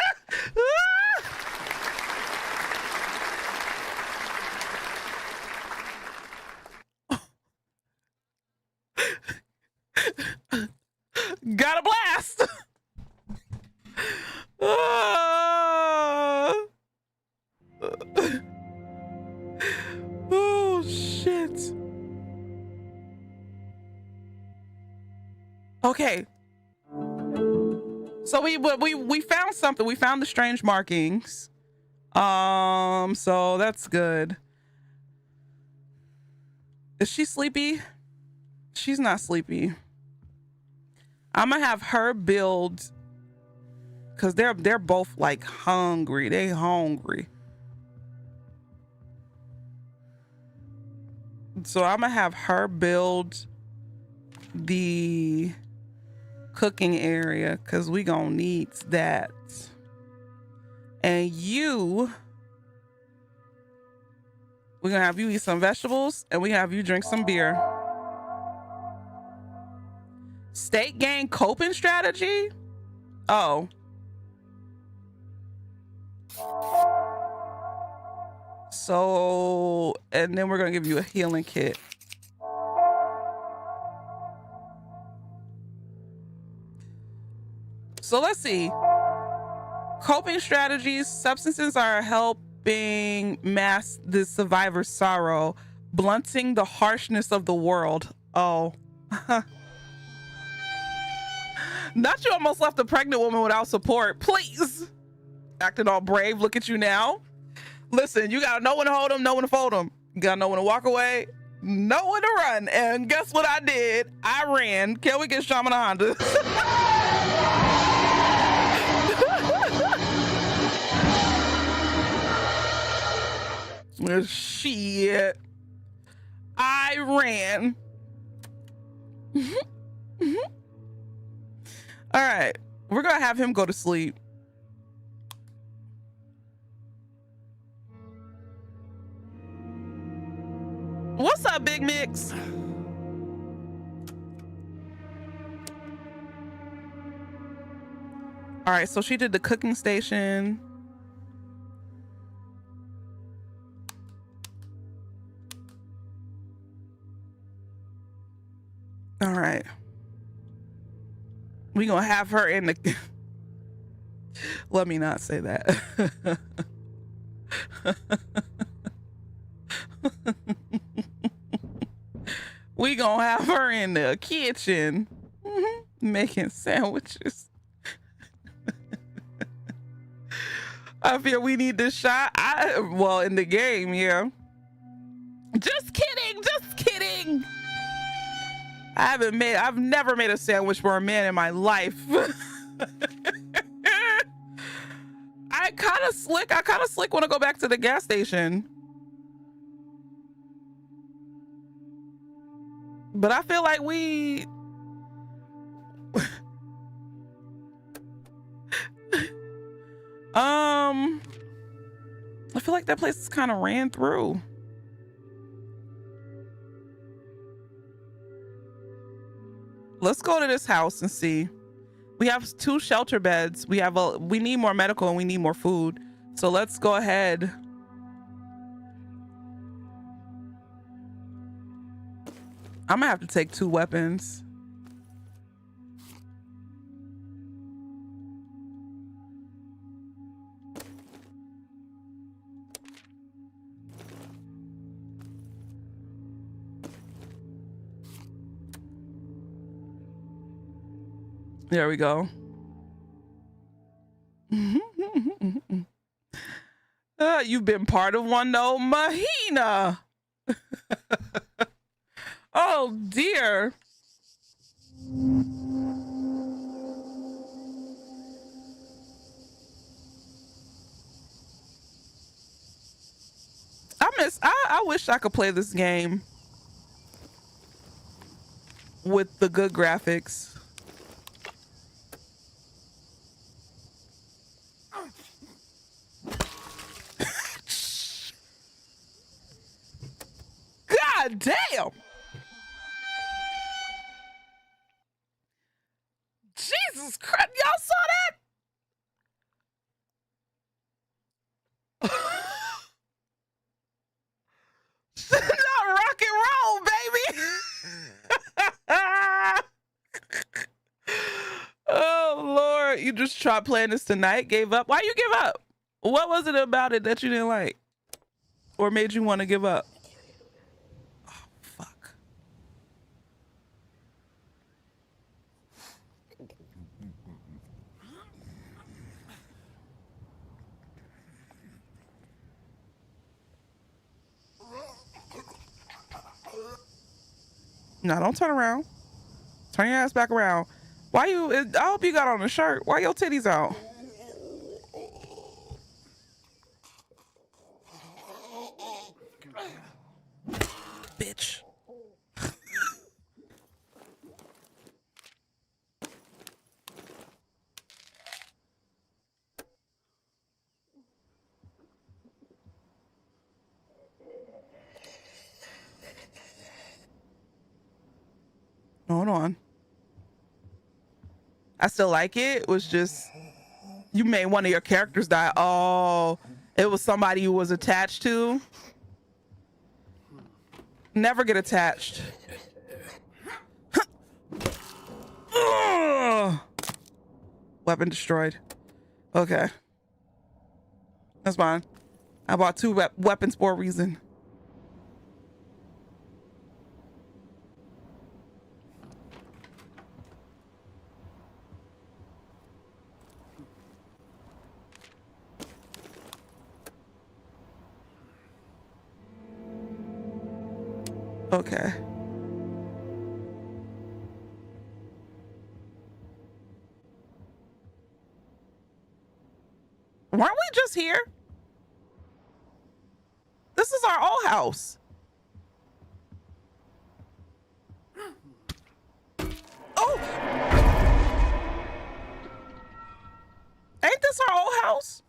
C: Gotta blast. Oh shit. Okay. So we found something. We found the strange markings. So that's good. Is she sleepy? She's not sleepy. I'm gonna have her build, because they're both like hungry. They hungry. So I'm gonna have her build the cooking area, because we gonna need that. And we're gonna have you eat some vegetables, and we have you drink some beer. State gang coping strategy? Oh. So, and then we're gonna give you a healing kit. So let's see. Coping strategies. Substances are helping mask the survivor's sorrow, blunting the harshness of the world. Oh. Not you almost left a pregnant woman without support. Please. Acting all brave. Look at you now. Listen, you gotta know when to hold them, know when to fold them. You gotta know when to walk away, know when to run. And guess what I did? I ran. Can we get Shaman Honda? Shit. I ran. All right, we're gonna have him go to sleep. What's up, Big Mix? All right, so she did the cooking station. All right. We gonna have her in the let me not say that. We gonna have her in the kitchen making sandwiches. I feel we need this shot. Well, in the game, yeah. Just kidding, just kidding. I've never made a sandwich for a man in my life. I kind of slick when I go back to the gas station. But I feel like I feel like that place is kind of ran through. Let's go to this house and see. We have 2 shelter beds. We need more medical and we need more food. So let's go ahead. I'm gonna have to take 2 weapons. There we go. You've been part of one though, Mahina. Oh dear. I wish I could play this game with the good graphics. God damn. Jesus Christ. Y'all saw that? Not rock and roll, baby. Oh Lord, you just tried playing this tonight, gave up. Why you give up? What was it about it that you didn't like or made you want to give up? Oh fuck. No, don't turn around. Turn your ass back around. Why you, I hope you got on a shirt. Why your titties out? Bitch. Hold on. I still like it. It was just, you made one of your characters die. Oh, it was somebody you was attached to. Never get attached. Weapon destroyed. Okay. That's fine. I bought 2 weapons for a reason. Okay. Weren't we just here? This is our old house. Oh! Ain't this our old house?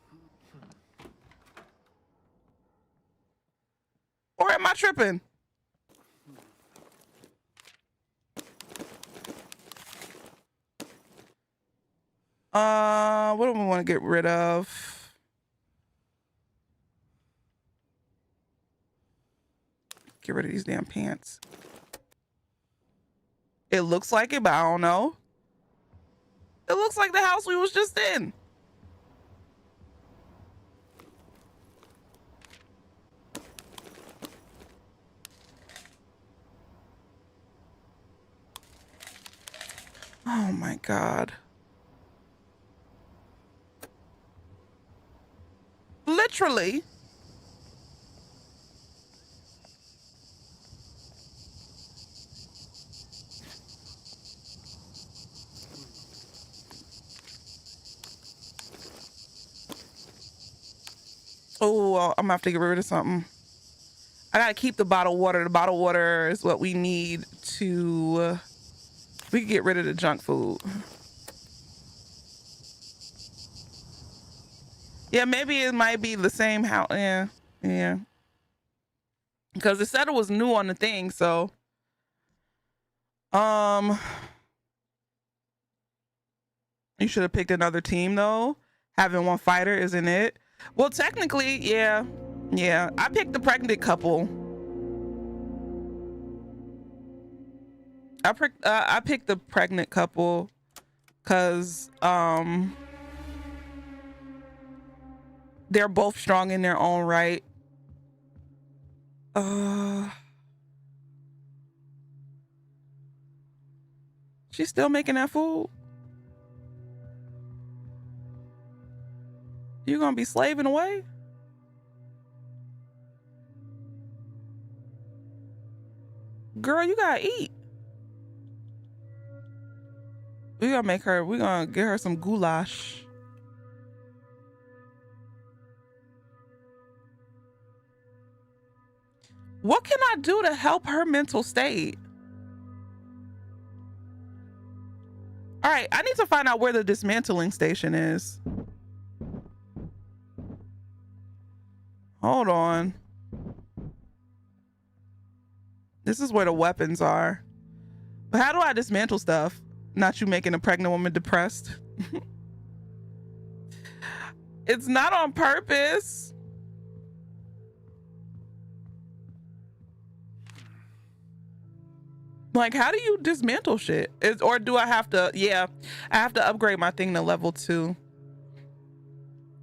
C: Or am I tripping? What do we want to get rid of? Get rid of these damn pants. It looks like it, but I don't know. It looks like the house we was just in. Oh my God. Literally. Oh, I'm gonna have to get rid of something. I gotta keep the bottled water. The bottled water is what we need to, we can get rid of the junk food. Yeah, maybe it might be the same house. Yeah, yeah. Because it said it was new on the thing, so. You should have picked another team though. Having one fighter isn't it? Well, technically, yeah. Yeah, I picked the pregnant couple. I picked the pregnant couple because they're both strong in their own right. She's still making that food. You gonna be slaving away? Girl, you gotta eat. We're gonna get her some goulash. What can I do to help her mental state? All right, I need to find out where the dismantling station is. Hold on. This is where the weapons are. But how do I dismantle stuff? Not you making a pregnant woman depressed. It's not on purpose. Like, how do you dismantle shit? Or do I have to, yeah, I have to upgrade my thing to level 2.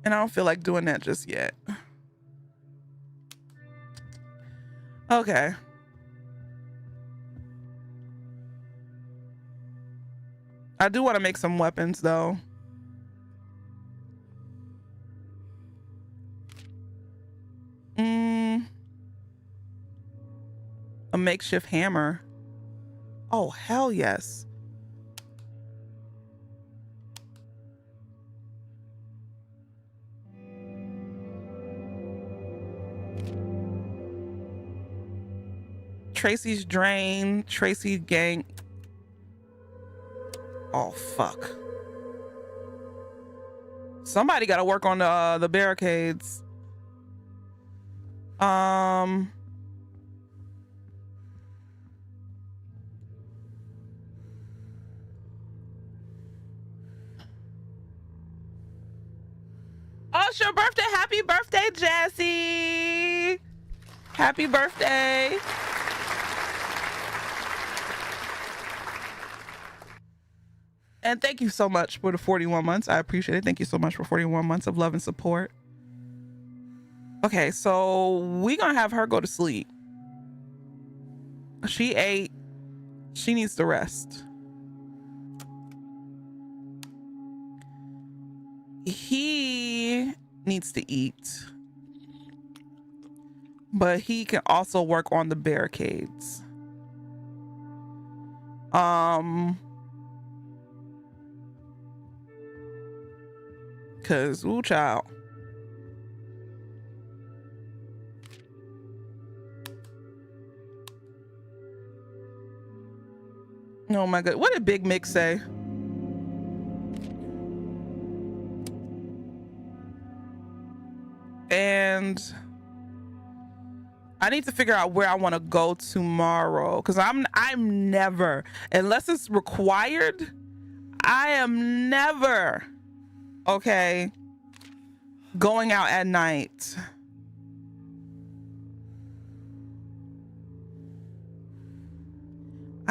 C: And I don't feel like doing that just yet. Okay. I do want to make some weapons though. A makeshift hammer. Oh, hell yes. Tracy's drain, Tracy gang. Oh, fuck. Somebody got to work on the barricades. Oh, it's your birthday. Happy birthday, Jessie. Happy birthday. And thank you so much for the 41 months. I appreciate it. Thank you so much for 41 months of love and support. Okay, so we're gonna have her go to sleep. She ate. She needs to rest. He needs to eat. But he can also work on the barricades. Cause, ooh, child. Oh my God, what did Big Mick say? And I need to figure out where I want to go tomorrow, because I'm never, unless it's required, I am never, okay, going out at night.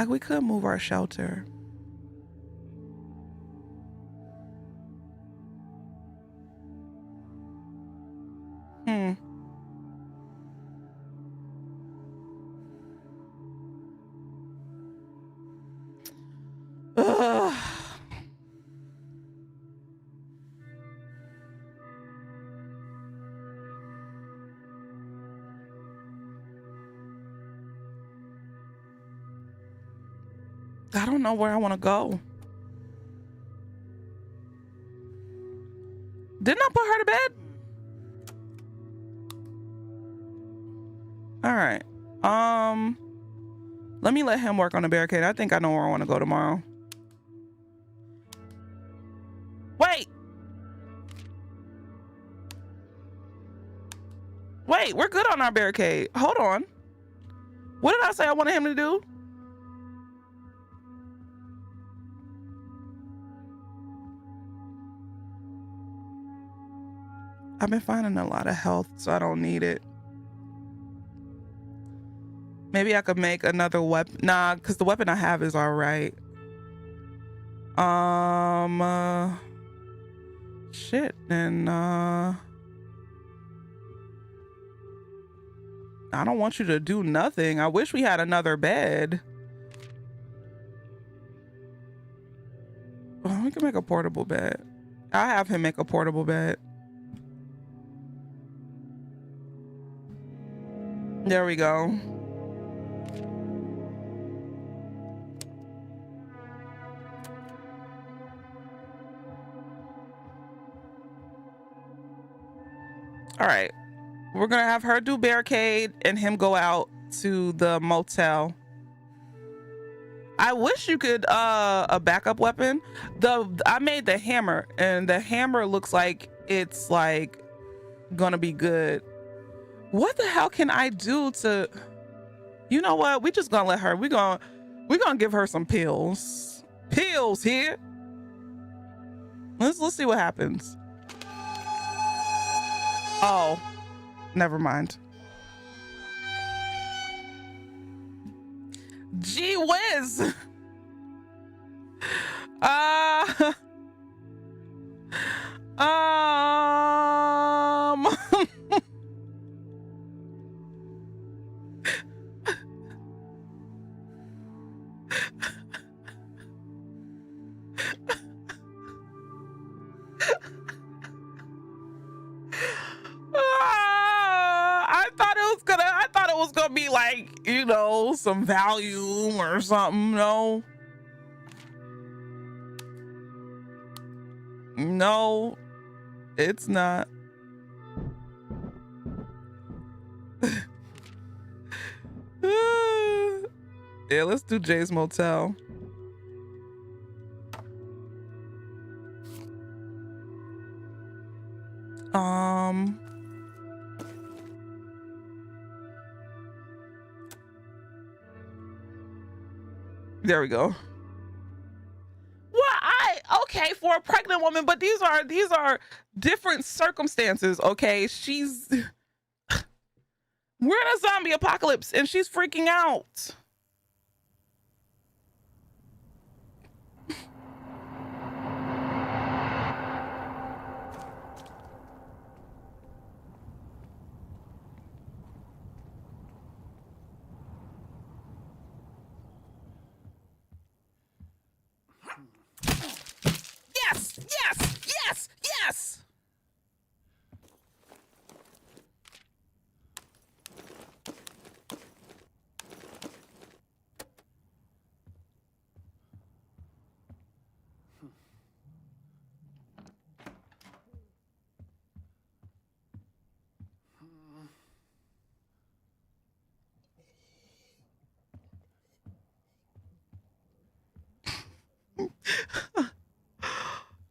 C: We could move our shelter. Ugh. I don't know where I want to go. Didn't I put her to bed? All right. Let me let him work on the barricade. I think I know where I want to go tomorrow. Wait. Wait, we're good on our barricade. Hold on. What did I say I wanted him to do? I've been finding a lot of health, so I don't need it. Maybe I could make another weapon. Nah, because the weapon I have is all right. Shit, then, I don't want you to do nothing. I wish we had another bed. Oh, we can make a portable bed. I'll have him make a portable bed. There we go. All right. We're gonna have her do barricade and him go out to the motel. I wish you could a backup weapon. I made the hammer, and the hammer looks like it's like gonna be good. What the hell can I do to, you know what? We just gonna let her, we're gonna give her some pills. Pills here. Let's see what happens. Oh, never mind. Gee whiz. I thought it was gonna be like, you know, some Valium or something. No, it's not. Yeah, let's do Jay's Motel. There we go. Well, okay, for a pregnant woman, but these are different circumstances, okay? We're in a zombie apocalypse and she's freaking out. Yes, yes, yes, yes.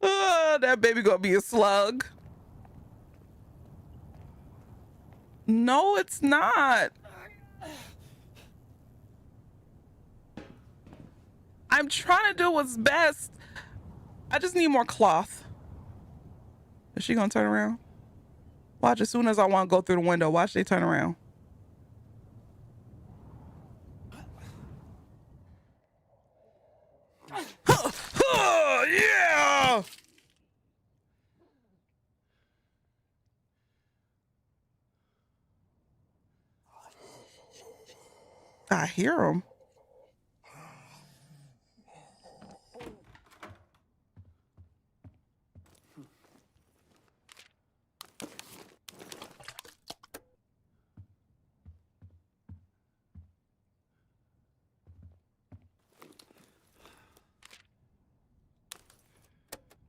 C: Oh, that baby gonna be a slug. No, it's not. I'm trying to do what's best. I just need more cloth. Is she gonna turn around? Watch, as soon as I want to go through the window, watch they turn around. Yeah! I hear him.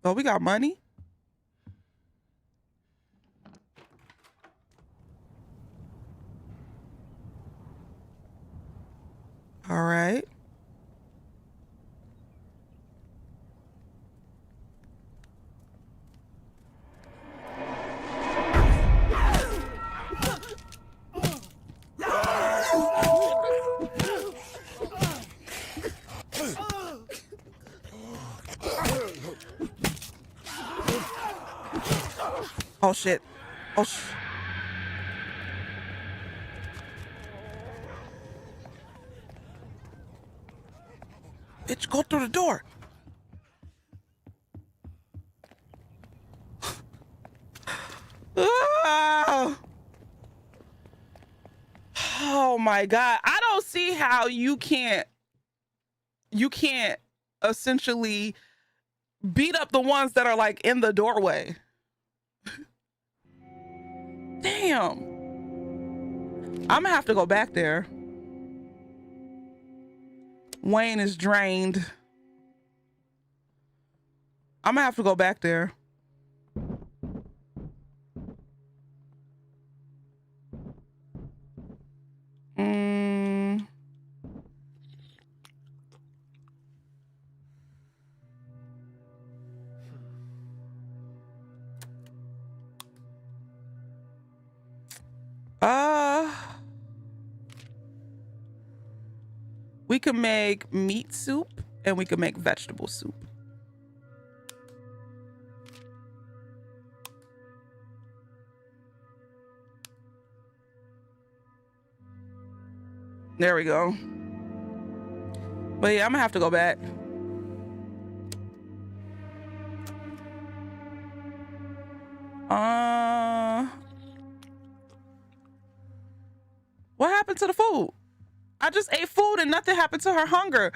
C: Oh, we got money? All right. Oh shit. Oh sh. Bitch, go through the door. Ah! Oh my God. I don't see how you can't essentially beat up the ones that are like in the doorway. Damn. I'm gonna have to go back there. Wayne is drained. I'm gonna have to go back there. We can make meat soup and we can make vegetable soup. There we go. But yeah, I'm gonna have to go back. What happened to the food? I just ate food and nothing happened to her hunger.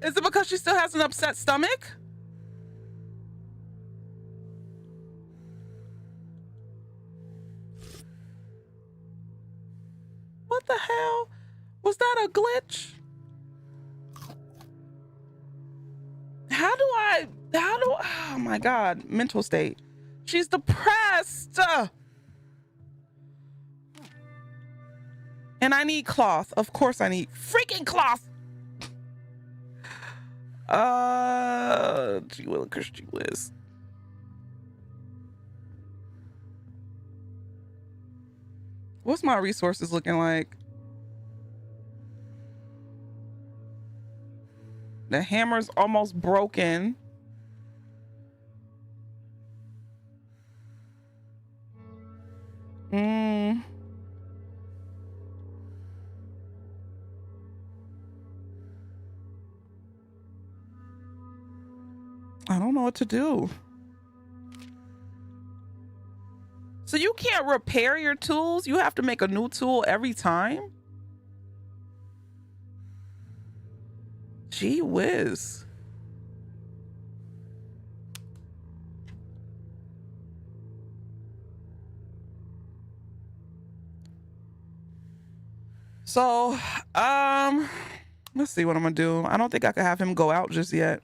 C: Is it because she still has an upset stomach? What the hell? Was that a glitch? Oh my God, mental state. She's depressed. And I need cloth. Of course I need freaking cloth. Gee willikers, gee whiz. What's my resources looking like? The hammer's almost broken. I don't know what to do. So you can't repair your tools? You have to make a new tool every time? Gee whiz. So, let's see what I'm gonna do. I don't think I could have him go out just yet.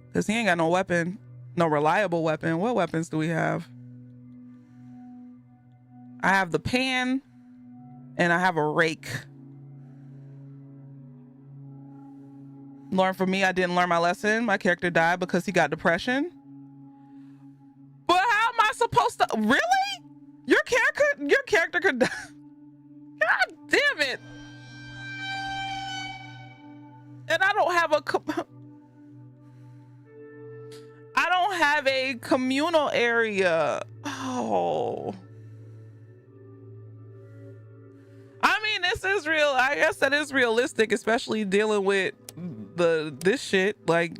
C: Because he ain't got no weapon, no reliable weapon. What weapons do we have? I have the pan and I have a rake. Learn from me, I didn't learn my lesson. My character died because he got depression. But how am I supposed to, really? Your character could die. God damn it. And I don't have a communal area. Oh. I mean, this is real. I guess that is realistic, especially dealing with this shit. Like,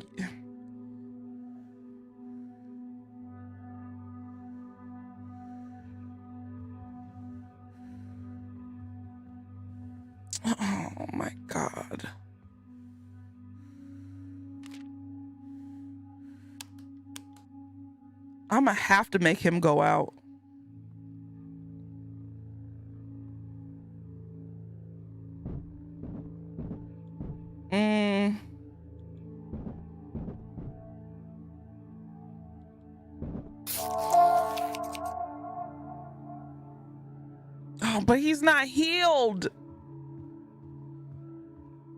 C: oh my God. I'm gonna have to make him go out. Oh, but he's not healed.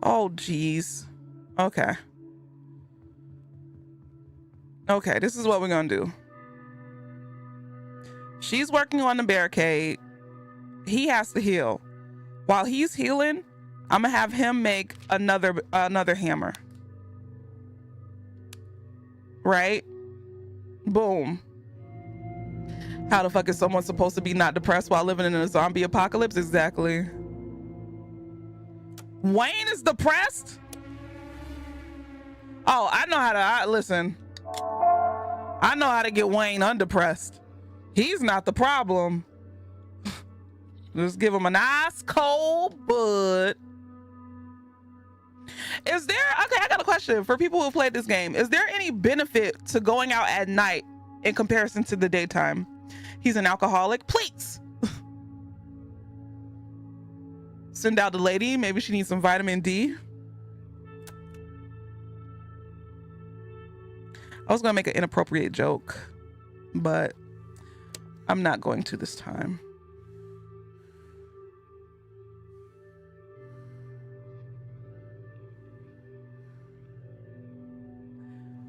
C: Oh, geez. Okay. Okay, this is what we're gonna do. She's working on the barricade. He has to heal. While he's healing, I'm gonna have him make another hammer. Right? Boom. How the fuck is someone supposed to be not depressed while living in a zombie apocalypse? Exactly. Wayne is depressed? Oh, I know how to listen. I know how to get Wayne undepressed. He's not the problem. Just give him a nice cold bud. Is there, okay, I got a question for people who played this game. Is there any benefit to going out at night in comparison to the daytime? He's an alcoholic. Please send out the lady. Maybe she needs some vitamin D. I was gonna make an inappropriate joke, but I'm not going to this time.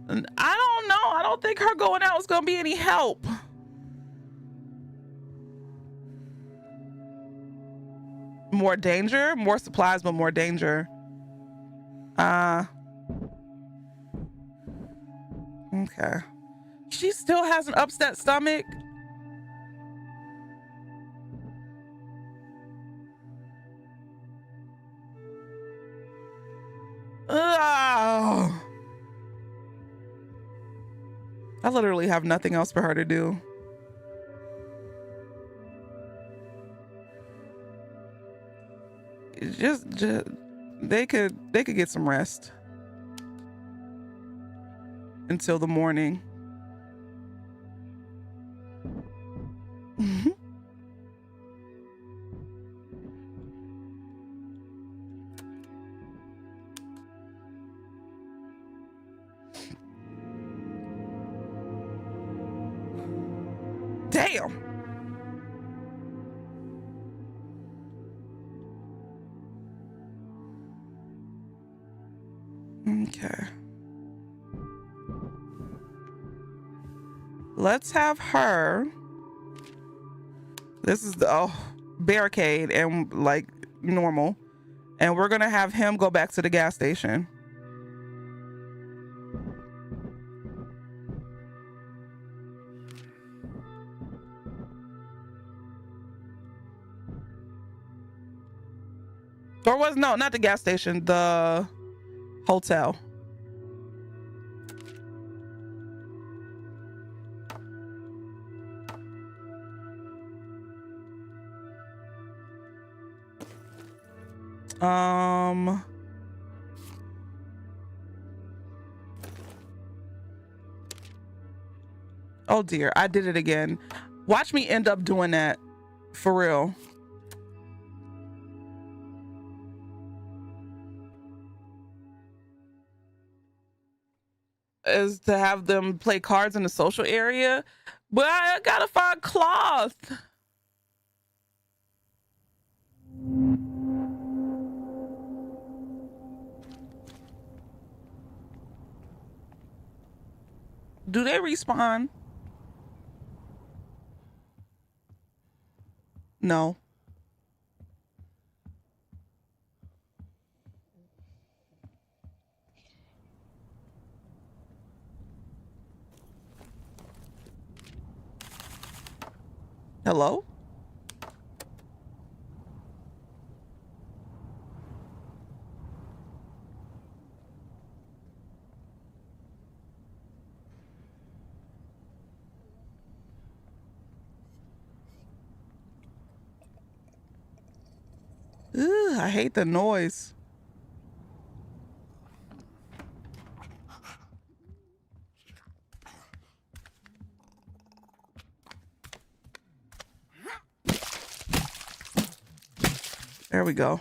C: And I don't know. I don't think her going out is gonna be any help. More danger, more supplies, but more danger. Okay. She still has an upset stomach. Ugh. I literally have nothing else for her to do. Just they could get some rest until the morning. Damn. Okay. Let's have her. This is the barricade and like normal. And we're gonna have him go back to the gas station. Or was no, not the gas station, the hotel. Oh dear, I did it again. Watch me end up doing that for real. Is to have them play cards in the social area, but I gotta find cloth. Do they respawn? No. Hello? Ugh, I hate the noise. There we go.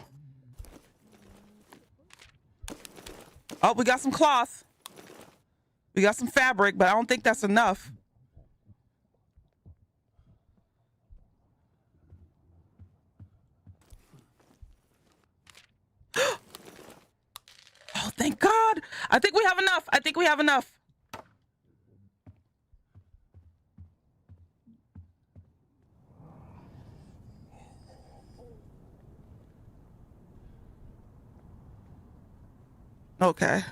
C: Oh, we got some cloth. We got some fabric, but I don't think that's enough. I think we have enough. I think we have enough. Okay.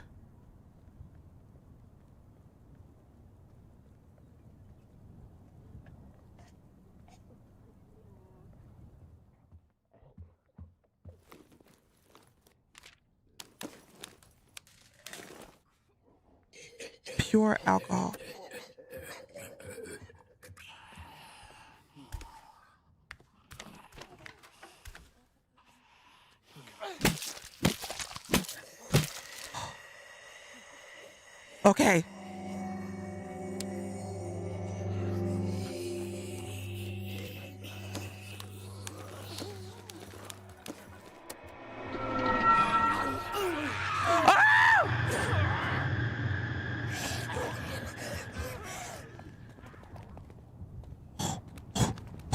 C: Pure alcohol. Okay.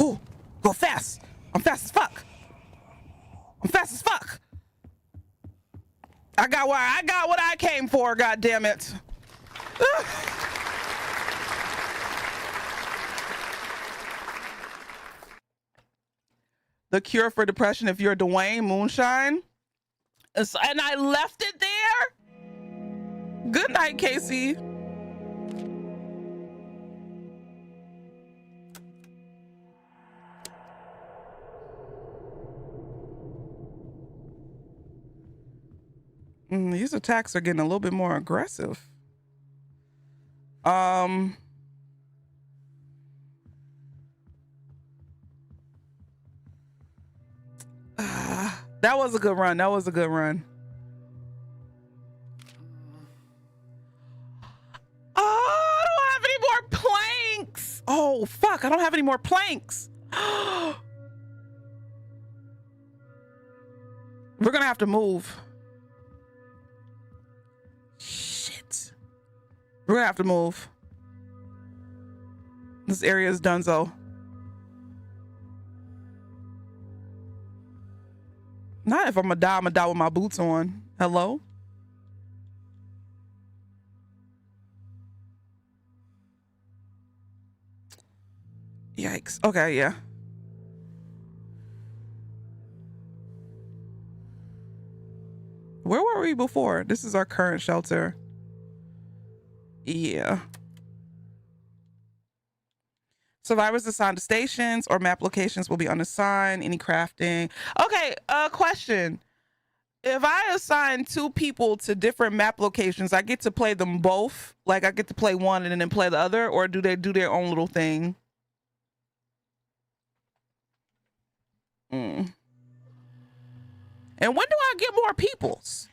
C: Oh, go fast. I'm fast as fuck. I'm fast as fuck. I got what I came for, god damn it. The cure for depression if you're Dwayne Moonshine. And I left it there. Good night, Casey. These attacks are getting a little bit more aggressive. That was a good run. That was a good run. Oh, I don't have any more planks. Oh, fuck. I don't have any more planks. We're going to have to move. Shit. We're going to have to move. This area is donezo. Not if I'm gonna die with my boots on. Hello? Yikes. Okay, yeah. Where were we before? This is our current shelter. Yeah. Survivors assigned to stations or map locations will be unassigned. Any crafting. Okay, question. If I assign 2 people to different map locations, I get to play them both? Like I get to play one and then play the other? Or do they do their own little thing? And when do I get more peoples?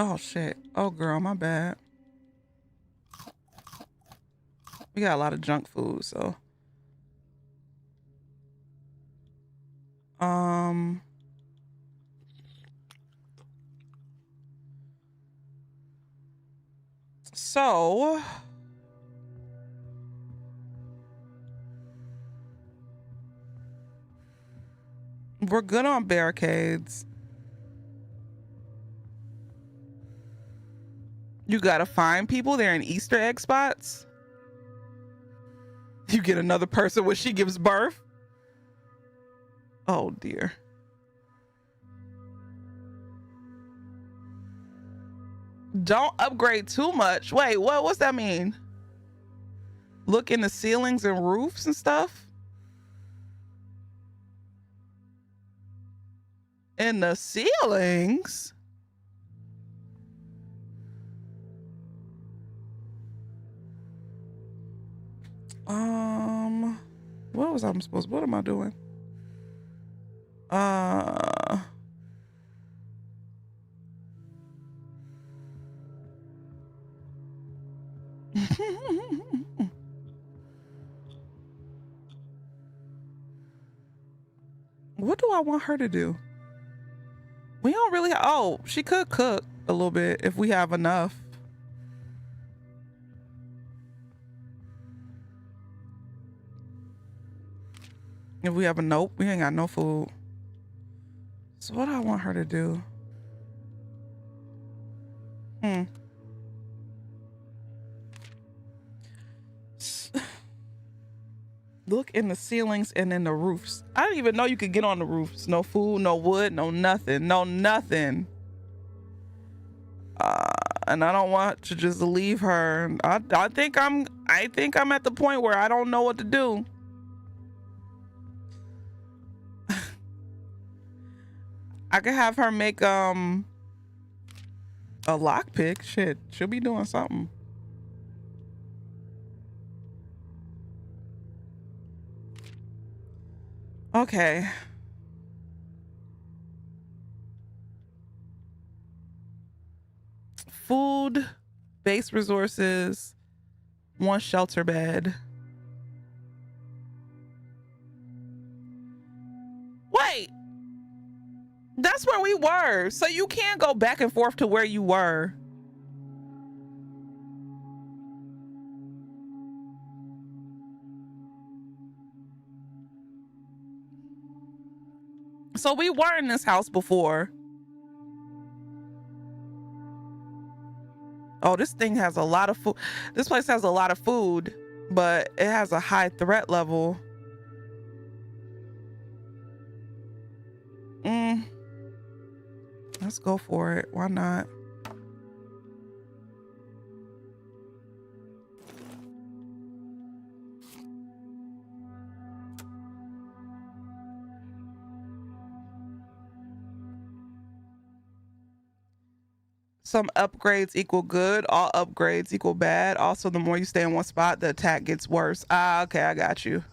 C: Oh shit. Oh girl, my bad. We got a lot of junk food, so. So we're good on barricades. You gotta find people. They're in Easter egg spots. You get another person when she gives birth. Oh dear. Don't upgrade too much. Wait, what's that mean? Look in the ceilings and roofs and stuff? In the ceilings? What was I supposed? What am I doing? What do I want her to do? We don't really. Oh, she could cook a little bit if we have enough. If we have a nope, we ain't got no food. So what do I want her to do? Look in the ceilings and in the roofs. I didn't even know you could get on the roofs. No food, no wood, no nothing, no nothing. And I don't want to just leave her. I think I'm at the point where I don't know what to do. I could have her make a lockpick. Shit, she'll be doing something. Okay. Food, base resources, 1 shelter bed. Wait, that's where we were. So you can't go back and forth to where you were. So we were in this house before. Oh, this thing has a lot of food. This place has a lot of food, but it has a high threat level. Let's go for it. Why not? Some upgrades equal good. All upgrades equal bad. Also, the more you stay in one spot, the attack gets worse. Ah, okay, I got you.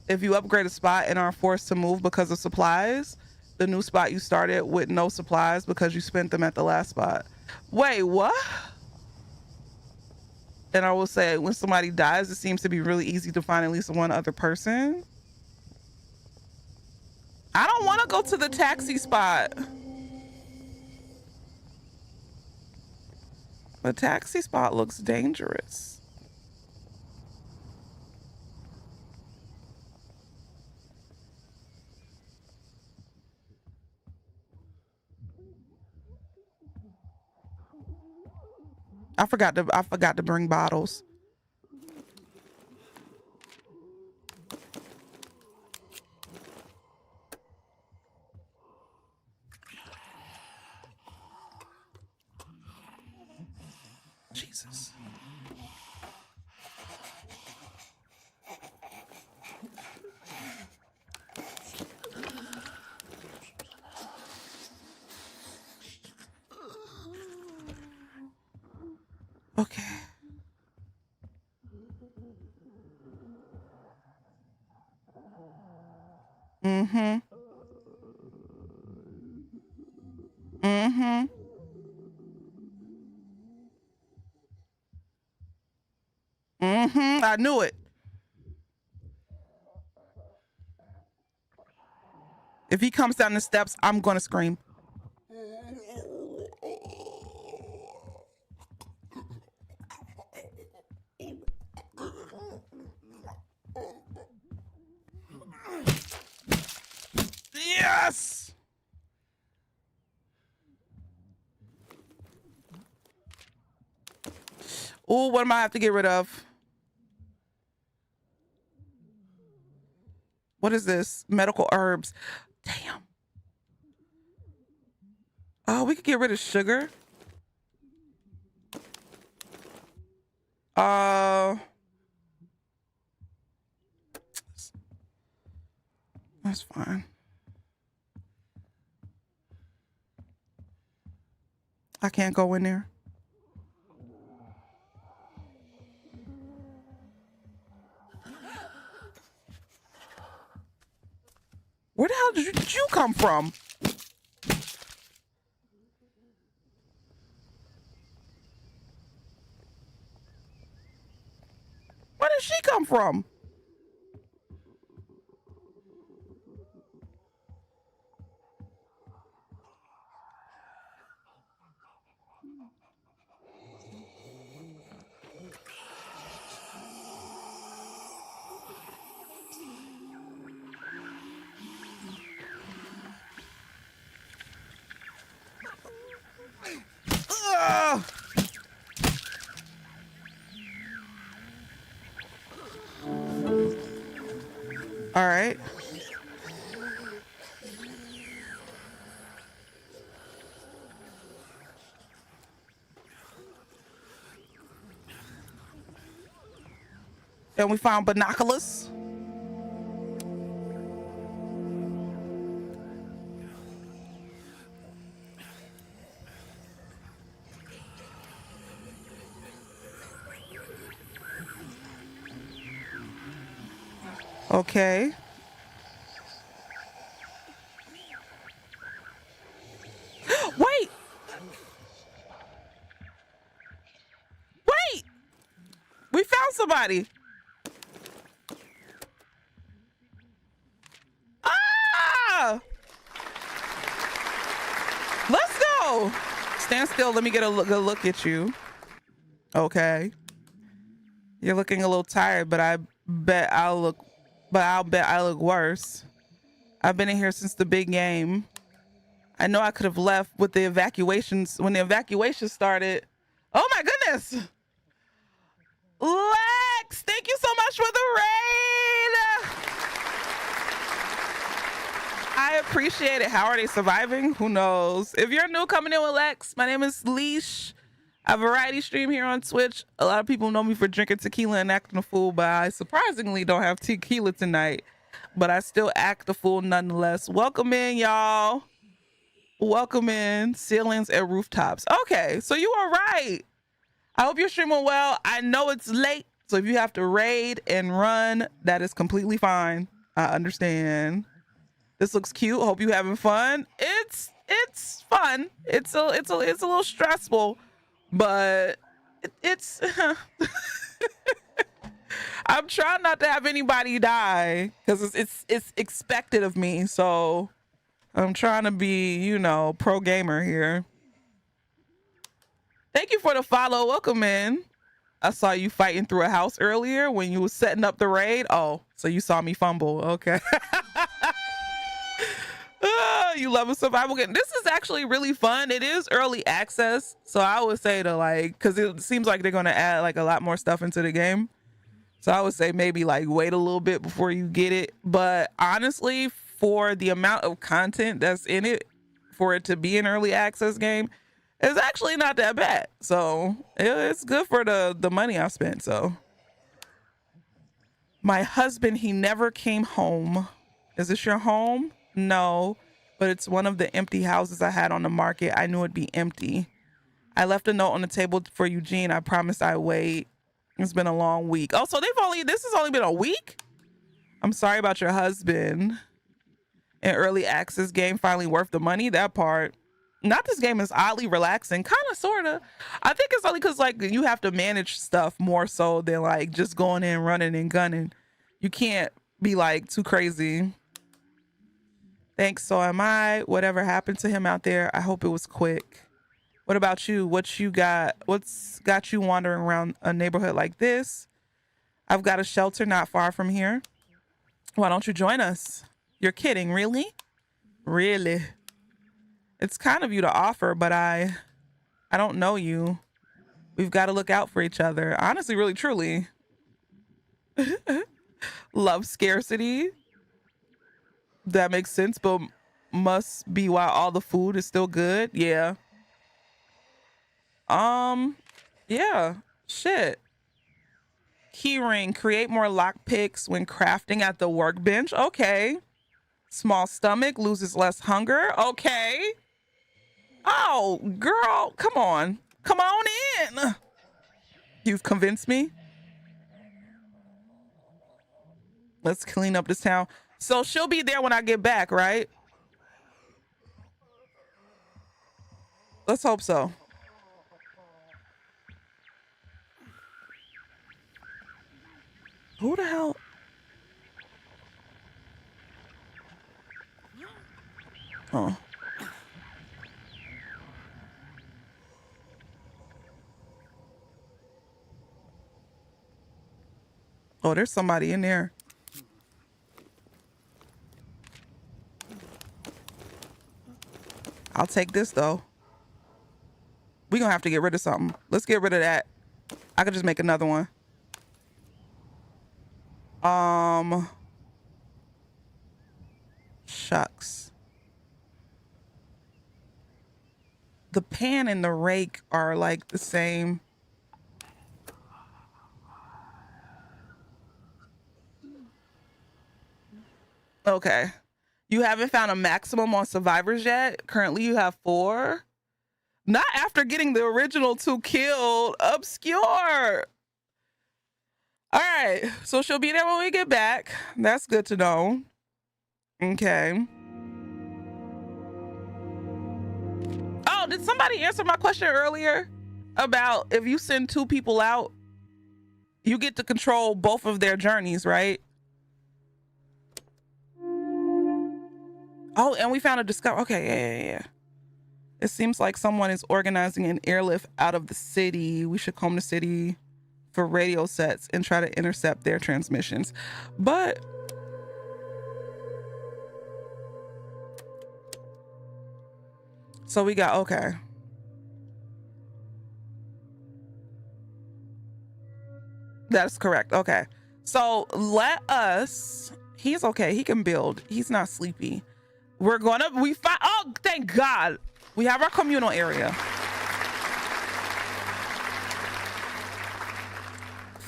C: If you upgrade a spot and are forced to move because of supplies, the new spot you started with no supplies because you spent them at the last spot. Wait, what? And I will say, when somebody dies, it seems to be really easy to find at least one other person. I don't want to go to the taxi spot. The taxi spot looks dangerous. I forgot to bring bottles. Jesus. Okay. Mm-hmm. Mm-hmm. Mm-hmm. I knew it. If he comes down the steps, I'm gonna scream. Yes! Oh, what am I have to get rid of? What is this? Medical herbs. Damn. Oh, we could get rid of sugar. That's fine. I can't go in there. Where the hell did you come from? Where did she come from? And we found binoculars. Okay. Wait. Wait. We found somebody. Ah! Let's go. Stand still. Let me get a good look at you. Okay. You're looking a little tired, but I'll bet I look worse. I've been in here since the big game. I know I could have left with the evacuations when the evacuation started. Oh my goodness. Lex, thank you so much for the raid. I appreciate it. How are they surviving? Who knows? If you're new coming in with Lex, my name is Leash. I have a variety stream here on Twitch. A lot of people know me for drinking tequila and acting a fool, but I surprisingly don't have tequila tonight. But I still act a fool nonetheless. Welcome in, y'all. Welcome in. Ceilings and rooftops. Okay, so you are right. I hope you're streaming well. I know it's late, so if you have to raid and run, that is completely fine. I understand. This looks cute. Hope you having fun. It's fun. It's a little stressful, but it's I'm trying not to have anybody die because it's expected of me. So I'm trying to be, you know, pro gamer here. Thank you for the follow. Welcome in. I saw you fighting through a house earlier when you was setting up the raid. Oh, so you saw me fumble. Okay. You love a survival game. This is actually really fun. It is early access, so I would say to like, because it seems like they're going to add like a lot more stuff into the game. So I would say maybe like wait a little bit before you get it. But honestly, for the amount of content that's in it, for it to be an early access game, it's actually not that bad. So it's good for the money I spent. So my husband, he never came home. Is this your home? No, but it's one of the empty houses I had on the market. I knew it'd be empty. I left a note on the table for Eugene. I promised I'd wait. It's been a long week. Oh, so this has only been a week? I'm sorry about your husband. An early access game finally worth the money. That part. Not this game is oddly relaxing. Kind of, sort of. I think it's only because like you have to manage stuff more so than like just going in, running and gunning. You can't be like too crazy. Thanks, so am I. Whatever happened to him out there, I hope it was quick. What about you? What you got? What's got you wandering around a neighborhood like this? I've got a shelter not far from here. Why don't you join us? You're kidding, really? Really? It's kind of you to offer, but I don't know you. We've got to look out for each other. Honestly, really, truly. Love scarcity. That makes sense, but must be why all the food is still good. Yeah. Yeah. Shit. Keyring. Create more lockpicks when crafting at the workbench. Okay. Small stomach loses less hunger. Okay. Oh, girl, come on. Come on in. You've convinced me. Let's clean up this town. So she'll be there when I get back, right? Let's hope so. Who the hell? Oh. Oh, there's somebody in there. I'll take this though. We're gonna have to get rid of something. Let's get rid of that. I could just make another one. Shucks. The pan and the rake are like the same. Okay. You haven't found a maximum on survivors yet? Currently you have 4. Not after getting the original 2 killed. Obscure. All right. So she'll be there when we get back. That's good to know. Okay. Oh, did somebody answer my question earlier about if you send 2 people out, you get to control both of their journeys, right? Oh, and we found a discovery. Okay, yeah. It seems like someone is organizing an airlift out of the city. We should comb the city for radio sets and try to intercept their transmissions. But so we got, okay. That's correct. Okay. So let us, he's okay. He can build. He's not sleepy. Oh, thank God. We have our communal area.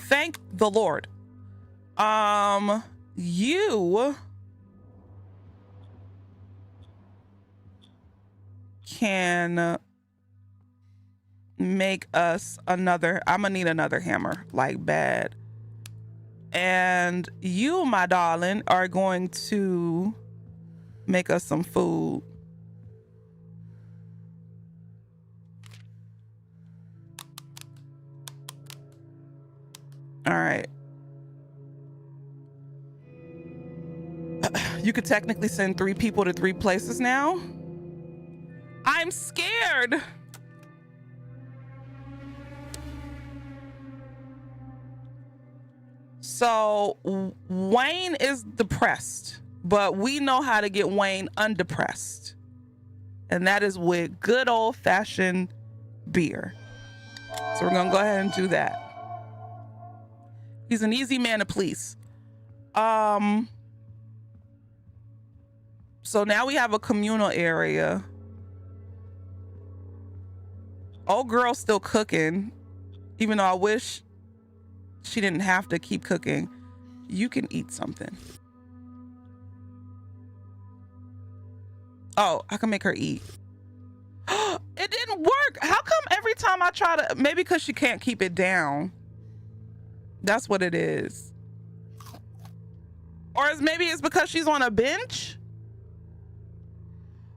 C: Thank the Lord. You can make us another, I'm gonna need another hammer, like bad. And you, my darling, are going to make us some food. All right. You could technically send 3 people to 3 places now. I'm scared. So Wayne is depressed, but we know how to get Wayne undepressed. And that is with good old fashioned beer. So we're gonna go ahead and do that. He's an easy man to please. So now we have a communal area. Old girl's still cooking, even though I wish she didn't have to keep cooking. You can eat something. Oh, I can make her eat. It didn't work. How come every time I try to, maybe because she can't keep it down. That's what it is. Or maybe it's because she's on a bench.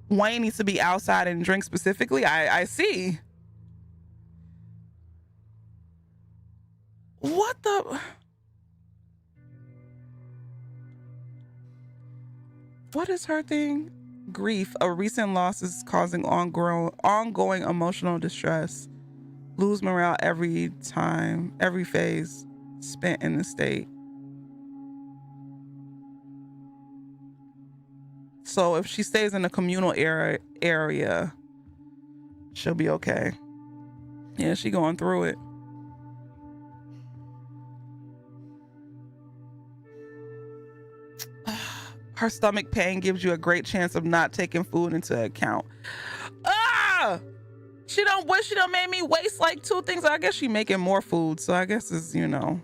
C: Wayne needs to be outside and drink specifically. I see. What the? What is her thing? Grief. A recent loss is causing ongoing emotional distress. Lose morale every time, every phase spent in the state. So if she stays in the communal area, she'll be okay. Yeah, she going through it. Her stomach pain gives you a great chance of not taking food into account. Ah! She don't made me waste like 2 things. I guess she making more food, so I guess it's, you know.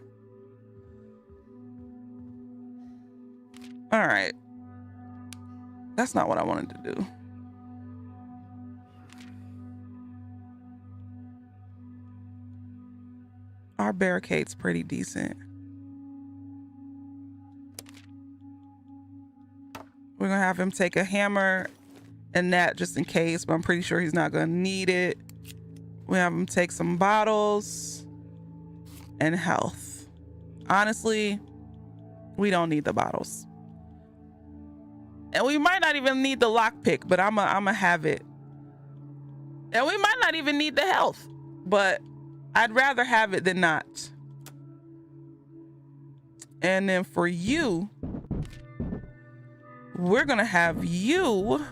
C: All right. That's not what I wanted to do. Our barricade's pretty decent. We're gonna have him take a hammer and that just in case, but I'm pretty sure he's not gonna need it. We have him take some bottles and health. Honestly, we don't need the bottles. And we might not even need the lockpick, but I'ma have it. And we might not even need the health, but I'd rather have it than not. And then for you, we're gonna have you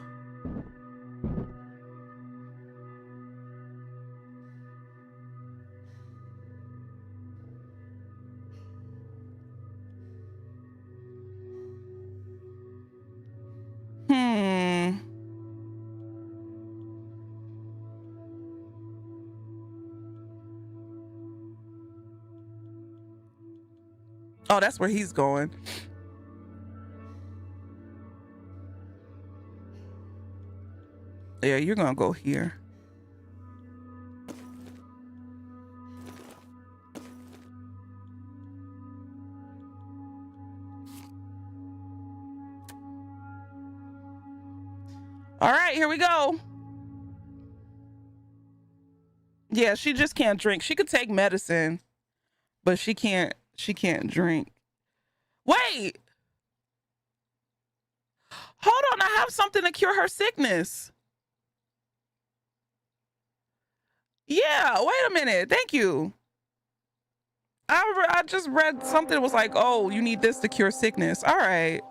C: Oh, that's where he's going. Yeah, you're gonna go here. All right, here we go. Yeah, she just can't drink. She could take medicine, but she can't drink. Wait. Hold on, I have something to cure her sickness. Yeah, wait a minute. Thank you. I just read something that was like, oh, you need this to cure sickness. All right.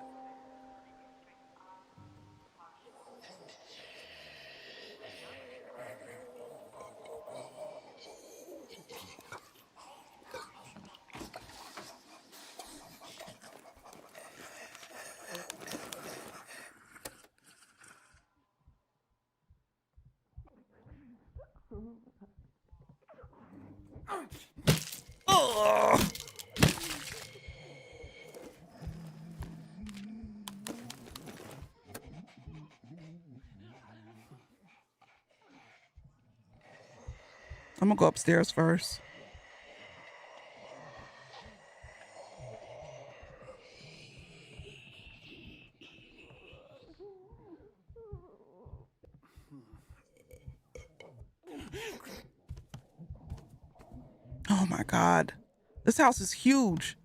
C: Ugh. I'm gonna go upstairs first. Oh my God. This house is huge.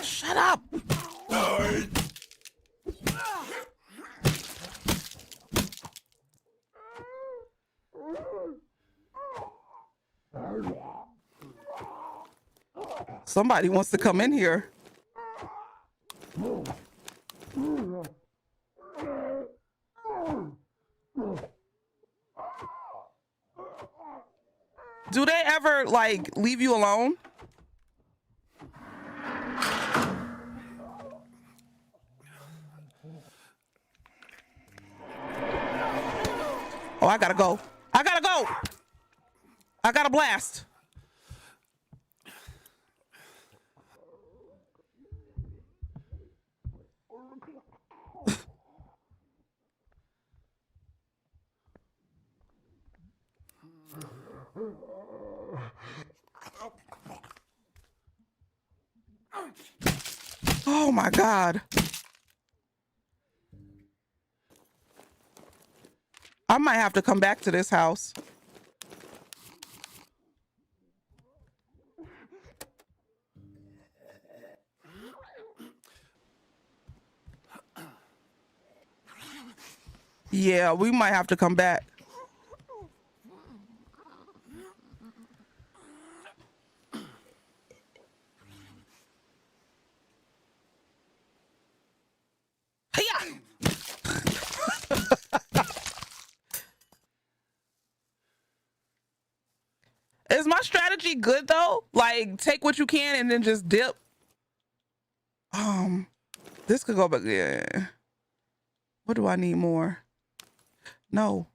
C: Shut up. Somebody wants to come in here. Do they ever like leave you alone? Oh, I gotta go. I gotta go. I gotta blast. Oh my God. I might have to come back to this house. Yeah, we might have to come back. Hiya! Is my strategy good though? Like take what you can and then just dip. This could go back. Yeah. What do I need more? No.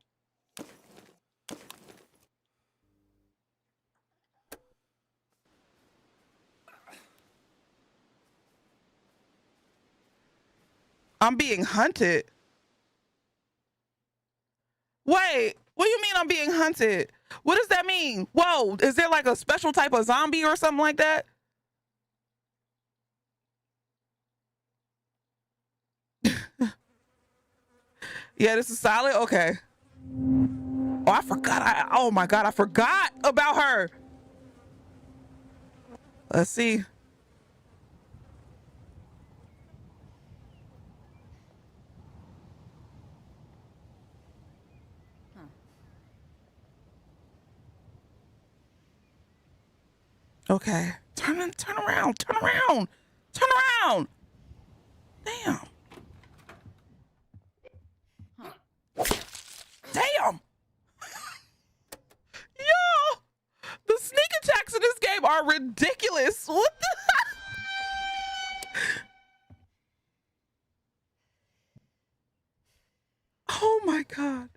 C: I'm being hunted. Wait, what do you mean I'm being hunted? What does that mean? Whoa, is there like a special type of zombie or something like that? Yeah, this is solid. Okay. Oh, I forgot. Oh my God, I forgot about her. Let's see. Okay. Turn around. Turn around. Turn around. Damn. Damn. are ridiculous. What the? Oh my God.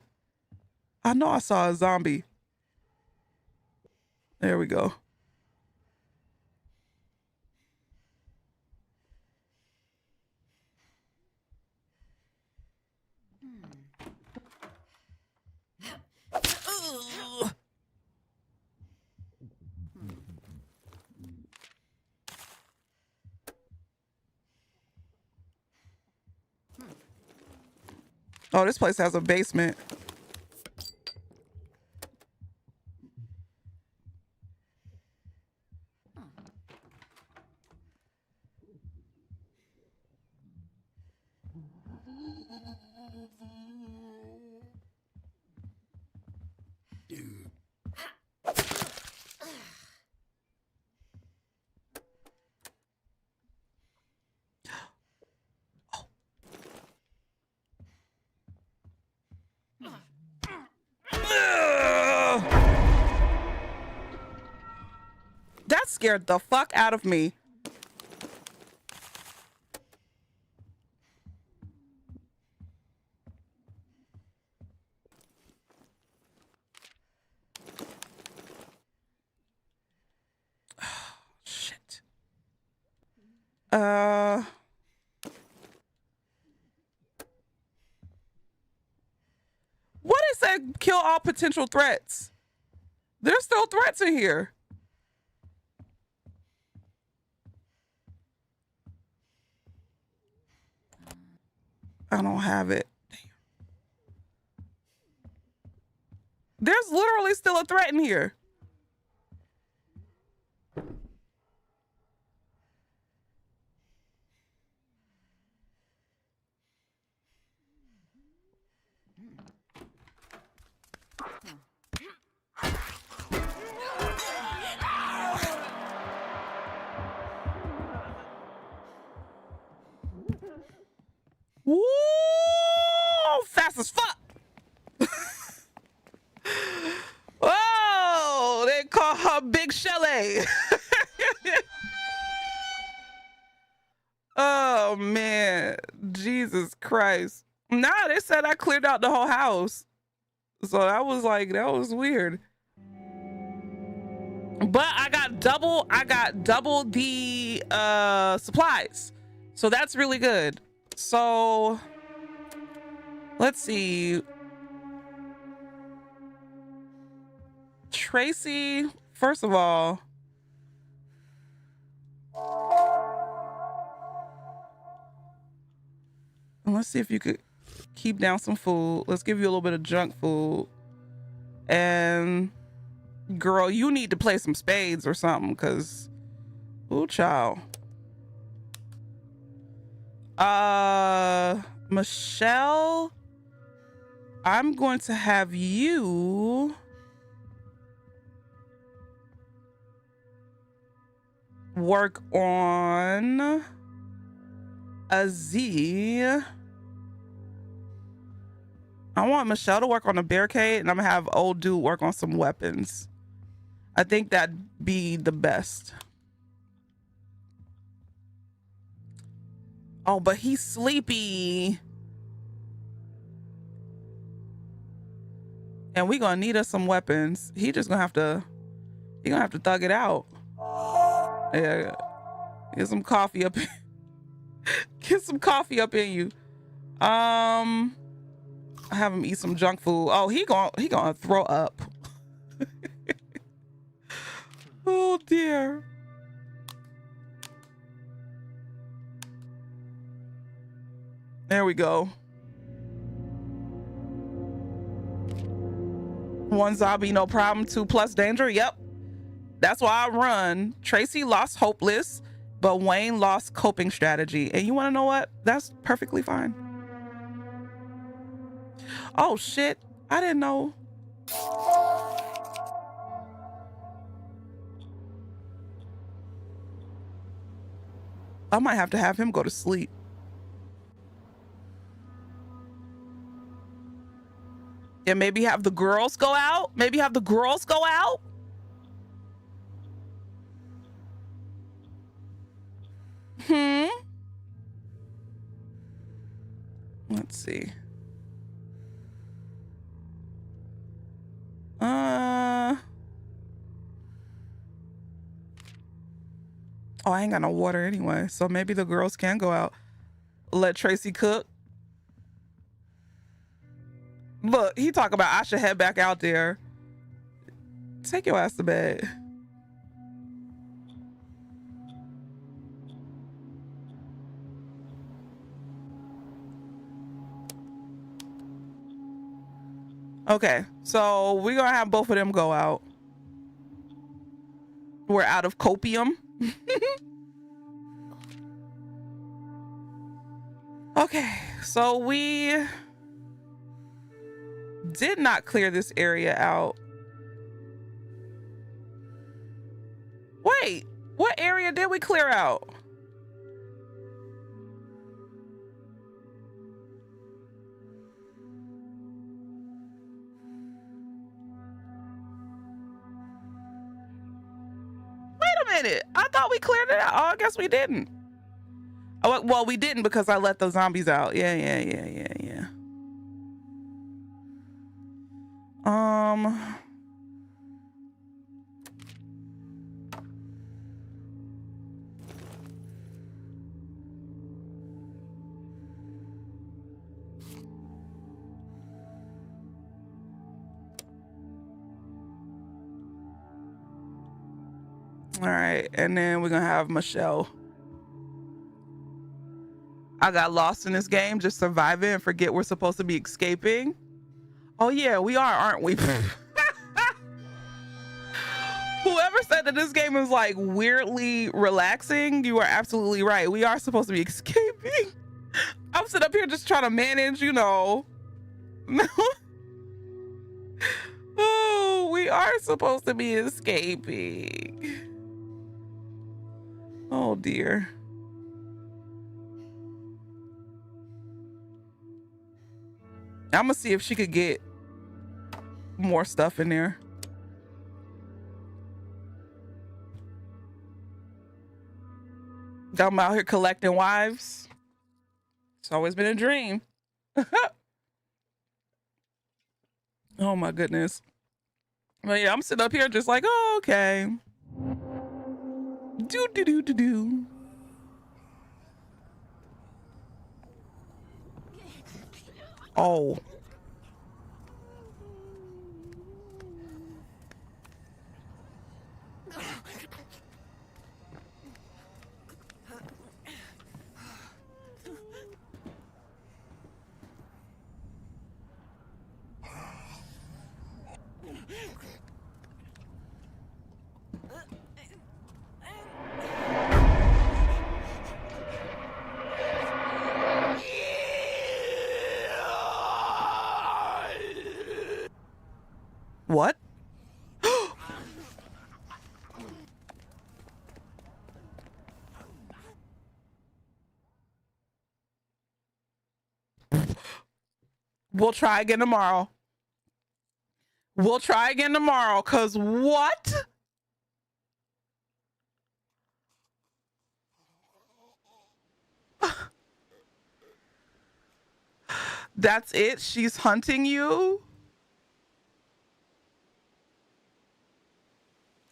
C: I know I saw a zombie. There we go. Ugh. Oh, this place has a basement. Ugh. That scared the fuck out of me. Shit. What is that? Kill all potential threats. There's still threats in here. I don't have it. Damn. There's literally still a threat in here. Woo! Fast as fuck. Whoa! They call her Big Shelly. Oh man, Jesus Christ! Nah, they said I cleared out the whole house, so that was like that was weird. But I got double the supplies, so that's really good. So let's see. Tracy, first of all, let's see if you could keep down some food. Let's give you a little bit of junk food. And girl, you need to play some spades or something, because ooh, child. Michelle, I'm going to have you work on a Z. I want Michelle to work on a barricade, and I'm gonna have old dude work on some weapons. I think that'd be the best. Oh, but he's sleepy. And we gonna need us some weapons. He gonna have to thug it out. Yeah. Get some coffee up. Get some coffee up in you. I have him eat some junk food. Oh, he gonna throw up. Oh dear. There we go. One zombie, no problem. 2+ danger. Yep. That's why I run. Tracy lost hopeless, but Wayne lost coping strategy. And you want to know what? That's perfectly fine. Oh shit. I didn't know. I might have to have him go to sleep. And maybe have the girls go out. Maybe have the girls go out. Let's see. Oh, I ain't got no water anyway, so maybe the girls can go out. Let Tracy cook. Look, he talk about I should head back out there. Take your ass to bed. Okay, so we're gonna have both of them go out. We're out of copium. Okay, so we did not clear this area out. Wait, what area did we clear out? Wait a minute, I thought we cleared it out. Oh, I guess we didn't. Oh, well, we didn't because I let the zombies out. Yeah. All right, and then we're gonna have Michelle. I got lost in this game, just surviving and forget we're supposed to be escaping. Oh yeah, we are, aren't we? Whoever said that this game is like weirdly relaxing, you are absolutely right. We are supposed to be escaping. I'm sitting up here just trying to manage, you know. Oh, we are supposed to be escaping. Oh dear. I'm gonna see if she could get more stuff in there. I'm out here collecting wives. It's always been a dream. Oh my goodness. But yeah, I'm sitting up here just like, oh, okay. Do. Oh. What? We'll try again tomorrow. We'll try again tomorrow, cause what? That's it? She's hunting you?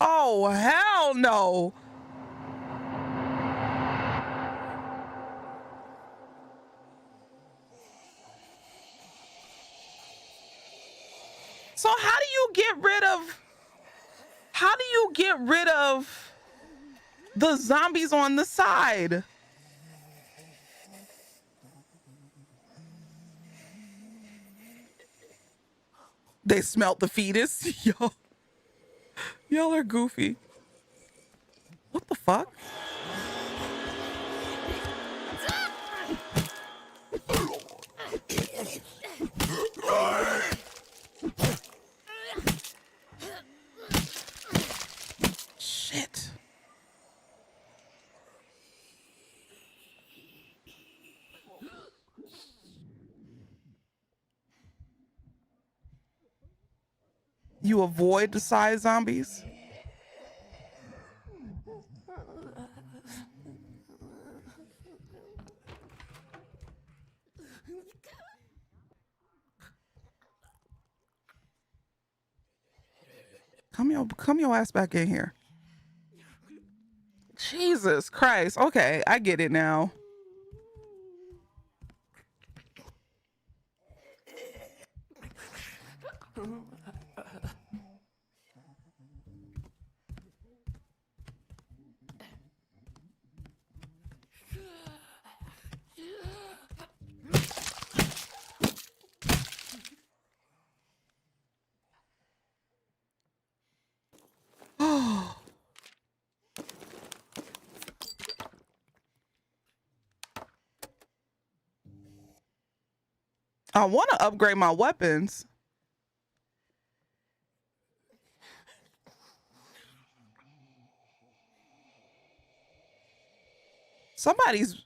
C: Oh, hell no. So how do you get rid of the zombies on the side? They smelt the fetus. Y'all are goofy. What the fuck? Shit. You avoid the side zombies? Come your ass back in here. Jesus Christ. Okay, I get it now. I want to upgrade my weapons. Somebody's...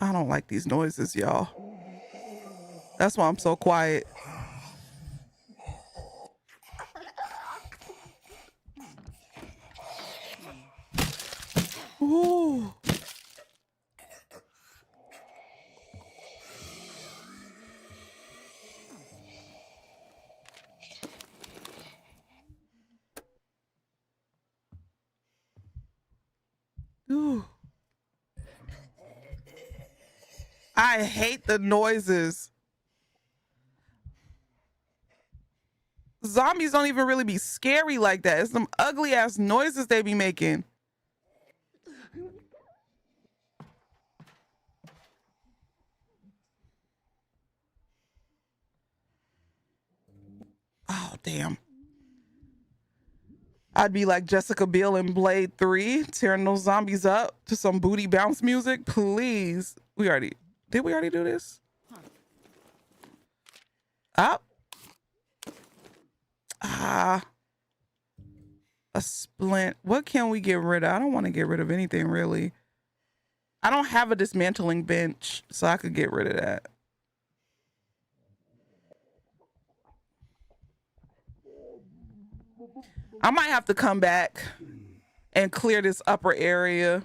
C: I don't like these noises, y'all. That's why I'm so quiet. Ooh. Ooh. I hate the noises. Zombies don't even really be scary like that. It's some ugly ass noises they be making. Oh, damn. I'd be like Jessica Biel in Blade 3, tearing those zombies up to some booty bounce music. Please. Did we already do this? Up. A splint. What can we get rid of? I don't want to get rid of anything, really. I don't have a dismantling bench, so I could get rid of that. I might have to come back and clear this upper area.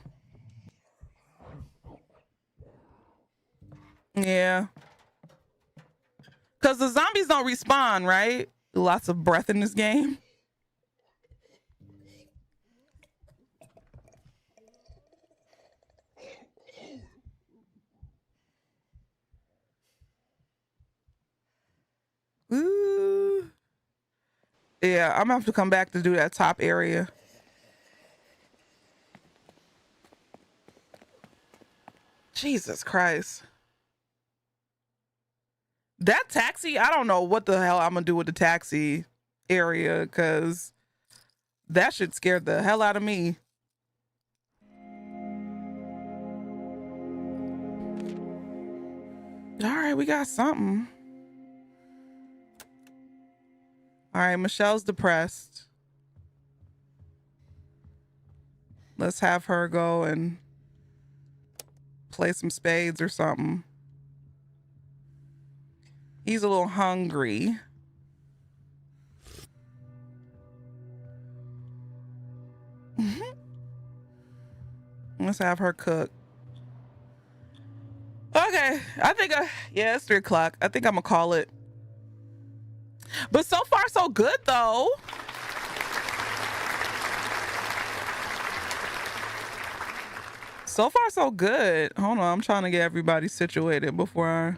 C: Yeah. Because the zombies don't respawn, right? Lots of breath in this game. Ooh. Yeah, I'm gonna have to come back to do that top area. Jesus Christ. That taxi, I don't know what the hell I'm gonna do with the taxi area, because that shit scared the hell out of me. All right, we got something. All right, Michelle's depressed. Let's have her go and play some spades or something. He's a little hungry. Let's have her cook. Okay, I think, yeah, it's 3 o'clock. I think I'm gonna call it. But so far, so good, though. So far, so good. Hold on, I'm trying to get everybody situated before I...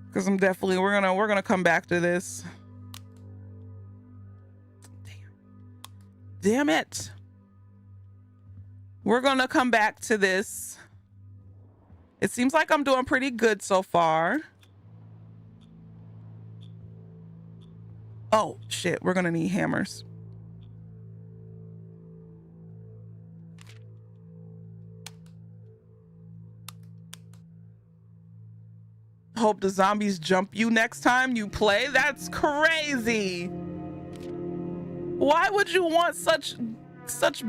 C: Because I'm definitely, we're gonna come back to this. Damn it. We're gonna come back to this. It seems like I'm doing pretty good so far. Oh, shit. We're gonna need hammers. Hope the zombies jump you next time you play? That's crazy. Why would you want such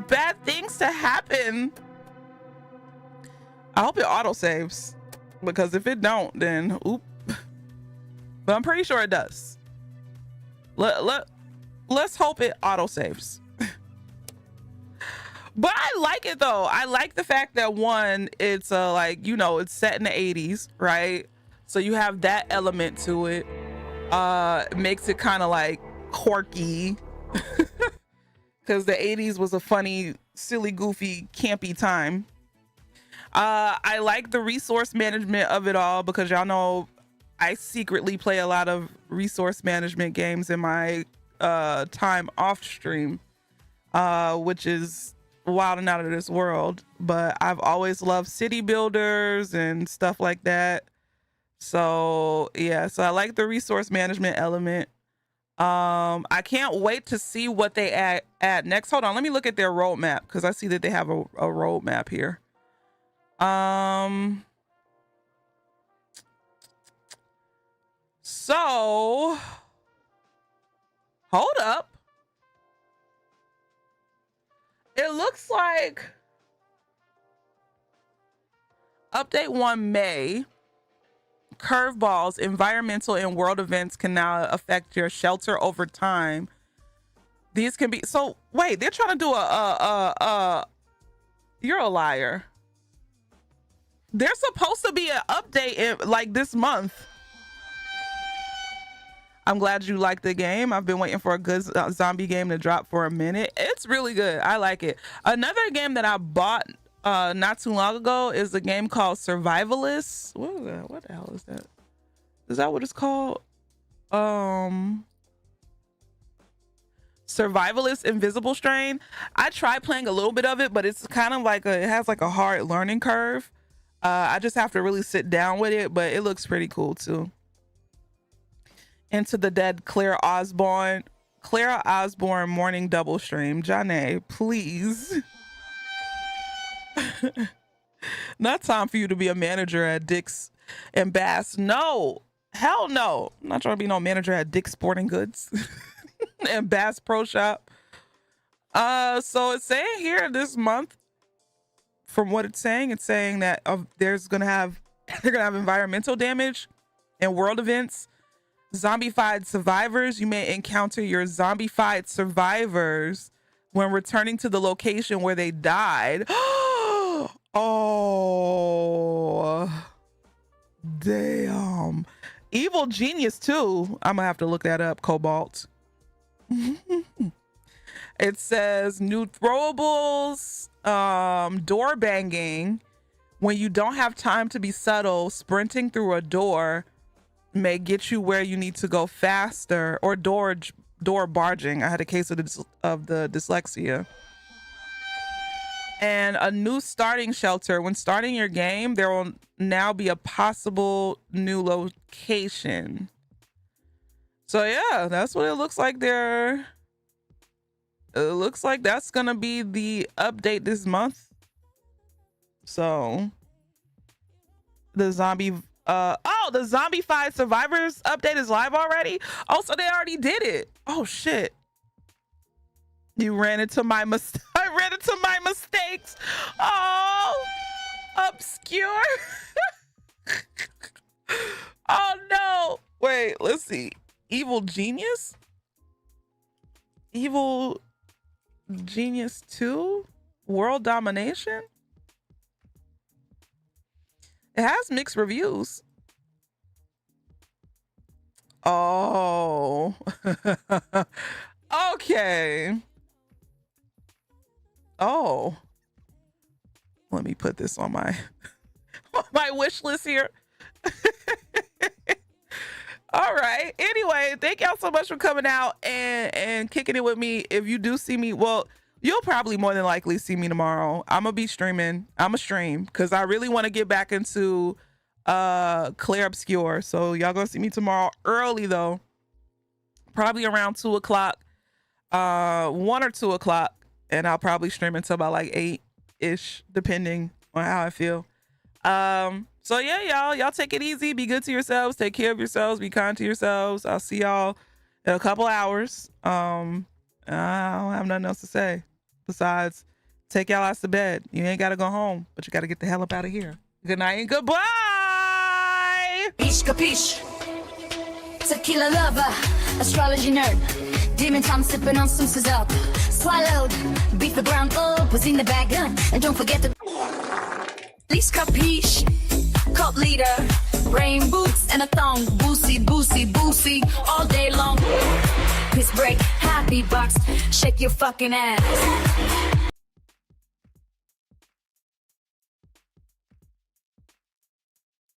C: bad things to happen? I hope it auto-saves, because if it don't, then oop. But I'm pretty sure it does. let's hope it auto saves. But I like it though. I like the fact that one, it's like, you know, it's set in the 80s, right? So you have that element to it. It makes it kind of like quirky because the 80s was a funny, silly, goofy, campy time. I like the resource management of it all because y'all know I secretly play a lot of resource management games in my time off stream, which is wild and out of this world. But I've always loved city builders and stuff like that. So yeah, so I like the resource management element. I can't wait to see what they add next. Hold on, let me look at their roadmap because I see that they have a roadmap here. So hold up. It looks like update 1 May. Curveballs, environmental and world events can now affect your shelter over time. These can be, so wait, they're trying to do you're a liar. There's supposed to be an update in like this month. I'm glad you like the game. I've been waiting for a good zombie game to drop for a minute. It's really good. I like it. Another game that I bought not too long ago is a game called Survivalists. What is that? What the hell is that? Is that what it's called? Survivalist Invisible Strain. I tried playing a little bit of it, but it's kind of like it has like a hard learning curve. I just have to really sit down with it, but it looks pretty cool too. Into the Dead, Clara Osborne morning double stream. Janae, please. Not time for you to be a manager at Dick's and Bass. No, hell no. I'm not trying to be no manager at Dick's Sporting Goods and Bass Pro Shop. So it's saying here this month, from what it's saying that they're gonna have environmental damage and world events. Zombified survivors. You may encounter your zombified survivors when returning to the location where they died. Oh, damn. Evil Genius too. I'm gonna have to look that up. Cobalt. It says new throwables, door banging. When you don't have time to be subtle, sprinting through a door may get you where you need to go faster, or door barging. I had a case of the dyslexia. And a new starting shelter. When starting your game, there will now be a possible new location. So yeah, that's what it looks like there. It looks like that's gonna be the update this month. So the the Zombified Survivors update is live already. Oh, so they already did it. Oh shit. You ran into my I ran into my mistakes. Oh, obscure. Oh no. Wait, let's see. Evil Genius? Evil Genius 2? World Domination? It has mixed reviews. Oh. Okay. Oh. Let me put this on my wish list here. All right. Anyway, thank y'all so much for coming out and kicking it with me. If you do see me, well, you'll probably more than likely see me tomorrow. I'm gonna be streaming. I'm gonna stream because I really want to get back into Claire Obscure. So y'all gonna see me tomorrow early though. Probably around 2 o'clock, 1 or 2 o'clock, and I'll probably stream until about like 8-ish, depending on how I feel. So yeah, y'all take it easy. Be good to yourselves. Take care of yourselves. Be kind to yourselves. I'll see y'all in a couple hours. I don't have nothing else to say besides take y'all out to bed. You ain't gotta go home, but you gotta get the hell up out of here. Good night and goodbye.
B: Capiche, capiche. Tequila lover, astrology nerd. Demon time sipping on some scissor. Swallowed, beat the ground up, was in the bag, and don't forget to least capiche. Cult leader, rain boots and a thong, boosie, boosie, boosie, all day long. Piss break, happy box, shake your fucking ass.